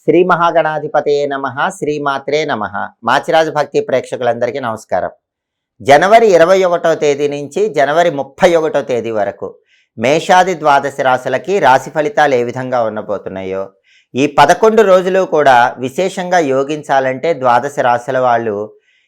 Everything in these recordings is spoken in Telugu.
శ్రీ మహాగణాధిపతయే నమః శ్రీమాత్రే నమః. మాచిరాజు భక్తి ప్రేక్షకులందరికీ నమస్కారం. జనవరి 21వ తేదీ నుంచి జనవరి 31వ తేదీ వరకు మేషాది ద్వాదశ రాశులకి రాశి ఫలితాలు ఏ విధంగా ఉండబోతున్నాయో, ఈ 11 రోజులు కూడా విశేషంగా యోగించాలంటే ద్వాదశ రాశుల వాళ్ళు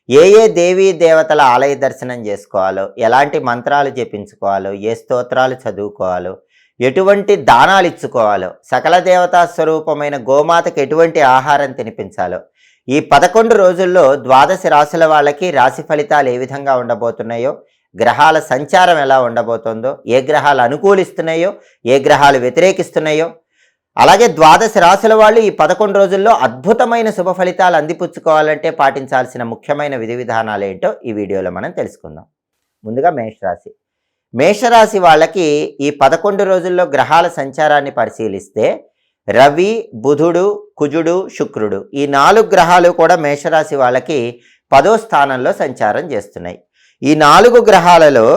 ఏ ఏ దేవీ దేవతల ఆలయ దర్శనం చేసుకోవాలో, ఎలాంటి మంత్రాలు జపించుకోవాలో, ఏ స్తోత్రాలు చదువుకోవాలో, ఎటువంటి దానాలు ఇచ్చుకోవాలో, సకల దేవతా స్వరూపమైన గోమాతకు ఎటువంటి ఆహారం తినిపించాలో, ఈ 11 రోజుల్లో ద్వాదశ రాశుల వాళ్ళకి రాశి ఫలితాలు ఏ విధంగా ఉండబోతున్నాయో, గ్రహాల సంచారం ఎలా ఉండబోతుందో, ఏ గ్రహాలు అనుకూలిస్తున్నాయో, ఏ గ్రహాలు వ్యతిరేకిస్తున్నాయో, అలాగే ద్వాదశ రాశుల వాళ్ళు ఈ 11 రోజుల్లో అద్భుతమైన శుభ ఫలితాలు అందిపుచ్చుకోవాలంటే పాటించాల్సిన ముఖ్యమైన విధి విధానాలు ఏంటో ఈ వీడియోలో మనం తెలుసుకుందాం. ముందుగా మేషరాశి. మేషరాశి వాళ్ళకి ఈ 11 రోజుల్లో గ్రహాల సంచారాన్ని పరిశీలిస్తే రవి, బుధుడు, కుజుడు, శుక్రుడు ఈ 4 గ్రహాలు కూడా మేషరాశి వాళ్ళకి 10వ స్థానంలో సంచారం చేస్తున్నాయి. ఈ 4 గ్రహాలలో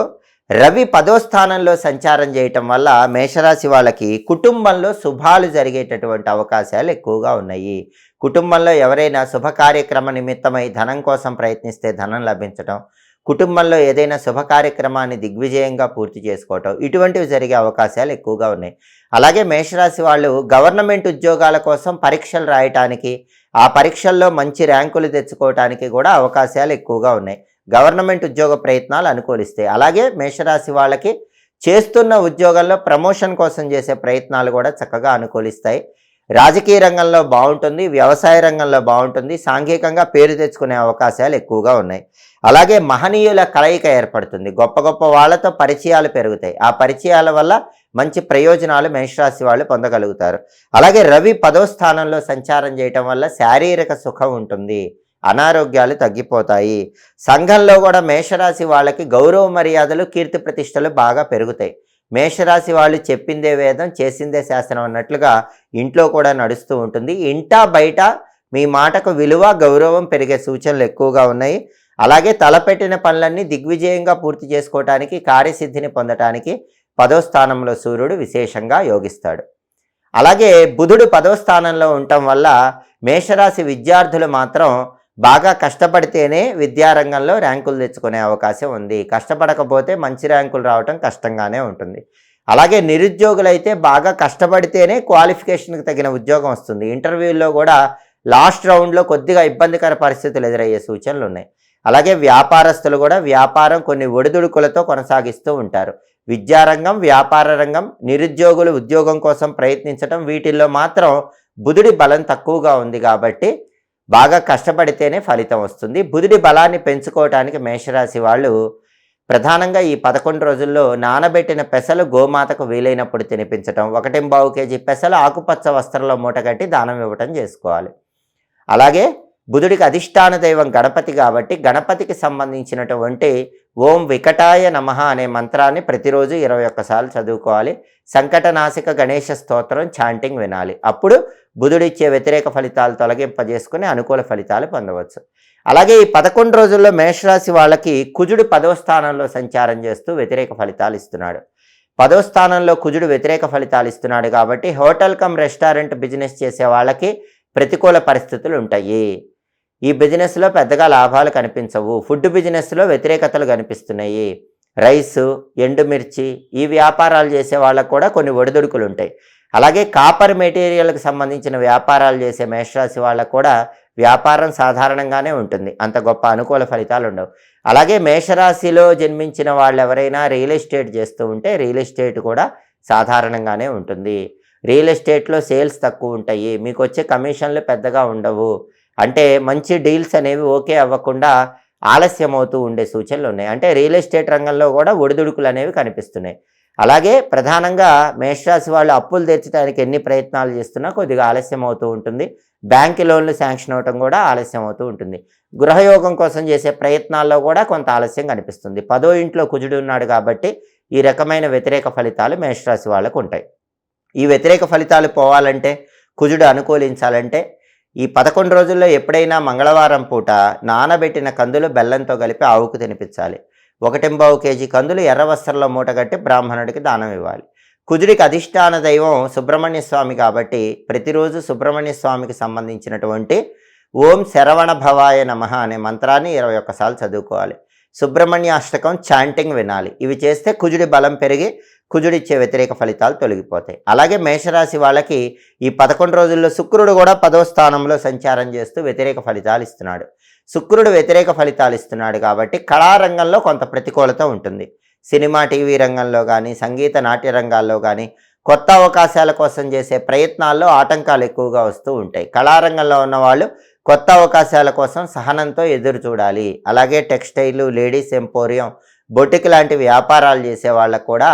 రవి 10వ స్థానంలో సంచారం చేయటం వల్ల మేషరాశి వాళ్ళకి కుటుంబంలో శుభాలు జరిగేటటువంటి అవకాశాలు ఎక్కువగా ఉన్నాయి. కుటుంబంలో ఎవరైనా శుభ కార్యక్రమ నిమిత్తమై ధనం కోసం ప్రయత్నిస్తే ధనం లభించడం, కుటుంబంలో ఏదైనా శుభ కార్యక్రమాన్ని దిగ్విజయంగా పూర్తి చేసుకోవటం, ఇటువంటివి జరిగే అవకాశాలు ఎక్కువగా ఉన్నాయి. అలాగే మేషరాశి వాళ్ళు గవర్నమెంట్ ఉద్యోగాల కోసం పరీక్షలు రాయటానికి, ఆ పరీక్షల్లో మంచి ర్యాంకులు తెచ్చుకోవటానికి కూడా అవకాశాలు ఎక్కువగా ఉన్నాయి. గవర్నమెంట్ ఉద్యోగ ప్రయత్నాలు అనుకూలిస్తాయి. అలాగే మేషరాశి వాళ్ళకి చేస్తున్న ఉద్యోగంలో ప్రమోషన్ కోసం చేసే ప్రయత్నాలు కూడా చక్కగా అనుకూలిస్తాయి. రాజకీయ రంగంలో బాగుంటుంది, వ్యవసాయ రంగంలో బాగుంటుంది, సాంఘికంగా పేరు తెచ్చుకునే అవకాశాలు ఎక్కువగా ఉన్నాయి. అలాగే మహనీయుల కలయిక ఏర్పడుతుంది, గొప్ప గొప్ప వాళ్ళతో పరిచయాలు పెరుగుతాయి. ఆ పరిచయాల వల్ల మంచి ప్రయోజనాలు మేషరాశి వాళ్ళు పొందగలుగుతారు. అలాగే రవి 10వ స్థానంలో సంచారం చేయటం వల్ల శారీరక సుఖం ఉంటుంది, అనారోగ్యాలు తగ్గిపోతాయి. సంఘంలో కూడా మేషరాశి వాళ్ళకి గౌరవ మర్యాదలు, కీర్తి ప్రతిష్టలు బాగా పెరుగుతాయి. మేషరాశి వాళ్ళు చెప్పిందే వేదం, చేసిందే శాసనం అన్నట్లుగా ఇంట్లో కూడా నడుస్తూ ఉంటుంది. ఇంటా బయట మీ మాటకు విలువ, గౌరవం పెరిగే సూచనలు ఎక్కువగా ఉన్నాయి. అలాగే తలపెట్టిన పనులన్నీ దిగ్విజయంగా పూర్తి చేసుకోవటానికి, కార్యసిద్ధిని పొందటానికి 10వ స్థానంలో సూర్యుడు విశేషంగా యోగిస్తాడు. అలాగే బుధుడు 10వ స్థానంలో ఉండటం వల్ల మేషరాశి విద్యార్థులు మాత్రం బాగా కష్టపడితేనే విద్యారంగంలో ర్యాంకులు తెచ్చుకునే అవకాశం ఉంది. కష్టపడకపోతే మంచి ర్యాంకులు రావటం కష్టంగానే ఉంటుంది. అలాగే నిరుద్యోగులైతే బాగా కష్టపడితేనే క్వాలిఫికేషన్కి తగిన ఉద్యోగం వస్తుంది. ఇంటర్వ్యూల్లో కూడా లాస్ట్ రౌండ్లో కొద్దిగా ఇబ్బందికర పరిస్థితులు ఎదురయ్యే సూచనలు ఉన్నాయి. అలాగే వ్యాపారస్తులు కూడా వ్యాపారం కొన్ని ఒడిదుడుకులతో కొనసాగిస్తూ ఉంటారు. విద్యారంగం, వ్యాపార రంగం, నిరుద్యోగులు ఉద్యోగం కోసం ప్రయత్నించడం, వీటిల్లో మాత్రం బుధుడి బలం తక్కువగా ఉంది కాబట్టి బాగా కష్టపడితేనే ఫలితం వస్తుంది. బుధుడి బలాన్ని పెంచుకోవటానికి మేషరాశి వాళ్ళు ప్రధానంగా ఈ 11 రోజుల్లో నానబెట్టిన పెసలు గోమాతకు వీలైనప్పుడు తినిపించటం, 1.25 కేజీ పెసలు ఆకుపచ్చ వస్త్రంలో మూటగట్టి దానం ఇవ్వటం చేసుకోవాలి. అలాగే బుధుడికి అధిష్టాన దైవం గణపతి కాబట్టి గణపతికి సంబంధించినటువంటి ఓం వికటాయ నమః అనే మంత్రాన్ని ప్రతిరోజు 21 సార్లు చదువుకోవాలి. సంకటనాశక గణేష స్తోత్రం చాంటింగ్ వినాలి. అప్పుడు బుధుడిచ్చే వ్యతిరేక ఫలితాలు తొలగింపజేసుకుని అనుకూల ఫలితాలు పొందవచ్చు. అలాగే ఈ 11 రోజుల్లో మేషరాశి వాళ్ళకి కుజుడు 10వ స్థానంలో సంచారం చేస్తూ వ్యతిరేక ఫలితాలు ఇస్తున్నాడు. 10వ స్థానంలో కుజుడు వ్యతిరేక ఫలితాలు ఇస్తున్నాడు కాబట్టి హోటల్ కమ్ రెస్టారెంట్ బిజినెస్ చేసే వాళ్ళకి ప్రతికూల పరిస్థితులు ఉంటాయి. ఈ బిజినెస్లో పెద్దగా లాభాలు కనిపించవు. ఫుడ్ బిజినెస్లో వ్యతిరేకతలు కనిపిస్తున్నాయి. రైసు, ఎండుమిర్చి ఈ వ్యాపారాలు చేసే వాళ్ళకు కూడా కొన్ని ఒడిదుడుకులు ఉంటాయి. అలాగే కాపర్ మెటీరియల్కి సంబంధించిన వ్యాపారాలు చేసే మేషరాశి వాళ్ళకు కూడా వ్యాపారం సాధారణంగానే ఉంటుంది, అంత గొప్ప అనుకూల ఫలితాలు ఉండవు. అలాగే మేషరాశిలో జన్మించిన వాళ్ళు ఎవరైనా రియల్ ఎస్టేట్ చేస్తూ ఉంటే రియల్ ఎస్టేట్ కూడా సాధారణంగానే ఉంటుంది. రియల్ ఎస్టేట్లో సేల్స్ తక్కువ ఉంటాయి, మీకు వచ్చే కమిషన్లు పెద్దగా ఉండవు. అంటే మంచి డీల్స్ అనేవి ఓకే అవ్వకుండా ఆలస్యం అవుతూ ఉండే సూచనలు ఉన్నాయి. అంటే రియల్ ఎస్టేట్ రంగంలో కూడా ఒడిదుడుకులు అనేవి కనిపిస్తున్నాయి. అలాగే ప్రధానంగా మేషరాశి వాళ్ళు అప్పులు తీర్చడానికి ఎన్ని ప్రయత్నాలు చేస్తున్నా కొద్దిగా ఆలస్యం అవుతూ ఉంటుంది. బ్యాంక్ లోన్లు శాంక్షన్ అవటం కూడా ఆలస్యం అవుతూ ఉంటుంది. గృహయోగం కోసం చేసే ప్రయత్నాల్లో కూడా కొంత ఆలస్యం కనిపిస్తుంది. 10వ ఇంట్లో కుజుడు ఉన్నాడు కాబట్టి ఈ రకమైన వ్యతిరేక ఫలితాలు మేషరాశి వాళ్ళకు ఉంటాయి. ఈ వ్యతిరేక ఫలితాలు పోవాలంటే, కుజుడు అనుకూలించాలంటే ఈ 11 రోజుల్లో ఎప్పుడైనా మంగళవారం పూట నానబెట్టిన కందులు బెల్లంతో కలిపి ఆవుకు తినిపించాలి. 1.25 కేజీ కందులు ఎర్ర వస్త్రంలో మూటగట్టి బ్రాహ్మణుడికి దానం ఇవ్వాలి. కుజుడికి అధిష్టాన దైవం సుబ్రహ్మణ్య స్వామి కాబట్టి ప్రతిరోజు సుబ్రహ్మణ్య స్వామికి సంబంధించినటువంటి ఓం శరవణ భవాయ నమః అనే మంత్రాన్ని 21 సార్లు చదువుకోవాలి. సుబ్రహ్మణ్య అష్టకం చాంటింగ్ వినాలి. ఇవి చేస్తే కుజుడి బలం పెరిగి కుజుడిచ్చే వ్యతిరేక ఫలితాలు తొలగిపోతాయి. అలాగే మేషరాశి వాళ్ళకి ఈ 11 రోజుల్లో శుక్రుడు కూడా 10వ స్థానంలో సంచారం చేస్తూ వ్యతిరేక ఫలితాలు ఇస్తున్నాడు. శుక్రుడు వ్యతిరేక ఫలితాలు ఇస్తున్నాడు కాబట్టి కళారంగంలో కొంత ప్రతికూలత ఉంటుంది. సినిమా టీవీ రంగంలో కానీ సంగీత నాట్య రంగాల్లో కానీ కొత్త అవకాశాల కోసం చేసే ప్రయత్నాల్లో ఆటంకాలు ఎక్కువగా వస్తూ ఉంటాయి. కళారంగంలో ఉన్నవాళ్ళు కొత్త అవకాశాల కోసం సహనంతో ఎదురు చూడాలి. అలాగే టెక్స్టైల్, లేడీస్ ఎంపోరియం, బొటిక్ లాంటి వ్యాపారాలు చేసే వాళ్ళకు కూడా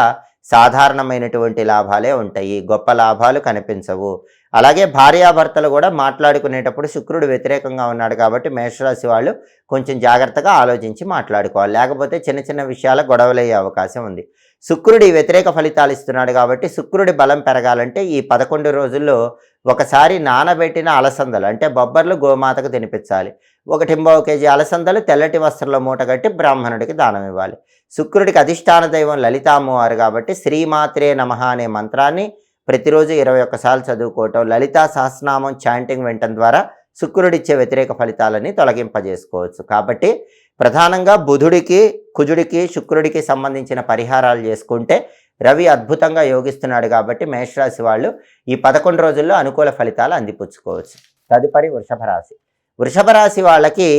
సాధారణమైనటువంటి లాభాలే ఉంటాయి, గొప్ప లాభాలు కనిపించవు. అలాగే భార్యాభర్తలు కూడా మాట్లాడుకునేటప్పుడు శుక్రుడు వ్యతిరేకంగా ఉన్నాడు కాబట్టి మేషరాశి వాళ్ళు కొంచెం జాగ్రత్తగా ఆలోచించి మాట్లాడుకోవాలి. లేకపోతే చిన్న చిన్న విషయాల గొడవలయ్యే అవకాశం ఉంది. శుక్రుడు ఈ వ్యతిరేక ఫలితాలు ఇస్తున్నాడు కాబట్టి శుక్రుడి బలం పెరగాలంటే ఈ 11 రోజుల్లో ఒకసారి నానబెట్టిన అలసందలు అంటే బొబ్బర్లు గోమాతకు తినిపించాలి. 1 కేజీ అలసందలు తెల్లటి వస్త్రంలో మూటగట్టి బ్రాహ్మణుడికి దానం ఇవ్వాలి. శుక్రుడికి అధిష్టాన దైవం లలితా అమ్మవారు కాబట్టి శ్రీమాత్రే నమః అనే మంత్రాన్ని ప్రతిరోజు 21 సార్లు చదువుకోవటం, లలితా సహస్రనామం చాంటింగ్ వినటం ద్వారా శుక్రుడిచ్చే వ్యతిరేక ఫలితాలని తొలగింపజేసుకోవచ్చు. కాబట్టి ప్రధానంగా బుధుడికి, కుజుడికి, శుక్రుడికి సంబంధించిన పరిహారాలు చేసుకుంటే రవి అద్భుతంగా యోగిస్తున్నాడు కాబట్టి మేషరాశి వాళ్ళు ఈ 11 రోజుల్లో అనుకూల ఫలితాలు అందిపుచ్చుకోవచ్చు. తదుపరి వృషభ రాశి. వృషభ రాశి వాళ్ళకి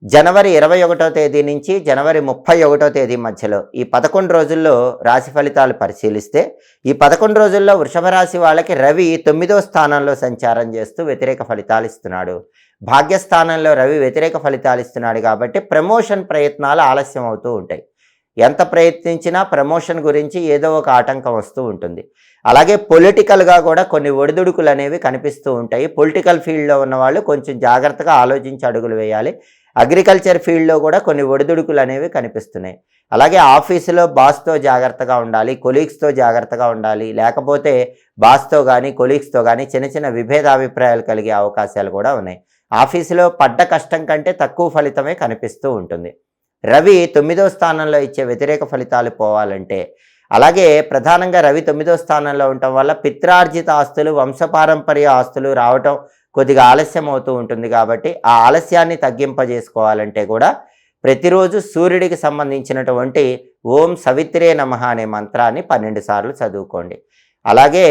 జనవరి 21వ తేదీ నుంచి జనవరి 31వ తేదీ మధ్యలో ఈ 11 రోజుల్లో రాశి ఫలితాలు పరిశీలిస్తే ఈ 11 రోజుల్లో వృషభ రాశి వాళ్ళకి రవి 9వ స్థానంలో సంచారం చేస్తూ వ్యతిరేక ఫలితాలు ఇస్తున్నాడు. భాగ్యస్థానంలో రవి వ్యతిరేక ఫలితాలు ఇస్తున్నాడు కాబట్టి ప్రమోషన్ ప్రయత్నాలు ఆలస్యం అవుతూ ఉంటాయి. ఎంత ప్రయత్నించినా ప్రమోషన్ గురించి ఏదో ఒక ఆటంకం వస్తూ ఉంటుంది. అలాగే పొలిటికల్గా కూడా కొన్ని ఒడిదుడుకులు అనేవి కనిపిస్తూ ఉంటాయి. పొలిటికల్ ఫీల్డ్లో ఉన్న వాళ్ళు కొంచెం జాగ్రత్తగా ఆలోచించి అడుగులు వేయాలి. అగ్రికల్చర్ ఫీల్డ్లో కూడా కొన్ని ఒడిదుడుకులు అనేవి కనిపిస్తున్నాయి. అలాగే ఆఫీసులో బాస్తో జాగ్రత్తగా ఉండాలి, కొలీగ్స్తో జాగ్రత్తగా ఉండాలి. లేకపోతే బాస్తో కానీ కొలీగ్స్తో కానీ చిన్న చిన్న విభేదాభిప్రాయాలు కలిగే అవకాశాలు కూడా ఉన్నాయి. ఆఫీసులో పడ్డ కష్టం కంటే తక్కువ ఫలితమే కనిపిస్తూ ఉంటుంది. రవి 9వ స్థానంలో ఇచ్చే వ్యతిరేక ఫలితాలు పోవాలంటే, అలాగే ప్రధానంగా రవి 9వ స్థానంలో ఉండటం వల్ల పిత్రార్జిత ఆస్తులు, వంశపారంపర్య ఆస్తులు రావటం కొద్దిగా ఆలస్యం అవుతూ ఉంటుంది. కాబట్టి ఆ ఆలస్యాన్ని తగ్గింపజేసుకోవాలంటే కూడా ప్రతిరోజు సూర్యుడికి సంబంధించినటువంటి ఓం సవిత్రే నమః అనే మంత్రాన్ని 12 సార్లు చదువుకోండి. అలాగే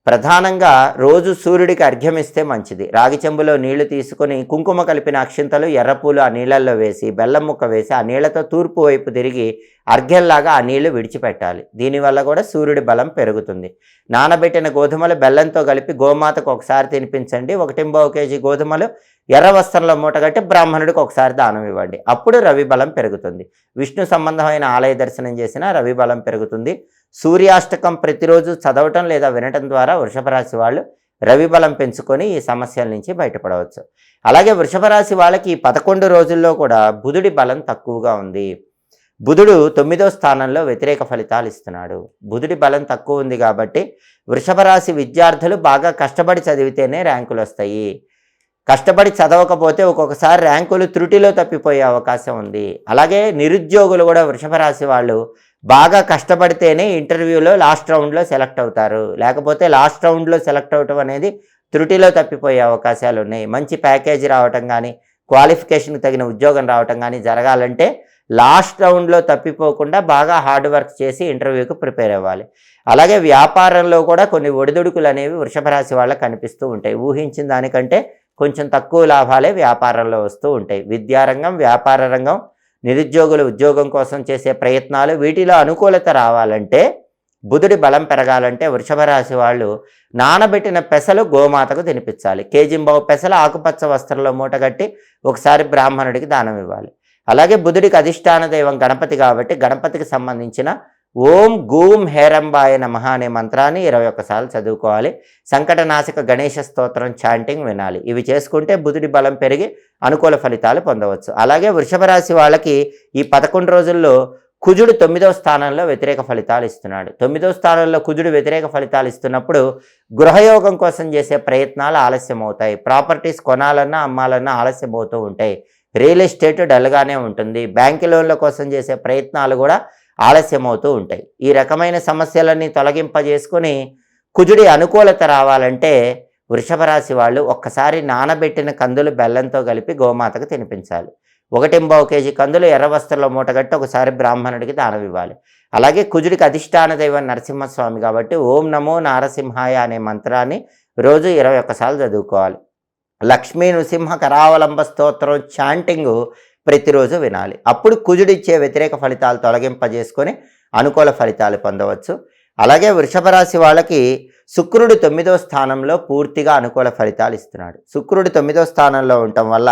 ప్రధానంగా రోజు సూర్యుడికి అర్ఘ్యమిస్తే మంచిది. రాగి చెంబులో నీళ్లు తీసుకొని కుంకుమ కలిపిన అక్షింతలు, ఎర్రపూలు ఆ నీళ్ళల్లో వేసి బెల్లం ముక్క వేసి ఆ నీళ్లతో తూర్పు వైపు తిరిగి అర్ఘ్యంలాగా ఆ నీళ్లు విడిచిపెట్టాలి. దీనివల్ల కూడా సూర్యుడి బలం పెరుగుతుంది. నానబెట్టిన గోధుమలు బెల్లంతో కలిపి గోమాతకు ఒకసారి తినిపించండి. 1 కేజీ గోధుమలు ఎర్ర వస్త్రంలో మూటగట్టి బ్రాహ్మణుడికి ఒకసారి దానం ఇవ్వండి. అప్పుడు రవి బలం పెరుగుతుంది. విష్ణు సంబంధమైన ఆలయ దర్శనం చేసినా రవి బలం పెరుగుతుంది. సూర్యాష్టకం ప్రతిరోజు చదవటం లేదా వినటం ద్వారా వృషభ రాశి వాళ్ళు రవి బలం పెంచుకొని ఈ సమస్యల నుంచి బయటపడవచ్చు. అలాగే వృషభ రాశి వాళ్ళకి ఈ 11 రోజుల్లో కూడా బుధుడి బలం తక్కువగా ఉంది. బుధుడు 9వ స్థానంలో వ్యతిరేక ఫలితాలు ఇస్తున్నాడు. బుధుడి బలం తక్కువ ఉంది కాబట్టి వృషభ రాశి విద్యార్థులు బాగా కష్టపడి చదివితేనే ర్యాంకులు వస్తాయి. కష్టపడి చదవకపోతే ఒక్కొక్కసారి ర్యాంకులు త్రుటిలో తప్పిపోయే అవకాశం ఉంది. అలాగే నిరుద్యోగులు కూడా వృషభ రాశి వాళ్ళు బాగా కష్టపడితేనే ఇంటర్వ్యూలో లాస్ట్ రౌండ్లో సెలెక్ట్ అవుతారు. లేకపోతే లాస్ట్ రౌండ్లో సెలెక్ట్ అవటం అనేది త్రుటిలో తప్పిపోయే అవకాశాలు ఉన్నాయి. మంచి ప్యాకేజీ రావటం కానీ క్వాలిఫికేషన్కి తగిన ఉద్యోగం రావటం కానీ జరగాలంటే లాస్ట్ రౌండ్లో తప్పిపోకుండా బాగా హార్డ్ వర్క్ చేసి ఇంటర్వ్యూకి ప్రిపేర్ అవ్వాలి. అలాగే వ్యాపారంలో కూడా కొన్ని ఒడిదుడుకులు అనేవి వృషభ రాశి వాళ్ళకి కనిపిస్తూ ఉంటాయి. ఊహించిన దానికంటే కొంచెం తక్కువ లాభాలే వ్యాపారంలో వస్తూ ఉంటాయి. విద్యారంగం, వ్యాపార రంగం, నిరుద్యోగులు ఉద్యోగం కోసం చేసే ప్రయత్నాలు వీటిలో అనుకూలత రావాలంటే, బుధుడి బలం పెరగాలంటే వృషభ రాశి వాళ్ళు నానబెట్టిన పెసలు గోమాతకు తినిపించాలి. కేజింబావు పెసలు ఆకుపచ్చ వస్త్రంలో మూటగట్టి ఒకసారి బ్రాహ్మణుడికి దానం ఇవ్వాలి. అలాగే బుధుడికి అధిష్టాన దైవం గణపతి కాబట్టి గణపతికి సంబంధించిన ఓం గూం హేరంబాయ నమః అనే మంత్రాన్ని 21 సార్లు చదువుకోవాలి. సంకటనాశక గణేష స్తోత్రం చాంటింగ్ వినాలి. ఇవి చేసుకుంటే బుధుడి బలం పెరిగి అనుకూల ఫలితాలు పొందవచ్చు. అలాగే వృషభ రాశి వాళ్ళకి ఈ 11 రోజుల్లో కుజుడు 9వ స్థానంలో వ్యతిరేక ఫలితాలు ఇస్తున్నాడు. 9వ స్థానంలో కుజుడు వ్యతిరేక ఫలితాలు ఇస్తున్నప్పుడు గృహయోగం కోసం చేసే ప్రయత్నాలు ఆలస్యం అవుతాయి. ప్రాపర్టీస్ కొనాలన్నా అమ్మాలన్నా ఆలస్యం అవుతూ ఉంటాయి. రియల్ ఎస్టేట్ డల్గానే ఉంటుంది. బ్యాంక్ లోన్ల కోసం చేసే ప్రయత్నాలు కూడా ఆలస్యమవుతూ ఉంటాయి. ఈ రకమైన సమస్యలన్నీ తొలగింపజేసుకొని కుజుడి అనుకూలత రావాలంటే వృషభ రాశి వాళ్ళు ఒక్కసారి నానబెట్టిన కందులు బెల్లంతో కలిపి గోమాతకు తినిపించాలి. 1.5 కేజీ కందులు ఎర్ర వస్త్రంలో మూటగట్టి ఒకసారి బ్రాహ్మణుడికి దానం ఇవ్వాలి. అలాగే కుజుడికి అధిష్టాన దైవం నరసింహస్వామి కాబట్టి ఓం నమో నారసింహాయ అనే మంత్రాన్ని రోజు 21 సార్లు చదువుకోవాలి. లక్ష్మీ నృసింహ కరావలంబ స్తోత్రం చాంటింగు ప్రతిరోజు వినాలి. అప్పుడు కుజుడిచ్చే వ్యతిరేక ఫలితాలు తొలగింపజేసుకొని అనుకూల ఫలితాలు పొందవచ్చు. అలాగే వృషభ రాశి వాళ్ళకి శుక్రుడు 9వ స్థానంలో పూర్తిగా అనుకూల ఫలితాలు ఇస్తున్నాడు. శుక్రుడు 9వ స్థానంలో ఉండటం వల్ల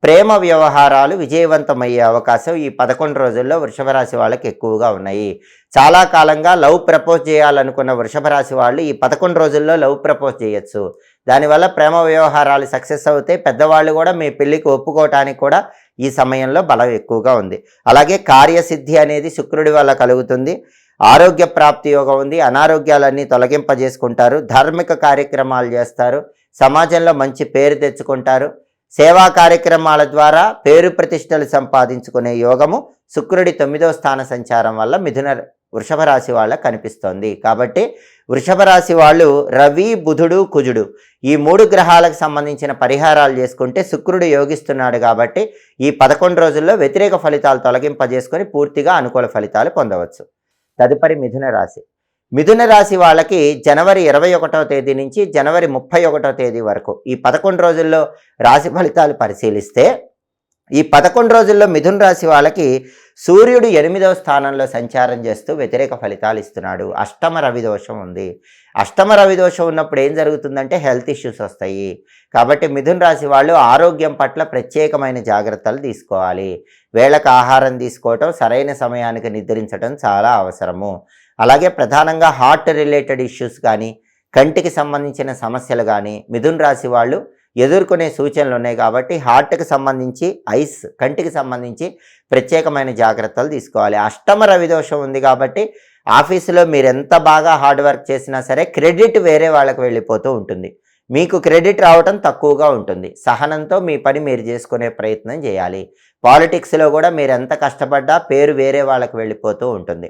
ప్రేమ వ్యవహారాలు విజయవంతమయ్యే అవకాశం ఈ 11 రోజుల్లో వృషభ రాశి వాళ్ళకి ఎక్కువగా ఉన్నాయి. చాలా కాలంగా లవ్ ప్రపోజ్ చేయాలనుకున్న వృషభ రాశి వాళ్ళు ఈ 11 రోజుల్లో లవ్ ప్రపోజ్ చేయొచ్చు. దానివల్ల ప్రేమ వ్యవహారాలు సక్సెస్ అవుతాయి. పెద్దవాళ్ళు కూడా మీ పెళ్లికి ఒప్పుకోవటానికి కూడా ఈ సమయంలో బలం ఎక్కువగా ఉంది. అలాగే కార్యసిద్ధి అనేది శుక్రుడి వల్ల కలుగుతుంది. ఆరోగ్య ప్రాప్తి యోగం ఉంది. అనారోగ్యాలన్నీ తొలగింపజేసుకుంటారు. ధార్మిక కార్యక్రమాలు చేస్తారు. సమాజంలో మంచి పేరు తెచ్చుకుంటారు. సేవా కార్యక్రమాల ద్వారా పేరు ప్రతిష్టలు సంపాదించుకునే యోగము శుక్రుడి 9వ స్థాన సంచారం వల్ల వృషభ రాశి వాళ్ళ కనిపిస్తోంది. కాబట్టి వృషభ రాశి వాళ్ళు రవి, బుధుడు, కుజుడు ఈ 3 గ్రహాలకు సంబంధించిన పరిహారాలు చేసుకుంటే శుక్రుడు యోగిస్తున్నాడు కాబట్టి ఈ 11 రోజుల్లో వ్యతిరేక ఫలితాలు తొలగింపజేసుకొని పూర్తిగా అనుకూల ఫలితాలు పొందవచ్చు. తదుపరి మిథున రాశి. మిథున రాశి వాళ్ళకి జనవరి 21వ తేదీ నుంచి జనవరి 31వ తేదీ వరకు ఈ 11 రోజుల్లో రాశి ఫలితాలు పరిశీలిస్తే ఈ 11 రోజుల్లో మిథున రాశి వాళ్ళకి సూర్యుడు 8వ స్థానంలో సంచారం చేస్తూ వ్యతిరేక ఫలితాలు ఇస్తున్నాడు. అష్టమ రవి దోషం ఉంది. అష్టమ రవి దోషం ఉన్నప్పుడు ఏం జరుగుతుందంటే హెల్త్ ఇష్యూస్ వస్తాయి. కాబట్టి మిథున రాశి వాళ్ళు ఆరోగ్యం పట్ల ప్రత్యేకమైన జాగ్రత్తలు తీసుకోవాలి. వేళకు ఆహారం తీసుకోవటం, సరైన సమయానికి నిద్రించడం చాలా అవసరము. అలాగే ప్రధానంగా హార్ట్ రిలేటెడ్ ఇష్యూస్ కానీ కంటికి సంబంధించిన సమస్యలు కానీ మిథున రాశి వాళ్ళు ఎదుర్కొనే సూచనలు ఉన్నాయి. కాబట్టి హార్ట్కి సంబంధించి ఐస్, కంటికి సంబంధించి ప్రత్యేకమైన జాగ్రత్తలు తీసుకోవాలి. అష్టమ రవి దోషం ఉంది కాబట్టి ఆఫీసులో మీరు ఎంత బాగా హార్డ్ వర్క్ చేసినా సరే క్రెడిట్ వేరే వాళ్ళకి వెళ్ళిపోతూ ఉంటుంది. మీకు క్రెడిట్ రావటం తక్కువగా ఉంటుంది. సహనంతో మీ పని మీరు చేసుకునే ప్రయత్నం చేయాలి. పాలిటిక్స్లో కూడా మీరు ఎంత కష్టపడ్డా పేరు వేరే వాళ్ళకి వెళ్ళిపోతూ ఉంటుంది.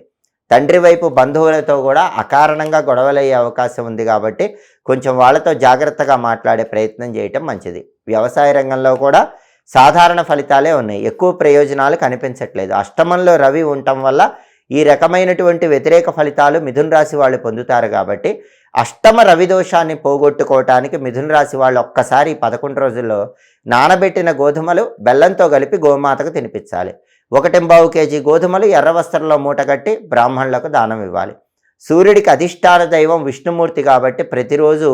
తండ్రి వైపు బంధువులతో కూడా అకారణంగా గొడవలయ్యే అవకాశం ఉంది కాబట్టి కొంచెం వాళ్ళతో జాగ్రత్తగా మాట్లాడే ప్రయత్నం చేయటం మంచిది. వ్యవసాయ రంగంలో కూడా సాధారణ ఫలితాలే ఉన్నాయి. ఎక్కువ ప్రయోజనాలు కనిపించట్లేదు. అష్టమంలో రవి ఉండటం వల్ల ఈ రకమైనటువంటి వ్యతిరేక ఫలితాలు మిథున రాశి వాళ్ళు పొందుతారు. కాబట్టి అష్టమ రవి దోషాన్ని పోగొట్టుకోవటానికి మిథున రాశి వాళ్ళు ఒక్కసారి 11 రోజుల్లో నానబెట్టిన గోధుమలు బెల్లంతో కలిపి గోమాతకు తినిపించాలి. 1.5 కేజీ గోధుమలు ఎర్ర వస్త్రంలో మూటగట్టి బ్రాహ్మణులకు దానం ఇవ్వాలి. సూర్యుడికి అధిష్టాన దైవం విష్ణుమూర్తి కాబట్టి ప్రతిరోజు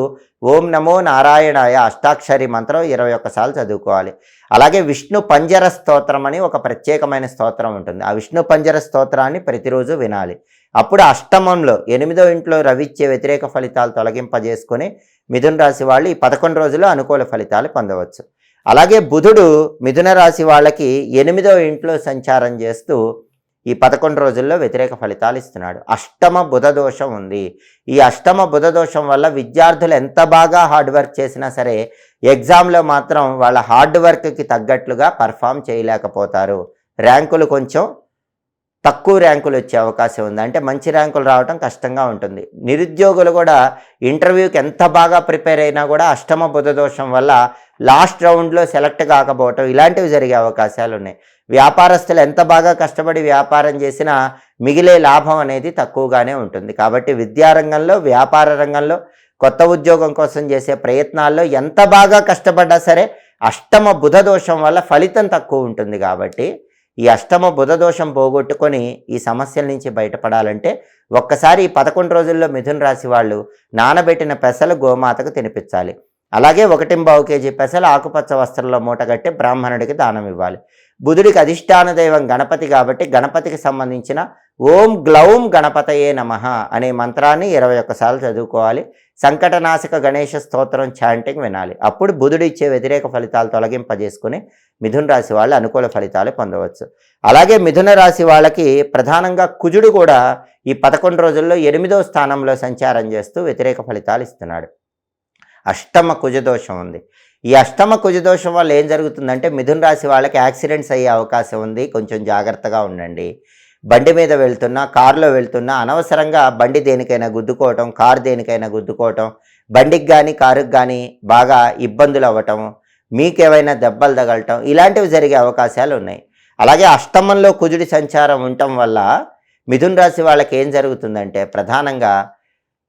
ఓం నమో నారాయణాయ అష్టాక్షరి మంత్రం 21 సార్లు చదువుకోవాలి. అలాగే విష్ణు పంజర స్తోత్రం అని ఒక ప్రత్యేకమైన స్తోత్రం ఉంటుంది. ఆ విష్ణు పంజర స్తోత్రాన్ని ప్రతిరోజు వినాలి. అప్పుడు అష్టమంలో 8వ ఇంట్లో రవిచ్చే వ్యతిరేక ఫలితాలు తొలగింపజేసుకొని మిథున రాశి వాళ్ళు ఈ 11 రోజుల్లో అనుకూల ఫలితాలు పొందవచ్చు. అలాగే బుధుడు మిథున రాశి వాళ్ళకి 8వ ఇంట్లో సంచారం చేస్తూ ఈ 11 రోజుల్లో వ్యతిరేక ఫలితాలు ఇస్తున్నాడు. అష్టమ బుధ దోషం ఉంది. ఈ అష్టమ బుధ దోషం వల్ల విద్యార్థులు ఎంత బాగా హార్డ్ వర్క్ చేసినా సరే ఎగ్జామ్లో మాత్రం వాళ్ళ హార్డ్ వర్క్కి తగ్గట్లుగా పర్ఫామ్ చేయలేకపోతారు. ర్యాంకులు కొంచెం తక్కువ ర్యాంకులు వచ్చే అవకాశం ఉంది. అంటే మంచి ర్యాంకులు రావడం కష్టంగా ఉంటుంది. నిరుద్యోగులు కూడా ఇంటర్వ్యూకి ఎంత బాగా ప్రిపేర్ అయినా కూడా అష్టమ బుధ దోషం వల్ల లాస్ట్ రౌండ్లో సెలెక్ట్ కాకపోవటం ఇలాంటివి జరిగే అవకాశాలు ఉన్నాయి. వ్యాపారస్తులు ఎంత బాగా కష్టపడి వ్యాపారం చేసినా మిగిలే లాభం అనేది తక్కువగానే ఉంటుంది. కాబట్టి విద్యారంగంలో, వ్యాపార రంగంలో, కొత్త ఉద్యోగం కోసం చేసే ప్రయత్నాల్లో ఎంత బాగా కష్టపడ్డా సరే అష్టమ బుధ దోషం వల్ల ఫలితం తక్కువ ఉంటుంది. కాబట్టి ఈ అష్టమ బుధ దోషం పోగొట్టుకొని ఈ సమస్యల నుంచి బయటపడాలంటే ఒక్కసారి ఈ 11 రోజుల్లో మిథున రాశి వాళ్ళు నానబెట్టిన పెసలు గోమాతకు తినిపించాలి. అలాగే 1.5 కేజీ పెసలు ఆకుపచ్చ వస్త్రంలో మూటగట్టి బ్రాహ్మణుడికి దానం ఇవ్వాలి. బుధుడికి అధిష్టాన దైవం గణపతి కాబట్టి గణపతికి సంబంధించిన ఓం గ్లౌం గణపతయే నమః అనే మంత్రాన్ని 21 సార్లు చదువుకోవాలి. సంకటనాశక గణేష స్తోత్రం చాంటింగ్ వినాలి. అప్పుడు బుధుడు ఇచ్చే వ్యతిరేక ఫలితాలు తొలగింపజేసుకుని మిథున రాశి వాళ్ళు అనుకూల ఫలితాలు పొందవచ్చు. అలాగే మిథున రాశి వాళ్ళకి ప్రధానంగా కుజుడు కూడా ఈ 11 రోజుల్లో 8వ స్థానంలో సంచారం చేస్తూ వ్యతిరేక ఫలితాలు ఇస్తున్నాడు. అష్టమ కుజదోషం ఉంది. ఈ అష్టమ కుజదోషం వల్ల ఏం జరుగుతుందంటే మిథున రాశి వాళ్ళకి యాక్సిడెంట్స్ అయ్యే అవకాశం ఉంది. కొంచెం జాగ్రత్తగా ఉండండి. బండి మీద వెళ్తున్నా, కారులో వెళ్తున్నా అనవసరంగా బండి దేనికైనా గుద్దుకోవటం, కారు దేనికైనా గుద్దుకోవటం, బండికి కానీ కారుకి కానీ బాగా ఇబ్బందులు అవ్వటం, మీకేమైనా దెబ్బలు తగలటం ఇలాంటివి జరిగే అవకాశాలు ఉన్నాయి. అలాగే అష్టమంలో కుజుడి సంచారం ఉండటం వల్ల మిథున రాశి వాళ్ళకి ఏం జరుగుతుందంటే ప్రధానంగా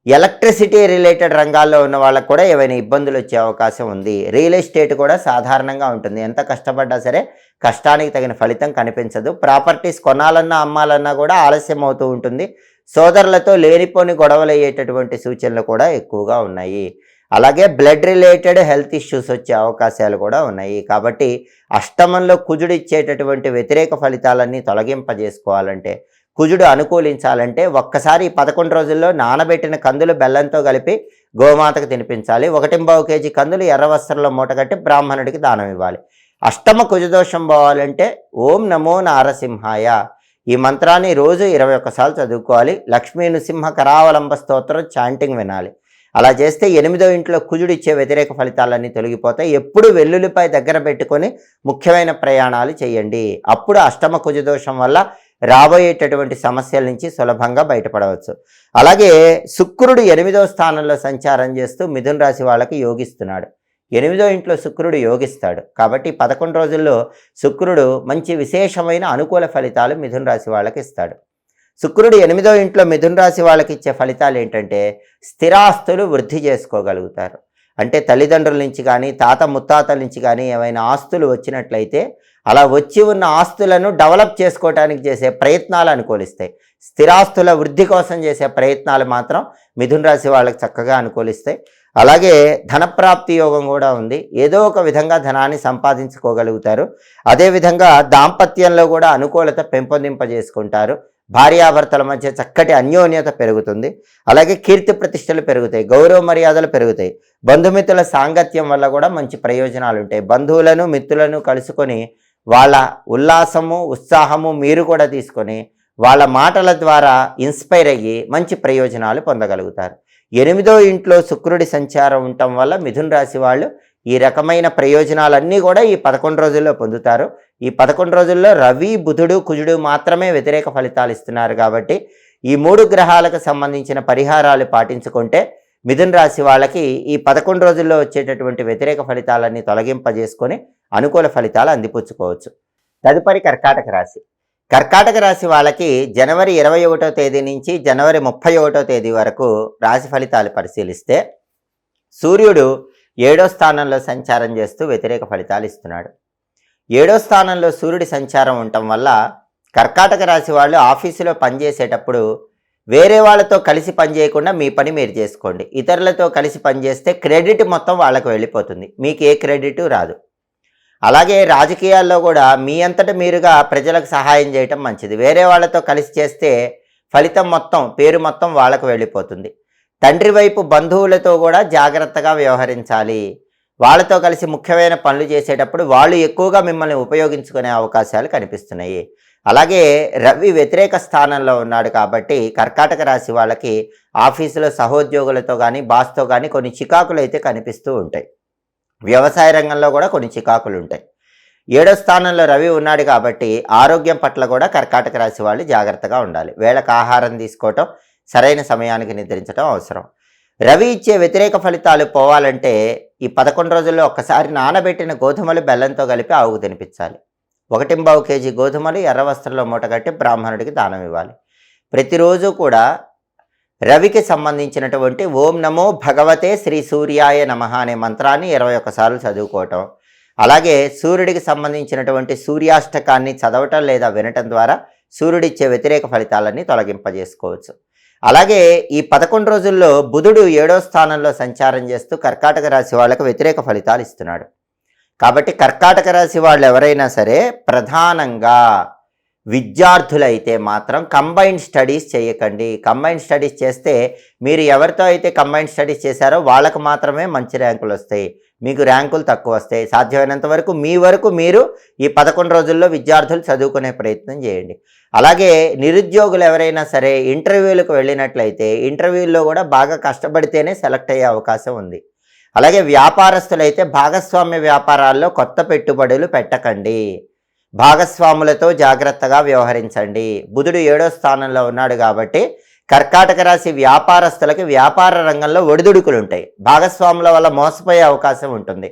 ఎలక్ట్రిసిటీ రిలేటెడ్ రంగాల్లో ఉన్న వాళ్ళకు కూడా ఏవైనా ఇబ్బందులు వచ్చే అవకాశం ఉంది. రియల్ ఎస్టేట్ కూడా సాధారణంగా ఉంటుంది. ఎంత కష్టపడ్డా సరే కష్టానికి తగిన ఫలితం కనిపించదు. ప్రాపర్టీస్ కొనాలన్నా అమ్మాలన్నా కూడా ఆలస్యం అవుతూ ఉంటుంది. సోదరులతో లేనిపోని గొడవలు అయ్యేటటువంటి సూచనలు కూడా ఎక్కువగా ఉన్నాయి. అలాగే బ్లడ్ రిలేటెడ్ హెల్త్ ఇష్యూస్ వచ్చే అవకాశాలు కూడా ఉన్నాయి. కాబట్టి అష్టమంలో కుజుడు ఇచ్చేటటువంటి వ్యతిరేక ఫలితాలన్నీ తొలగింపజేసుకోవాలంటే, కుజుడు అనుకూలించాలంటే ఒక్కసారి 11 రోజుల్లో నానబెట్టిన కందులు బెల్లంతో కలిపి గోమాతకు తినిపించాలి. 1.25 కేజీ కందులు ఎర్ర వస్త్రంలో మూటగట్టి బ్రాహ్మణుడికి దానం ఇవ్వాలి. అష్టమ కుజదోషం పోవాలంటే ఓం నమో నారసింహాయ ఈ మంత్రాన్ని రోజు 21 సార్లు చదువుకోవాలి. లక్ష్మీ నృసింహ కరావలంబ స్తోత్రం చాంటింగ్ వినాలి. అలా చేస్తే 8వ ఇంట్లో కుజుడు ఇచ్చే వ్యతిరేక ఫలితాలన్నీ తొలగిపోతాయి. ఎప్పుడు వెల్లుల్లిపై దగ్గర పెట్టుకొని ముఖ్యమైన ప్రయాణాలు చేయండి. అప్పుడు అష్టమ కుజదోషం వల్ల రాబోయేటటువంటి సమస్యల నుంచి సులభంగా బయటపడవచ్చు. అలాగే శుక్రుడు 8వ స్థానంలో సంచారం చేస్తూ మిథున రాశి వాళ్ళకి యోగిస్తున్నాడు. 8వ ఇంట్లో శుక్రుడు యోగిస్తాడు. కాబట్టి 11 రోజుల్లో శుక్రుడు మంచి విశేషమైన అనుకూల ఫలితాలు మిథున రాశి వాళ్ళకి ఇస్తాడు. శుక్రుడు 8వ ఇంట్లో మిథున రాశి వాళ్ళకి ఇచ్చే ఫలితాలు ఏంటంటే స్థిరాస్తులు వృద్ధి చేసుకోగలుగుతారు. అంటే తల్లిదండ్రుల నుంచి కానీ తాత ముత్తాతల నుంచి కానీ ఏమైనా ఆస్తులు వచ్చినట్లయితే అలా వచ్చి ఉన్న ఆస్తులను డెవలప్ చేసుకోవడానికి చేసే ప్రయత్నాలు అనుకూలిస్తాయి. స్థిరాస్తుల వృద్ధి కోసం చేసే ప్రయత్నాలు మాత్రం మిథున రాశి వాళ్ళకి చక్కగా అనుకూలిస్తాయి. అలాగే ధనప్రాప్తి యోగం కూడా ఉంది. ఏదో ఒక విధంగా ధనాన్ని సంపాదించుకోగలుగుతారు. అదేవిధంగా దాంపత్యంలో కూడా అనుకూలత పెంపొందింపజేసుకుంటారు. భార్యాభర్తల మధ్య చక్కటి అన్యోన్యత పెరుగుతుంది. అలాగే కీర్తి ప్రతిష్టలు పెరుగుతాయి, గౌరవ మర్యాదలు పెరుగుతాయి. బంధుమిత్రుల సాంగత్యం వల్ల కూడా మంచి ప్రయోజనాలు ఉంటాయి. బంధువులను మిత్రులను కలుసుకొని వాళ్ళ ఉల్లాసము ఉత్సాహము మీరు కూడా తీసుకొని వాళ్ళ మాటల ద్వారా ఇన్స్పైర్ అయ్యి మంచి ప్రయోజనాలు పొందగలుగుతారు. 8వ ఇంట్లో శుక్రుడి సంచారం ఉండటం వల్ల మిథున రాశి వాళ్ళు ఈ రకమైన ప్రయోజనాలన్నీ కూడా ఈ 11 రోజుల్లో పొందుతారు. ఈ 11 రోజుల్లో రవి బుధుడు కుజుడు మాత్రమే వ్యతిరేక ఫలితాలు ఇస్తున్నారు. కాబట్టి ఈ 3 గ్రహాలకు సంబంధించిన పరిహారాలు పాటించుకుంటే మిథున రాశి వాళ్ళకి ఈ 11 రోజుల్లో వచ్చేటటువంటి వ్యతిరేక ఫలితాలన్నీ తొలగింపజేసుకొని అనుకూల ఫలితాలు అందిపుచ్చుకోవచ్చు. తదుపరి కర్కాటక రాశి. కర్కాటక రాశి వాళ్ళకి జనవరి 21వ తేదీ నుంచి జనవరి 31వ తేదీ వరకు రాశి ఫలితాలు పరిశీలిస్తే సూర్యుడు 7వ స్థానంలో సంచారం చేస్తూ వ్యతిరేక ఫలితాలు ఇస్తున్నాడు. 7వ స్థానంలో సూర్యుడి సంచారం ఉండటం వల్ల కర్కాటక రాశి వాళ్ళు ఆఫీసులో పనిచేసేటప్పుడు వేరే వాళ్ళతో కలిసి పనిచేయకుండా మీ పని మీరు చేసుకోండి. ఇతరులతో కలిసి పనిచేస్తే క్రెడిట్ మొత్తం వాళ్ళకు వెళ్ళిపోతుంది, మీకు ఏ క్రెడిట్ రాదు. అలాగే రాజకీయాల్లో కూడా మీ అంతట మీరుగా ప్రజలకు సహాయం చేయటం మంచిది. వేరే వాళ్ళతో కలిసి చేస్తే ఫలితం మొత్తం పేరు మొత్తం వాళ్ళకు వెళ్ళిపోతుంది. తండ్రి వైపు బంధువులతో కూడా జాగ్రత్తగా వ్యవహరించాలి. వాళ్ళతో కలిసి ముఖ్యమైన పనులు చేసేటప్పుడు వాళ్ళు ఎక్కువగా మిమ్మల్ని ఉపయోగించుకునే అవకాశాలు కనిపిస్తున్నాయి. అలాగే రవి వ్యతిరేక స్థానంలో ఉన్నాడు కాబట్టి కర్కాటక రాశి వాళ్ళకి ఆఫీసులో సహోద్యోగులతో కానీ బాస్తో కానీ కొన్ని చికాకులు అయితే కనిపిస్తూ ఉంటాయి. వ్యవసాయ రంగంలో కూడా కొన్ని చికాకులు ఉంటాయి. 7వ స్థానంలో రవి ఉన్నాడు కాబట్టి ఆరోగ్యం పట్ల కూడా కర్కాటక రాశి వాళ్ళు జాగ్రత్తగా ఉండాలి. వేళకు ఆహారం తీసుకోవటం, సరైన సమయానికి నిద్రించడం అవసరం. రవి ఇచ్చే వ్యతిరేక ఫలితాలు పోవాలంటే ఈ 11 రోజుల్లో ఒక్కసారి నానబెట్టిన గోధుమలు బెల్లంతో కలిపి ఆవుకు తినిపించాలి. 1.25 కేజీ గోధుమలు ఎర్ర వస్త్రంలో మూటగట్టి బ్రాహ్మణుడికి దానం ఇవ్వాలి. ప్రతిరోజు కూడా రవికి సంబంధించినటువంటి ఓం నమో భగవతే శ్రీ సూర్యాయ నమః అనే మంత్రాన్ని 21 సార్లు చదువుకోవటం, అలాగే సూర్యుడికి సంబంధించినటువంటి సూర్యాష్టకాన్ని చదవటం లేదా వినటం ద్వారా సూర్యుడిచ్చే వ్యతిరేక ఫలితాలన్నీ తొలగింపజేసుకోవచ్చు. అలాగే ఈ 11 రోజుల్లో బుధుడు 7వ స్థానంలో సంచారం చేస్తూ కర్కాటక రాశి వాళ్ళకు వ్యతిరేక ఫలితాలు ఇస్తున్నాడు. కాబట్టి కర్కాటక రాశి వాళ్ళు ఎవరైనా సరే ప్రధానంగా విద్యార్థులైతే మాత్రం కంబైన్డ్ స్టడీస్ చేయకండి. కంబైన్డ్ స్టడీస్ చేస్తే మీరు ఎవరితో అయితే కంబైన్డ్ స్టడీస్ చేశారో వాళ్ళకు మాత్రమే మంచి ర్యాంకులు వస్తాయి, మీకు ర్యాంకులు తక్కువ వస్తాయి. సాధ్యమైనంత వరకు మీరు ఈ 11 రోజుల్లో విద్యార్థులు చదువుకునే ప్రయత్నం చేయండి. అలాగే నిరుద్యోగులు ఎవరైనా సరే ఇంటర్వ్యూలకు వెళ్ళినట్లయితే ఇంటర్వ్యూల్లో కూడా బాగా కష్టపడితేనే సెలెక్ట్ అయ్యే అవకాశం ఉంది. అలాగే వ్యాపారస్తులైతే భాగస్వామ్య వ్యాపారాల్లో కొత్త పెట్టుబడులు పెట్టకండి. భాగస్వాములతో జాగ్రత్తగా వ్యవహరించండి. బుధుడు 7వ స్థానంలో ఉన్నాడు కాబట్టి కర్కాటక రాశి వ్యాపారస్తులకి వ్యాపార రంగంలో ఒడిదుడుకులు ఉంటాయి. భాగస్వాముల వల్ల మోసపోయే అవకాశం ఉంటుంది.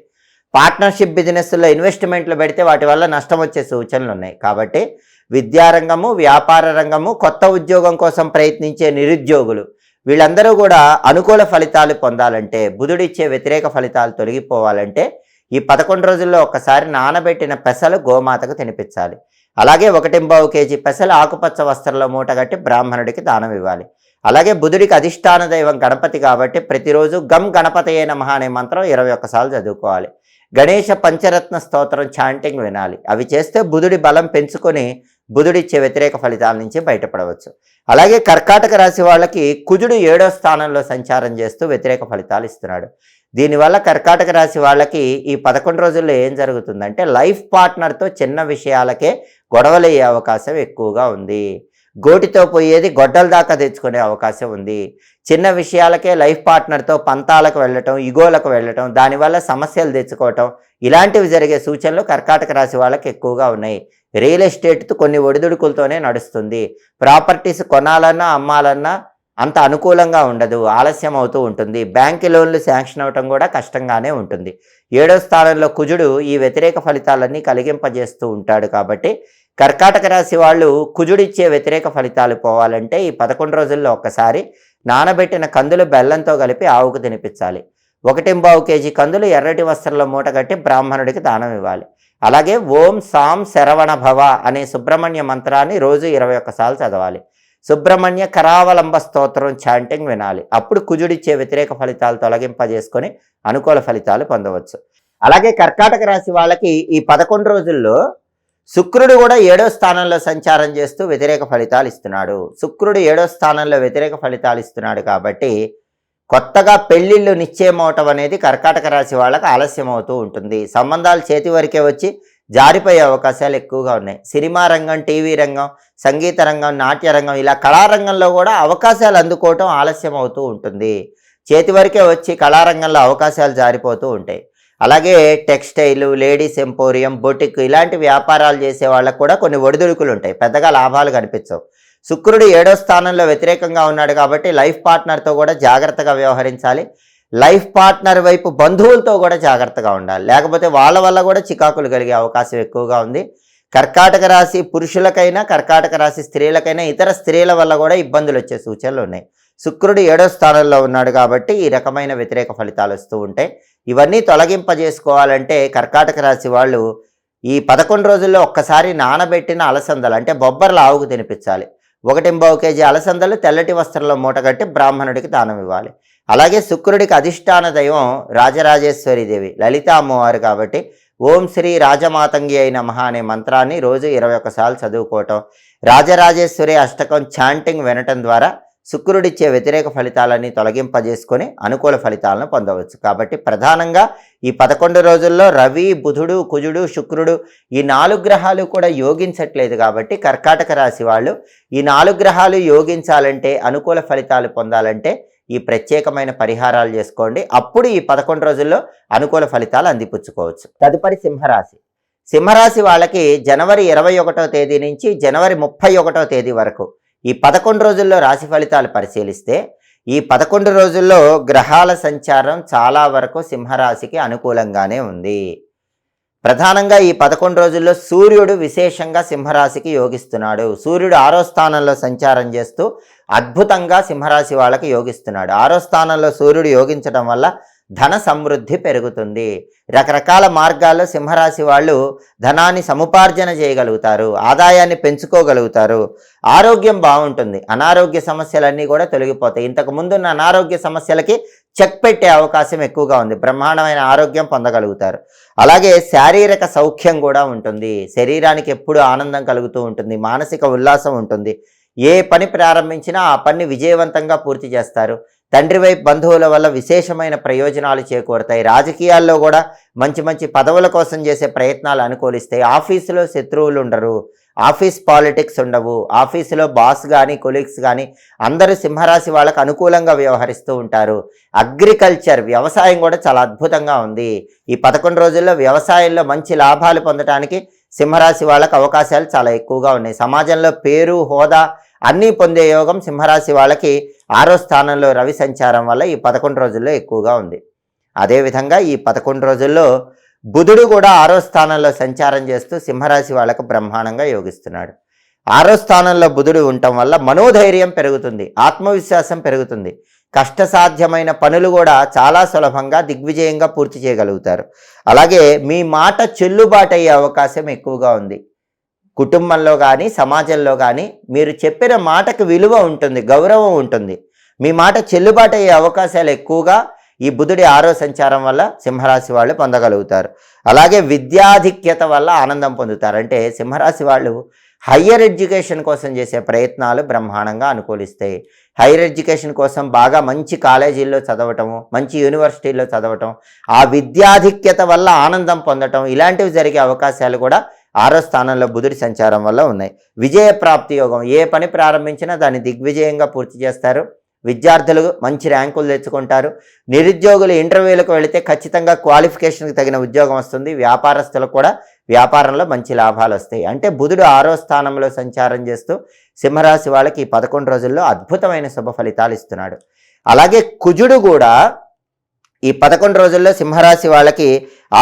పార్ట్నర్షిప్ బిజినెస్లో ఇన్వెస్ట్మెంట్లు పెడితే వాటి వల్ల నష్టం వచ్చే సూచనలు ఉన్నాయి. కాబట్టి విద్యారంగము, వ్యాపార రంగము, కొత్త ఉద్యోగం కోసం ప్రయత్నించే నిరుద్యోగులు వీళ్ళందరూ కూడా అనుకూల ఫలితాలు పొందాలంటే, బుధుడిచ్చే వ్యతిరేక ఫలితాలు తొలగిపోవాలంటే ఈ 11 రోజుల్లో ఒక్కసారి నానబెట్టిన పెసలు గోమాతకు తినిపించాలి. అలాగే 1.25 కేజీ పెసలు ఆకుపచ్చ వస్త్రంలో మూటగట్టి బ్రాహ్మణుడికి దానం ఇవ్వాలి. అలాగే బుధుడికి అధిష్టాన దైవం గణపతి కాబట్టి ప్రతిరోజు గం గణపతయే నమః అనే మంత్రం 21 సార్లు చదువుకోవాలి. గణేష పంచరత్న స్తోత్రం చాంటింగ్ వినాలి. అవి చేస్తే బుధుడి బలం పెంచుకొని బుధుడిచ్చే వ్యతిరేక ఫలితాల నుంచి బయటపడవచ్చు. అలాగే కర్కాటక రాశి వాళ్ళకి కుజుడు 7వ స్థానంలో సంచారం చేస్తూ వ్యతిరేక ఫలితాలు ఇస్తున్నాడు. దీనివల్ల కర్కాటక రాశి వాళ్ళకి ఈ 11 రోజుల్లో ఏం జరుగుతుందంటే లైఫ్ పార్ట్నర్తో చిన్న విషయాలకే గొడవలయ్యే అవకాశం ఎక్కువగా ఉంది. గోటితో పోయేది గొడ్డల దాకా తెచ్చుకునే అవకాశం ఉంది. చిన్న విషయాలకే లైఫ్ పార్ట్నర్తో పంతాలకు వెళ్ళటం, ఇగోలకు వెళ్ళటం, దానివల్ల సమస్యలు తెచ్చుకోవటం ఇలాంటివి జరిగే సూచనలు కర్కాటక రాశి వాళ్ళకి ఎక్కువగా ఉన్నాయి. రియల్ ఎస్టేట్ కొన్ని ఒడిదుడుకులతోనే నడుస్తుంది. ప్రాపర్టీస్ కొనాలన్నా అమ్మాలన్నా అంత అనుకూలంగా ఉండదు, ఆలస్యం అవుతూ ఉంటుంది. బ్యాంక్ లోన్లు శాంక్షన్ అవటం కూడా కష్టంగానే ఉంటుంది. 7వ స్థానంలో కుజుడు ఈ వ్యతిరేక ఫలితాలన్నీ కలిగింపజేస్తూ ఉంటాడు. కాబట్టి కర్కాటక రాశి వాళ్ళు కుజుడిచ్చే వ్యతిరేక ఫలితాలు పోవాలంటే ఈ 11 రోజుల్లో ఒక్కసారి నానబెట్టిన కందులు బెల్లంతో కలిపి ఆవుకు తినిపించాలి. 1.25 కేజీ కందులు ఎర్రటి వస్త్రంలో మూటగట్టి బ్రాహ్మణుడికి దానం ఇవ్వాలి. అలాగే ఓం సాం శరవణ భవ అనే సుబ్రహ్మణ్య మంత్రాన్ని రోజు 21 సార్లు చదవాలి. సుబ్రహ్మణ్య కరావలంబ స్తోత్రం చాంటింగ్ వినాలి. అప్పుడు కుజుడిచ్చే వ్యతిరేక ఫలితాలు తొలగింపజేసుకొని అనుకూల ఫలితాలు పొందవచ్చు. అలాగే కర్కాటక రాశి వాళ్ళకి ఈ 11 రోజుల్లో శుక్రుడు కూడా 7వ స్థానంలో సంచారం చేస్తూ వ్యతిరేక ఫలితాలు ఇస్తున్నాడు. శుక్రుడు 7వ స్థానంలో వ్యతిరేక ఫలితాలు ఇస్తున్నాడు కాబట్టి కొత్తగా పెళ్లిళ్ళు నిశ్చయం అవటం అనేది కర్కాటక రాశి వాళ్ళకి ఆలస్యం అవుతూ ఉంటుంది. సంబంధాలు చేతి వరకే వచ్చి జారిపోయే అవకాశాలు ఎక్కువగా ఉన్నాయి. సినిమా రంగం, టీవీ రంగం, సంగీత రంగం, నాట్య రంగం ఇలా కళారంగంలో కూడా అవకాశాలు అందుకోవటం ఆలస్యం అవుతూ ఉంటుంది. చేతి వరకే వచ్చి కళారంగంలో అవకాశాలు జారిపోతూ ఉంటాయి. అలాగే టెక్స్టైల్, లేడీస్ ఎంపోరియం, బొటిక్ ఇలాంటి వ్యాపారాలు చేసే వాళ్ళకు కూడా కొన్ని ఒడిదుడుకులు ఉంటాయి. పెద్దగా లాభాలు కనిపించవు. శుక్రుడు 7వ స్థానంలో వ్యతిరేకంగా ఉన్నాడు కాబట్టి లైఫ్ పార్ట్నర్తో కూడా జాగ్రత్తగా వ్యవహరించాలి. లైఫ్ పార్ట్నర్ వైపు బంధువులతో కూడా జాగ్రత్తగా ఉండాలి. లేకపోతే వాళ్ళ వల్ల కూడా చికాకులు కలిగే అవకాశం ఎక్కువగా ఉంది. కర్కాటక రాశి పురుషులకైనా కర్కాటక రాశి స్త్రీలకైనా ఇతర స్త్రీల వల్ల కూడా ఇబ్బందులు వచ్చే సూచనలు ఉన్నాయి. శుక్రుడు 7వ స్థానంలో ఉన్నాడు కాబట్టి ఈ రకమైన వ్యతిరేక ఫలితాలు వస్తూ ఉంటాయి. ఇవన్నీ తొలగింపజేసుకోవాలంటే కర్కాటక రాశి వాళ్ళు ఈ 11 రోజుల్లో ఒక్కసారి నానబెట్టిన అలసందలు అంటే బొబ్బర్లు ఆవుకు తినిపించాలి. 1.25 కేజీ అలసందలు తెల్లటి వస్త్రంలో మూటగట్టి బ్రాహ్మణుడికి దానం ఇవ్వాలి. అలాగే శుక్రుడికి అధిష్టాన దైవం రాజరాజేశ్వరి దేవి, లలిత అమ్మవారు కాబట్టి ఓం శ్రీ రాజమాతంగి అయిన నమః అనే మంత్రాన్ని రోజు 21 సార్లు చదువుకోవటం, రాజరాజేశ్వరి అష్టకం చాంటింగ్ వినటం ద్వారా శుక్రుడిచ్చే వ్యతిరేక ఫలితాలన్నీ తొలగింపజేసుకొని అనుకూల ఫలితాలను పొందవచ్చు. కాబట్టి ప్రధానంగా ఈ 11 రోజుల్లో రవి, బుధుడు, కుజుడు, శుక్రుడు ఈ 4 గ్రహాలు కూడా యోగించట్లేదు. కాబట్టి కర్కాటక రాశి వాళ్ళు ఈ 4 గ్రహాలు యోగించాలంటే, అనుకూల ఫలితాలు పొందాలంటే ఈ ప్రత్యేకమైన పరిహారాలు చేసుకోండి. అప్పుడు ఈ 11 రోజుల్లో అనుకూల ఫలితాలు అందిపుచ్చుకోవచ్చు. తదుపరి సింహరాశి. సింహరాశి వాళ్ళకి జనవరి 21వ తేదీ నుంచి జనవరి 31వ తేదీ వరకు ఈ 11 రోజుల్లో రాశి ఫలితాలు పరిశీలిస్తే ఈ 11 రోజుల్లో గ్రహాల సంచారం చాలా వరకు సింహరాశికి అనుకూలంగానే ఉంది. ప్రధానంగా ఈ 11 రోజుల్లో సూర్యుడు విశేషంగా సింహరాశికి యోగిస్తున్నాడు. సూర్యుడు 6వ స్థానంలో సంచారం చేస్తూ అద్భుతంగా సింహరాశి వాళ్ళకి యోగిస్తున్నాడు. 6వ స్థానంలో సూర్యుడు యోగించడం వల్ల ధన సమృద్ధి పెరుగుతుంది. రకరకాల మార్గాల్లో సింహరాశి వాళ్ళు ధనాన్ని సముపార్జన చేయగలుగుతారు, ఆదాయాన్ని పెంచుకోగలుగుతారు, ఆరోగ్యం బాగుంటుంది, అనారోగ్య సమస్యలన్నీ కూడా తొలగిపోతాయి. ఇంతకు ముందున్న అనారోగ్య సమస్యలకి చెక్ పెట్టే అవకాశం ఎక్కువగా ఉంది. బ్రహ్మాండమైన ఆరోగ్యం పొందగలుగుతారు. అలాగే శారీరక సౌఖ్యం కూడా ఉంటుంది. శరీరానికి ఎప్పుడూ ఆనందం కలుగుతూ ఉంటుంది, మానసిక ఉల్లాసం ఉంటుంది. ఏ పని ప్రారంభించినా ఆ పని విజయవంతంగా పూర్తి చేస్తారు. తండ్రి వైపు బంధువుల వల్ల విశేషమైన ప్రయోజనాలు చేకూరుతాయి. రాజకీయాల్లో కూడా మంచి మంచి పదవుల కోసం చేసే ప్రయత్నాలు అనుకూలిస్తాయి. ఆఫీసులో శత్రువులు ఉండరు, ఆఫీస్ పాలిటిక్స్ ఉండవు. ఆఫీసులో బాస్ కానీ కొలీగ్స్ కానీ అందరూ సింహరాశి వాళ్ళకు అనుకూలంగా వ్యవహరిస్తూ ఉంటారు. అగ్రికల్చర్, వ్యవసాయం కూడా చాలా అద్భుతంగా ఉంది. ఈ 11 రోజుల్లో వ్యవసాయంలో మంచి లాభాలు పొందడానికి సింహరాశి వాళ్ళకి అవకాశాలు చాలా ఎక్కువగా ఉన్నాయి. సమాజంలో పేరు, హోదా అన్నీ పొందే యోగం సింహరాశి వాళ్ళకి 6వ స్థానంలో రవి సంచారం వల్ల ఈ 11 రోజుల్లో ఎక్కువగా ఉంది. అదేవిధంగా ఈ 11 రోజుల్లో బుధుడు కూడా 6వ స్థానంలో సంచారం చేస్తూ సింహరాశి వాళ్ళకు బ్రహ్మాండంగా యోగిస్తున్నాడు. 6వ స్థానంలో బుధుడు ఉండటం వల్ల మనోధైర్యం పెరుగుతుంది, ఆత్మవిశ్వాసం పెరుగుతుంది. కష్టసాధ్యమైన పనులు కూడా చాలా సులభంగా దిగ్విజయంగా పూర్తి చేయగలుగుతారు. అలాగే మీ మాట చెల్లుబాటు అయ్యే అవకాశం ఎక్కువగా ఉంది. కుటుంబంలో కానీ సమాజంలో కానీ మీరు చెప్పిన మాటకు విలువ ఉంటుంది, గౌరవం ఉంటుంది. మీ మాట చెల్లుబాటు అయ్యే అవకాశాలు ఎక్కువగా ఈ బుధుడి 6వ సంచారం వల్ల సింహరాశి వాళ్ళు పొందగలుగుతారు. అలాగే విద్యాధిక్యత వల్ల ఆనందం పొందుతారు. అంటే సింహరాశి వాళ్ళు హయ్యర్ ఎడ్యుకేషన్ కోసం చేసే ప్రయత్నాలు బ్రహ్మాండంగా అనుకూలిస్తాయి. హైయర్ ఎడ్యుకేషన్ కోసం బాగా మంచి కాలేజీల్లో చదవటము, మంచి యూనివర్సిటీల్లో చదవటం, ఆ విద్యాధిక్యత వల్ల ఆనందం పొందటం, ఇలాంటివి జరిగే అవకాశాలు కూడా 6వ స్థానంలో బుధుడి సంచారం వల్ల ఉన్నాయి. విజయప్రాప్తి యోగం, ఏ పని ప్రారంభించినా దాన్ని దిగ్విజయంగా పూర్తి చేస్తారు. విద్యార్థులు మంచి ర్యాంకులు తెచ్చుకుంటారు. నిరుద్యోగులు ఇంటర్వ్యూలకు వెళితే ఖచ్చితంగా క్వాలిఫికేషన్కి తగిన ఉద్యోగం వస్తుంది. వ్యాపారస్తులకు కూడా వ్యాపారంలో మంచి లాభాలు వస్తాయి. అంటే బుధుడు 6వ స్థానంలో సంచారం చేస్తూ సింహరాశి వాళ్ళకి ఈ 11 రోజుల్లో అద్భుతమైన శుభ ఫలితాలు ఇస్తున్నాడు. అలాగే కుజుడు కూడా ఈ 11 రోజుల్లో సింహరాశి వాళ్ళకి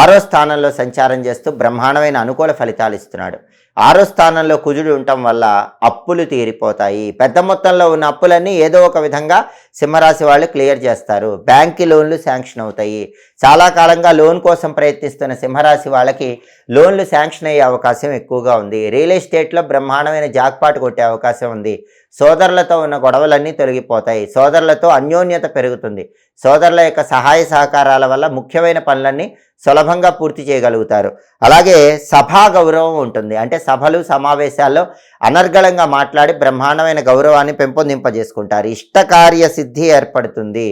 6వ స్థానంలో సంచారం చేస్తూ బ్రహ్మాండమైన అనుకూల ఫలితాలు ఇస్తున్నాడు. 6వ స్థానంలో కుజుడు ఉండటం వల్ల అప్పులు తీరిపోతాయి. పెద్ద మొత్తంలో ఉన్న అప్పులన్నీ ఏదో ఒక విధంగా సింహరాశి వాళ్ళు క్లియర్ చేస్తారు. బ్యాంకు లోన్లు శాంక్షన్ అవుతాయి. చాలా కాలంగా లోన్ కోసం ప్రయత్నిస్తున్న సింహరాశి వాళ్ళకి లోన్లు శాంక్షన్ అయ్యే అవకాశం ఎక్కువగా ఉంది. రియల్ ఎస్టేట్లో బ్రహ్మాండమైన జాక్పాట్ కొట్టే అవకాశం ఉంది. సోదరులతో ఉన్న గొడవలన్నీ తొలగిపోతాయి. సోదరులతో అన్యోన్యత పెరుగుతుంది. సోదరుల యొక్క సహాయ సహకారాల వల్ల ముఖ్యమైన పనులన్నీ సులభంగా పూర్తి చేయగలుగుతారు. అలాగే సభా గౌరవం ఉంటుంది. అంటే సభలు సమావేశాల్లో అనర్గళంగా మాట్లాడి బ్రహ్మాండమైన గౌరవాన్ని పెంపొందింపజేసుకుంటారు. ఇష్టకార్య సిద్ధి ఏర్పడుతుంది.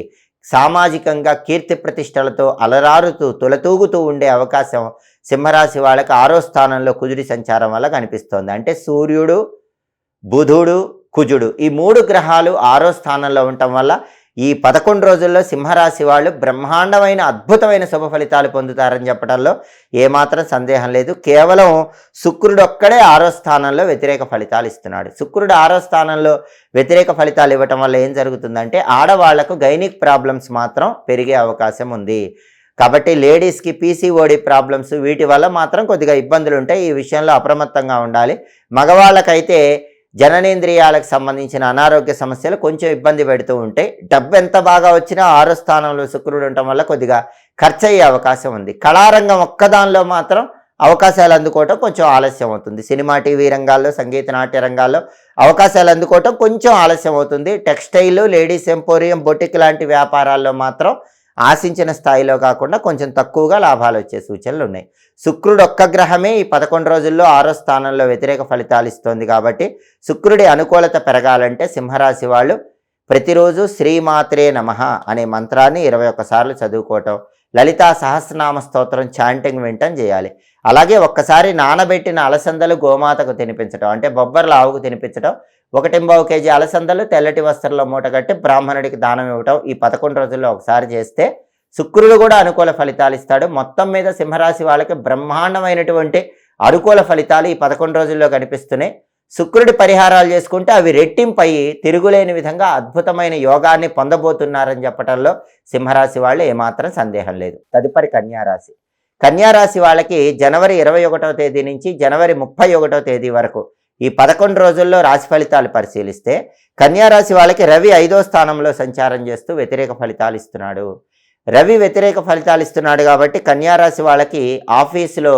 సామాజికంగా కీర్తి ప్రతిష్టలతో అలరారుతూ తులతూగుతూ ఉండే అవకాశం సింహరాశి వాళ్ళకి 6వ స్థానంలో కుజుడి సంచారం వల్ల కనిపిస్తోంది. అంటే సూర్యుడు, బుధుడు, కుజుడు ఈ 3 గ్రహాలు 6వ స్థానంలో ఉండటం వల్ల ఈ 11 రోజుల్లో సింహరాశి వాళ్ళు బ్రహ్మాండమైన అద్భుతమైన శుభ ఫలితాలు పొందుతారని చెప్పడంలో ఏమాత్రం సందేహం లేదు. కేవలం శుక్రుడు ఒక్కడే 6వ స్థానంలో వ్యతిరేక ఫలితాలు ఇస్తున్నాడు. శుక్రుడు 6వ స్థానంలో వ్యతిరేక ఫలితాలు ఇవ్వటం వల్ల ఏం జరుగుతుందంటే ఆడవాళ్లకు గైనిక్ ప్రాబ్లమ్స్ మాత్రం పెరిగే అవకాశం ఉంది. కాబట్టి లేడీస్కి పీసీఓడి ప్రాబ్లమ్స్ వీటి వల్ల మాత్రం కొద్దిగా ఇబ్బందులు ఉంటాయి. ఈ విషయంలో అప్రమత్తంగా ఉండాలి. మగవాళ్ళకైతే జననేంద్రియాలకు సంబంధించిన అనారోగ్య సమస్యలు కొంచెం ఇబ్బంది పెడుతూ ఉంటాయి. డబ్బు ఎంత బాగా వచ్చినా 6వ స్థానంలో శుక్రుడు ఉండటం వల్ల కొద్దిగా ఖర్చు అయ్యే అవకాశం ఉంది. కళారంగం ఒక్కదానిలో మాత్రం అవకాశాలు అందుకోవటం కొంచెం ఆలస్యం అవుతుంది. సినిమా, టీవీ రంగాల్లో, సంగీత నాట్య రంగాల్లో అవకాశాలు అందుకోవటం కొంచెం ఆలస్యం అవుతుంది. టెక్స్టైల్, లేడీస్ ఎంపోరియం, బొటిక్ లాంటి వ్యాపారాల్లో మాత్రం ఆశించిన స్థాయిలో కాకుండా కొంచెం తక్కువగా లాభాలు వచ్చే సూచనలు ఉన్నాయి. శుక్రుడు ఒక్క గ్రహమే ఈ 11 రోజుల్లో 6వ స్థానంలో వ్యతిరేక ఫలితాలు ఇస్తోంది. కాబట్టి శుక్రుడి అనుకూలత పెరగాలంటే సింహరాశి వాళ్ళు ప్రతిరోజు శ్రీమాత్రే నమః అనే మంత్రాన్ని 21 సార్లు చదువుకోవటం, లలితా సహస్రనామ స్తోత్రం చాంటింగ్ వినటం చేయాలి. అలాగే ఒక్కసారి నానబెట్టిన అలసందలు గోమాతకు తినిపించడం, అంటే బొబ్బర్ల ఆవుకు తినిపించడం, 1.25 కేజీ అలసందలు తెల్లటి వస్త్రంలో మూటగట్టి బ్రాహ్మణుడికి దానం ఇవ్వటం ఈ 11 రోజుల్లో ఒకసారి చేస్తే శుక్రుడు కూడా అనుకూల ఫలితాలు ఇస్తాడు. మొత్తం మీద సింహరాశి వాళ్ళకి బ్రహ్మాండమైనటువంటి అనుకూల ఫలితాలు ఈ 11 రోజుల్లో కనిపిస్తున్నాయి. శుక్రుడి పరిహారాలు చేసుకుంటే అవి రెట్టింపై తిరుగులేని విధంగా అద్భుతమైన యోగాన్ని పొందబోతున్నారని చెప్పడంలో సింహరాశి వాళ్ళు ఏమాత్రం సందేహం లేదు. తదుపరి కన్యారాశి. కన్యారాశి వాళ్ళకి జనవరి 21వ తేదీ నుంచి జనవరి 31వ తేదీ వరకు ఈ 11 రోజుల్లో రాశి ఫలితాలు పరిశీలిస్తే కన్యారాశి వాళ్ళకి రవి 5వ స్థానంలో సంచారం చేస్తూ వ్యతిరేక ఫలితాలు ఇస్తున్నాడు. రవి వ్యతిరేక ఫలితాలు ఇస్తున్నాడు కాబట్టి కన్యారాశి వాళ్ళకి ఆఫీసులో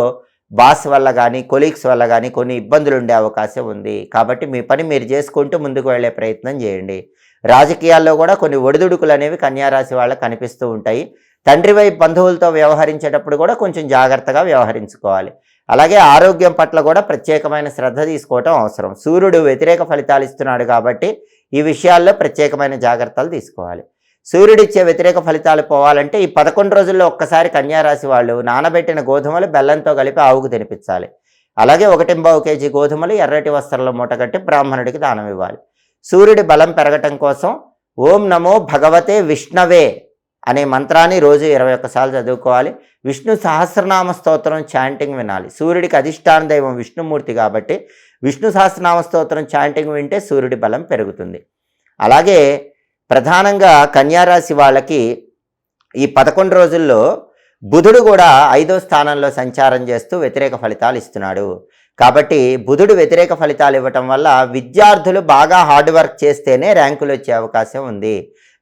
బాస్ వల్ల కానీ కొలీగ్స్ వల్ల కానీ కొన్ని ఇబ్బందులు ఉండే అవకాశం ఉంది. కాబట్టి మీ పని మీరు చేసుకుంటూ ముందుకు వెళ్ళే ప్రయత్నం చేయండి. రాజకీయాల్లో కూడా కొన్ని ఒడిదుడుకులు అనేవి కన్యారాశి వాళ్ళకి కనిపిస్తూ ఉంటాయి. తండ్రి వైపు బంధువులతో వ్యవహరించేటప్పుడు కూడా కొంచెం జాగ్రత్తగా వ్యవహరించుకోవాలి. అలాగే ఆరోగ్యం పట్ల కూడా ప్రత్యేకమైన శ్రద్ధ తీసుకోవటం అవసరం. సూర్యుడు వ్యతిరేక ఫలితాలు ఇస్తున్నాడు కాబట్టి ఈ విషయాల్లో ప్రత్యేకమైన జాగ్రత్తలు తీసుకోవాలి. సూర్యుడిచ్చే వ్యతిరేక ఫలితాలు పోవాలంటే ఈ 11 రోజుల్లో ఒక్కసారి కన్యారాశి వాళ్ళు నానబెట్టిన గోధుమలు బెల్లంతో కలిపి ఆవుకు తినిపించాలి. అలాగే 1.25 కేజీ గోధుమలు ఎర్రటి వస్త్రంలో మూటగట్టి బ్రాహ్మణుడికి దానం ఇవ్వాలి. సూర్యుడి బలం పెరగటం కోసం ఓం నమో భగవతే విష్ణవే అనే మంత్రాన్ని రోజు 21 సార్లు చదువుకోవాలి. విష్ణు సహస్రనామ స్తోత్రం చాంటింగ్ వినాలి. సూర్యుడికి అధిష్టాన దైవం విష్ణుమూర్తి కాబట్టి విష్ణు సహస్రనామ స్తోత్రం చాంటింగ్ వింటే సూర్యుడి బలం పెరుగుతుంది. అలాగే ప్రధానంగా కన్యారాశి వాళ్ళకి ఈ 11 రోజుల్లో బుధుడు కూడా 5వ స్థానంలో సంచారం చేస్తూ వ్యతిరేక ఫలితాలు ఇస్తున్నాడు. కాబట్టి బుధుడు వ్యతిరేక ఫలితాలు ఇవ్వటం వల్ల విద్యార్థులు బాగా హార్డ్ వర్క్ చేస్తేనే ర్యాంకులు వచ్చే అవకాశం ఉంది.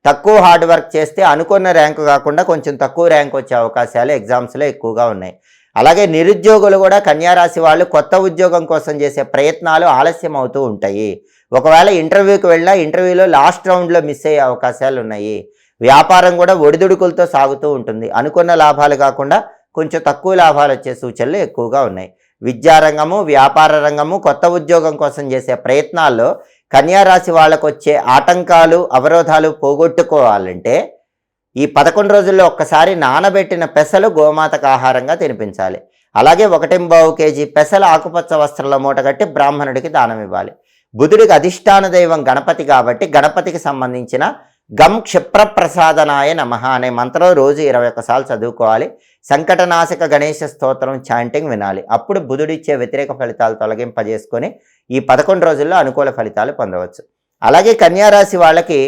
తక్కువ హార్డ్ వర్క్ చేస్తే అనుకున్న ర్యాంకు కాకుండా కొంచెం తక్కువ ర్యాంక్ వచ్చే అవకాశాలు ఎగ్జామ్స్లో ఎక్కువగా ఉన్నాయి. అలాగే నిరుద్యోగులు కూడా కన్యారాశి వాళ్ళు కొత్త ఉద్యోగం కోసం చేసే ప్రయత్నాలు ఆలస్యం అవుతూ ఉంటాయి. ఒకవేళ ఇంటర్వ్యూకి వెళ్ళినా ఇంటర్వ్యూలో లాస్ట్ రౌండ్లో మిస్ అయ్యే అవకాశాలు ఉన్నాయి. వ్యాపారం కూడా ఒడిదుడుకులతో సాగుతూ ఉంటుంది. అనుకున్న లాభాలు కాకుండా కొంచెం తక్కువ లాభాలు వచ్చే సూచనలు ఎక్కువగా ఉన్నాయి. విద్యారంగము, వ్యాపార రంగము, కొత్త ఉద్యోగం కోసం చేసే ప్రయత్నాల్లో కన్యారాశి వాళ్ళకు వచ్చే ఆటంకాలు, అవరోధాలు పోగొట్టుకోవాలంటే ఈ 11 రోజుల్లో ఒక్కసారి నానబెట్టిన పెసలు గోమాతకు ఆహారంగా తినిపించాలి. అలాగే 1.5 కేజీ పెసలు ఆకుపచ్చ వస్త్రంలో మూటగట్టి బ్రాహ్మణుడికి దానం ఇవ్వాలి. బుధుడికి అధిష్టాన దైవం గణపతి కాబట్టి గణపతికి సంబంధించిన గం క్షిప్రప్రసాదనాయ నమః అనే మంత్రం రోజు 21 సార్లు చదువుకోవాలి. సంకటనాశక గణేశ స్తోత్రం చాంటింగ్ వినాలి. అప్పుడు బుధుడిచ్చే వ్యతిరేక ఫలితాలు తొలగింపజేసుకొని ఈ 11 రోజుల్లో అనుకూల ఫలితాలు పొందవచ్చు. అలాగే కన్యారాశి వాళ్ళకి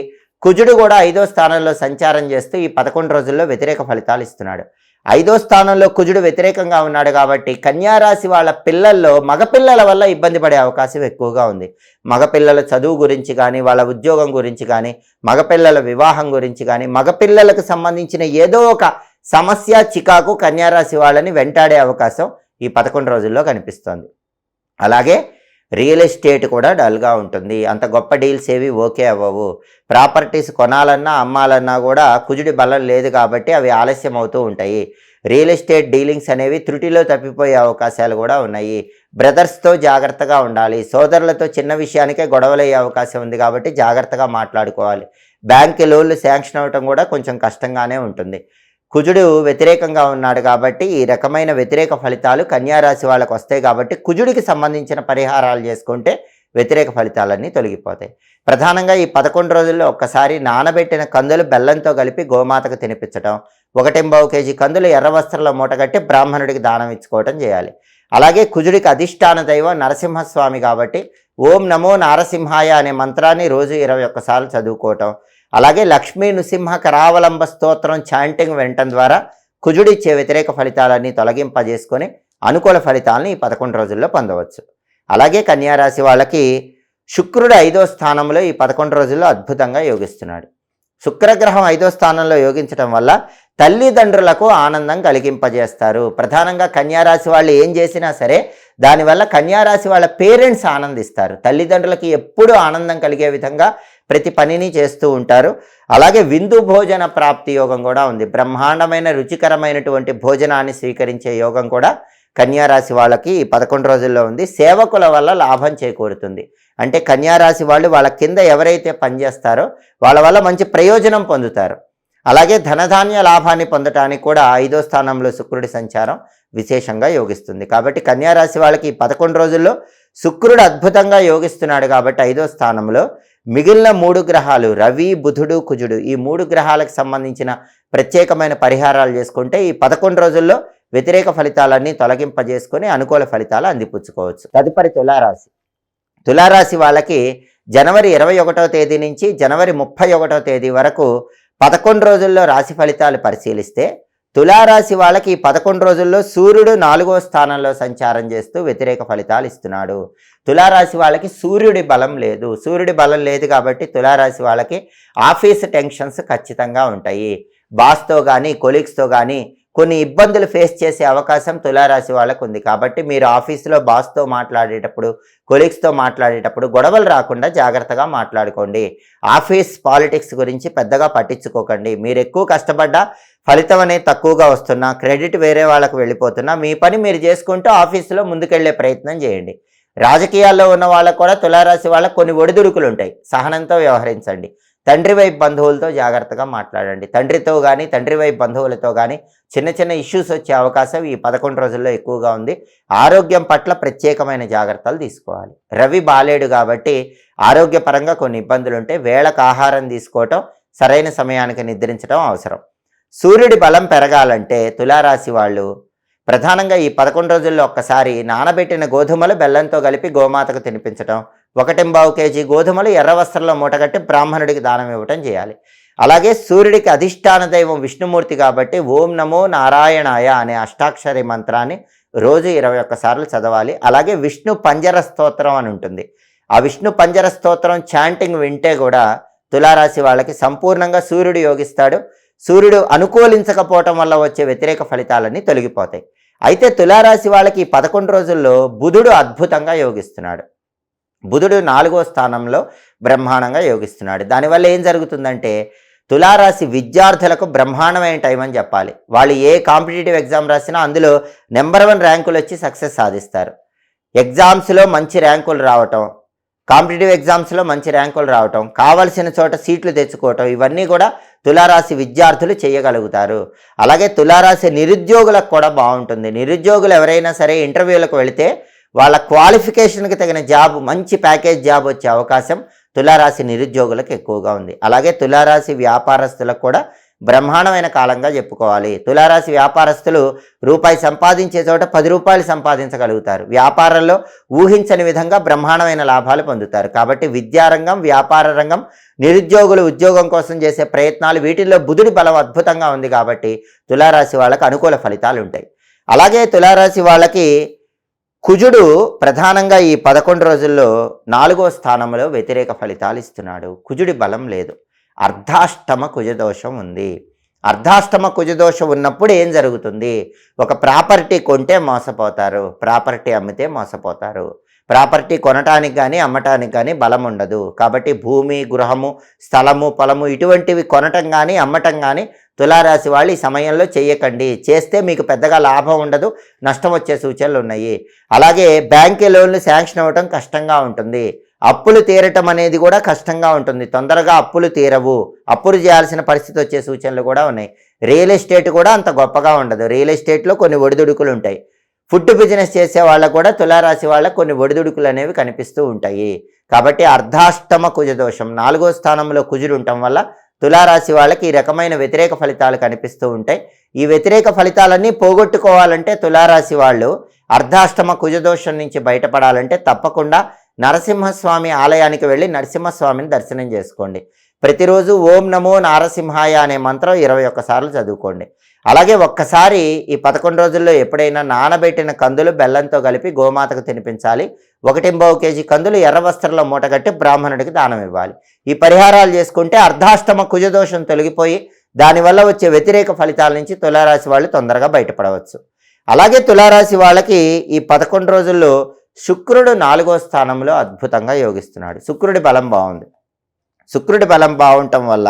కుజుడు కూడా 5వ స్థానంలో సంచారం చేస్తూ ఈ 11 రోజుల్లో వ్యతిరేక ఫలితాలు ఇస్తున్నాడు. 5వ స్థానంలో కుజుడు వ్యతిరేకంగా ఉన్నాడు కాబట్టి కన్యారాశి వాళ్ళ పిల్లల్లో మగపిల్లల వల్ల ఇబ్బంది పడే అవకాశం ఎక్కువగా ఉంది. మగపిల్లల చదువు గురించి కానీ, వాళ్ళ ఉద్యోగం గురించి కానీ, మగపిల్లల వివాహం గురించి కానీ, మగపిల్లలకు సంబంధించిన ఏదో ఒక సమస్య, చికాకు కన్యారాశి వాళ్ళని వెంటాడే అవకాశం ఈ 11 రోజుల్లో కనిపిస్తోంది. అలాగే రియల్ ఎస్టేట్ కూడా డల్గా ఉంటుంది. అంత గొప్ప డీల్స్ ఏవి ఓకే అవ్వవు. ప్రాపర్టీస్ కొనాలన్నా అమ్మాలన్నా కూడా కుజుడి బలం లేదు కాబట్టి అవి ఆలస్యం అవుతూ ఉంటాయి. రియల్ ఎస్టేట్ డీలింగ్స్ అనేవి త్రుటిలో తప్పిపోయే అవకాశాలు కూడా ఉన్నాయి. బ్రదర్స్తో జాగ్రత్తగా ఉండాలి. సోదరులతో చిన్న విషయానికే గొడవలయ్యే అవకాశం ఉంది కాబట్టి జాగ్రత్తగా మాట్లాడుకోవాలి. బ్యాంకు లోన్లు శాంక్షన్ అవ్వటం కూడా కొంచెం కష్టంగానే ఉంటుంది. కుజుడు వ్యతిరేకంగా ఉన్నాడు కాబట్టి ఈ రకమైన వ్యతిరేక ఫలితాలు కన్యారాశి వాళ్ళకు వస్తాయి. కాబట్టి కుజుడికి సంబంధించిన పరిహారాలు చేసుకుంటే వ్యతిరేక ఫలితాలన్నీ తొలగిపోతాయి. ప్రధానంగా ఈ 11 రోజుల్లో ఒక్కసారి నానబెట్టిన కందులు బెల్లంతో కలిపి గోమాతకు తినిపించడం, 1.5 కేజీ కందులు ఎర్ర వస్త్రంలో మూటగట్టి బ్రాహ్మణుడికి దానం ఇచ్చుకోవటం చేయాలి. అలాగే కుజుడికి అధిష్టాన దైవం నరసింహస్వామి కాబట్టి ఓం నమో నారసింహాయ అనే మంత్రాన్ని రోజు 21 సార్లు చదువుకోవటం, అలాగే లక్ష్మీ నృసింహ కరావలంబ స్తోత్రం చాంటింగ్ వినటం ద్వారా కుజుడిచ్చే వ్యతిరేక ఫలితాలన్నీ తొలగింపజేసుకొని అనుకూల ఫలితాలను ఈ 11 రోజుల్లో పొందవచ్చు. అలాగే కన్యారాశి వాళ్ళకి శుక్రుడు 5వ స్థానంలో ఈ 11 రోజుల్లో అద్భుతంగా యోగిస్తున్నాడు. శుక్రగ్రహం 5వ స్థానంలో యోగించడం వల్ల తల్లిదండ్రులకు ఆనందం కలిగింపజేస్తారు. ప్రధానంగా కన్యారాశి వాళ్ళు ఏం చేసినా సరే దానివల్ల కన్యారాశి వాళ్ళ పేరెంట్స్ ఆనందిస్తారు. తల్లిదండ్రులకి ఎప్పుడూ ఆనందం కలిగే విధంగా ప్రతి పనిని చేస్తూ ఉంటారు. అలాగే విందు భోజన ప్రాప్తి యోగం కూడా ఉంది. బ్రహ్మాండమైన రుచికరమైనటువంటి భోజనాన్ని స్వీకరించే యోగం కూడా కన్యారాశి వాళ్ళకి 11 రోజుల్లో ఉంది. సేవకుల వల్ల లాభం చేకూరుతుంది. అంటే కన్యారాశి వాళ్ళు వాళ్ళ కింద ఎవరైతే పనిచేస్తారో వాళ్ళ వల్ల మంచి ప్రయోజనం పొందుతారు. అలాగే ధనధాన్య లాభాన్ని పొందటానికి కూడా 5వ స్థానంలో శుక్రుడి సంచారం విశేషంగా యోగిస్తుంది. కాబట్టి కన్యారాశి వాళ్ళకి 11 రోజుల్లో శుక్రుడు అద్భుతంగా యోగిస్తున్నాడు కాబట్టి 5వ స్థానంలో మిగిలిన 3 గ్రహాలు రవి, బుధుడు, కుజుడు ఈ 3 గ్రహాలకు సంబంధించిన ప్రత్యేకమైన పరిహారాలు చేసుకుంటే ఈ 11 రోజుల్లో వ్యతిరేక ఫలితాలన్నీ తొలగింపజేసుకొని అనుకూల ఫలితాలు అందిపుచ్చుకోవచ్చు. తదుపరి తులారాశి. తులారాశి వాళ్ళకి జనవరి 21వ తేదీ నుంచి జనవరి 31వ తేదీ వరకు 11 రోజుల్లో రాశి ఫలితాలు పరిశీలిస్తే తులారాశి వాళ్ళకి 11 రోజుల్లో సూర్యుడు 4వ స్థానంలో సంచారం చేస్తూ వ్యతిరేక ఫలితాలు ఇస్తున్నాడు. తులారాశి వాళ్ళకి సూర్యుడి బలం లేదు. సూర్యుడి బలం లేదు కాబట్టి తులారాశి వాళ్ళకి ఆఫీస్ టెన్షన్స్ ఖచ్చితంగా ఉంటాయి. బాస్తో కానీ కొలీగ్స్తో కానీ కొన్ని ఇబ్బందులు ఫేస్ చేసే అవకాశం తులారాశి వాళ్ళకు ఉంది. కాబట్టి మీరు ఆఫీసులో బాస్తో మాట్లాడేటప్పుడు, కొలీగ్స్తో మాట్లాడేటప్పుడు గొడవలు రాకుండా జాగ్రత్తగా మాట్లాడుకోండి. ఆఫీస్ పాలిటిక్స్ గురించి పెద్దగా పట్టించుకోకండి. మీరు ఎక్కువ కష్టపడ్డా ఫలితం అనేది తక్కువగా వస్తున్నా, క్రెడిట్ వేరే వాళ్ళకు వెళ్ళిపోతున్నా మీ పని మీరు చేసుకుంటూ ఆఫీసులో ముందుకెళ్లే ప్రయత్నం చేయండి. రాజకీయాల్లో ఉన్న వాళ్ళకు కూడా తులారాశి వాళ్ళకు కొన్ని ఒడిదుడుకులు ఉంటాయి. సహనంతో వ్యవహరించండి. తండ్రి వైపు బంధువులతో జాగ్రత్తగా మాట్లాడండి. తండ్రితో కానీ తండ్రి వైపు బంధువులతో కానీ చిన్న చిన్న ఇష్యూస్ వచ్చే అవకాశం ఈ 11 రోజుల్లో ఎక్కువగా ఉంది. ఆరోగ్యం పట్ల ప్రత్యేకమైన జాగ్రత్తలు తీసుకోవాలి. రవి బాలేడు కాబట్టి ఆరోగ్యపరంగా కొన్ని ఇబ్బందులు ఉంటాయి. వేళకు ఆహారం తీసుకోవటం, సరైన సమయానికి నిద్రించడం అవసరం. సూర్యుడి బలం పెరగాలంటే తులారాశి వాళ్ళు ప్రధానంగా ఈ 11 రోజుల్లో ఒక్కసారి నానబెట్టిన గోధుమలు బెల్లంతో కలిపి గోమాతకు తినిపించడం, 1.25 కేజీ గోధుమలు ఎర్ర వస్త్రంలో మూటగట్టి బ్రాహ్మణుడికి దానం ఇవ్వటం చేయాలి. అలాగే సూర్యుడికి అధిష్టాన దైవం విష్ణుమూర్తి కాబట్టి ఓం నమో నారాయణాయ అనే అష్టాక్షరి మంత్రాన్ని రోజు 21 సార్లు చదవాలి. అలాగే విష్ణు పంజర స్తోత్రం అని ఉంటుంది. ఆ విష్ణు పంజర స్తోత్రం చాంటింగ్ వింటే కూడా తులారాశి వాళ్ళకి సంపూర్ణంగా సూర్యుడు యోగిస్తాడు. సూర్యుడు అనుకూలించకపోవటం వల్ల వచ్చే వ్యతిరేక ఫలితాలన్నీ తొలగిపోతాయి. అయితే తులారాశి వాళ్ళకి 11 రోజుల్లో బుధుడు అద్భుతంగా యోగిస్తున్నాడు. బుధుడు 4వ స్థానంలో బ్రహ్మాండంగా యోగిస్తున్నాడు. దానివల్ల ఏం జరుగుతుందంటే తులారాశి విద్యార్థులకు బ్రహ్మాండమైన టైం అని చెప్పాలి. వాళ్ళు ఏ కాంపిటేటివ్ ఎగ్జామ్ రాసినా అందులో నెంబర్ 1 ర్యాంకులు వచ్చి సక్సెస్ సాధిస్తారు. ఎగ్జామ్స్లో మంచి ర్యాంకులు రావటం, కాంపిటేటివ్ ఎగ్జామ్స్లో మంచి ర్యాంకులు రావటం, కావలసిన చోట సీట్లు తెచ్చుకోవటం, ఇవన్నీ కూడా తులారాశి విద్యార్థులు చేయగలుగుతారు. అలాగే తులారాశి నిరుద్యోగులకు కూడా బాగుంటుంది. నిరుద్యోగులు ఎవరైనా సరే ఇంటర్వ్యూలకు వెళితే వాళ్ళ క్వాలిఫికేషన్కి తగిన జాబ్, మంచి ప్యాకేజ్ జాబ్ వచ్చే అవకాశం తులారాశి నిరుద్యోగులకు ఎక్కువగా ఉంది. అలాగే తులారాశి వ్యాపారస్తులకు కూడా బ్రహ్మాండమైన కాలంగా చెప్పుకోవాలి. తులారాశి వ్యాపారస్తులు రూపాయి సంపాదించే చోట 10 రూపాయలు సంపాదించగలుగుతారు. వ్యాపారంలో ఊహించని విధంగా బ్రహ్మాండమైన లాభాలు పొందుతారు. కాబట్టి విద్యారంగం, వ్యాపార రంగం, నిరుద్యోగులు ఉద్యోగం కోసం చేసే ప్రయత్నాలు, వీటిల్లో బుధుడి బలం అద్భుతంగా ఉంది కాబట్టి తులారాశి వాళ్ళకి అనుకూల ఫలితాలు ఉంటాయి. అలాగే తులారాశి వాళ్ళకి కుజుడు ప్రధానంగా ఈ 11 రోజుల్లో 4వ స్థానంలో వ్యతిరేక ఫలితాలు ఇస్తున్నాడు. కుజుడి బలం లేదు. అర్ధాష్టమ కుజదోషం ఉంది. అర్ధాష్టమ కుజదోషం ఉన్నప్పుడు ఏం జరుగుతుంది? ఒక ప్రాపర్టీ కొంటే మోసపోతారు, ప్రాపర్టీ అమ్మితే మోసపోతారు. ప్రాపర్టీ కొనటానికి కానీ అమ్మటానికి కానీ బలం ఉండదు. కాబట్టి భూమి, గృహము, స్థలము, పొలము ఇటువంటివి కొనటం కానీ అమ్మటం కానీ తులారాశి వాళ్ళు ఈ సమయంలో చేయకండి. చేస్తే మీకు పెద్దగా లాభం ఉండదు, నష్టం వచ్చే సూచనలు ఉన్నాయి. అలాగే బ్యాంకు లోన్లు శాంక్షన్ అవ్వటం కష్టంగా ఉంటుంది. అప్పులు తీరటం అనేది కూడా కష్టంగా ఉంటుంది. తొందరగా అప్పులు తీరవు, అప్పులు చేయాల్సిన పరిస్థితి వచ్చే సూచనలు కూడా ఉన్నాయి. రియల్ ఎస్టేట్ కూడా అంత గొప్పగా ఉండదు. రియల్ ఎస్టేట్లో కొన్ని ఒడిదుడుకులు ఉంటాయి. ఫుడ్ బిజినెస్ చేసే వాళ్ళకు కూడా తులారాశి వాళ్ళకు కొన్ని ఒడిదుడుకులు అనేవి కనిపిస్తూ ఉంటాయి. కాబట్టి అర్ధాష్టమ కుజదోషం 4వ స్థానంలో కుజుడు ఉండటం వల్ల తులారాశి వాళ్ళకి ఈ రకమైన వ్యతిరేక ఫలితాలు కనిపిస్తూ ఉంటాయి. ఈ వ్యతిరేక ఫలితాలన్నీ పోగొట్టుకోవాలంటే తులారాశి వాళ్ళు అర్ధాష్టమ కుజదోషం నుంచి బయటపడాలంటే తప్పకుండా నరసింహస్వామి ఆలయానికి వెళ్ళి నరసింహస్వామిని దర్శనం చేసుకోండి. ప్రతిరోజు ఓం నమో నారసింహాయ అనే మంత్రం 21 సార్లు చదువుకోండి. అలాగే ఒక్కసారి ఈ 11 రోజుల్లో ఎప్పుడైనా నానబెట్టిన కందులు బెల్లంతో కలిపి గోమాతకు తినిపించాలి. 1.25 కేజీ కందులు ఎర్ర వస్త్రంలో మూటగట్టి బ్రాహ్మణుడికి దానం ఇవ్వాలి. ఈ పరిహారాలు చేసుకుంటే అర్ధాష్టమ కుజదోషం తొలగిపోయి దానివల్ల వచ్చే వ్యతిరేక ఫలితాల నుంచి తులారాశి వాళ్ళు తొందరగా బయటపడవచ్చు. అలాగే తులారాశి వాళ్ళకి ఈ 11 రోజుల్లో శుక్రుడు 4వ స్థానంలో అద్భుతంగా యోగిస్తున్నాడు. శుక్రుడి బలం బాగుంది. శుక్రుడి బలం బాగుండటం వల్ల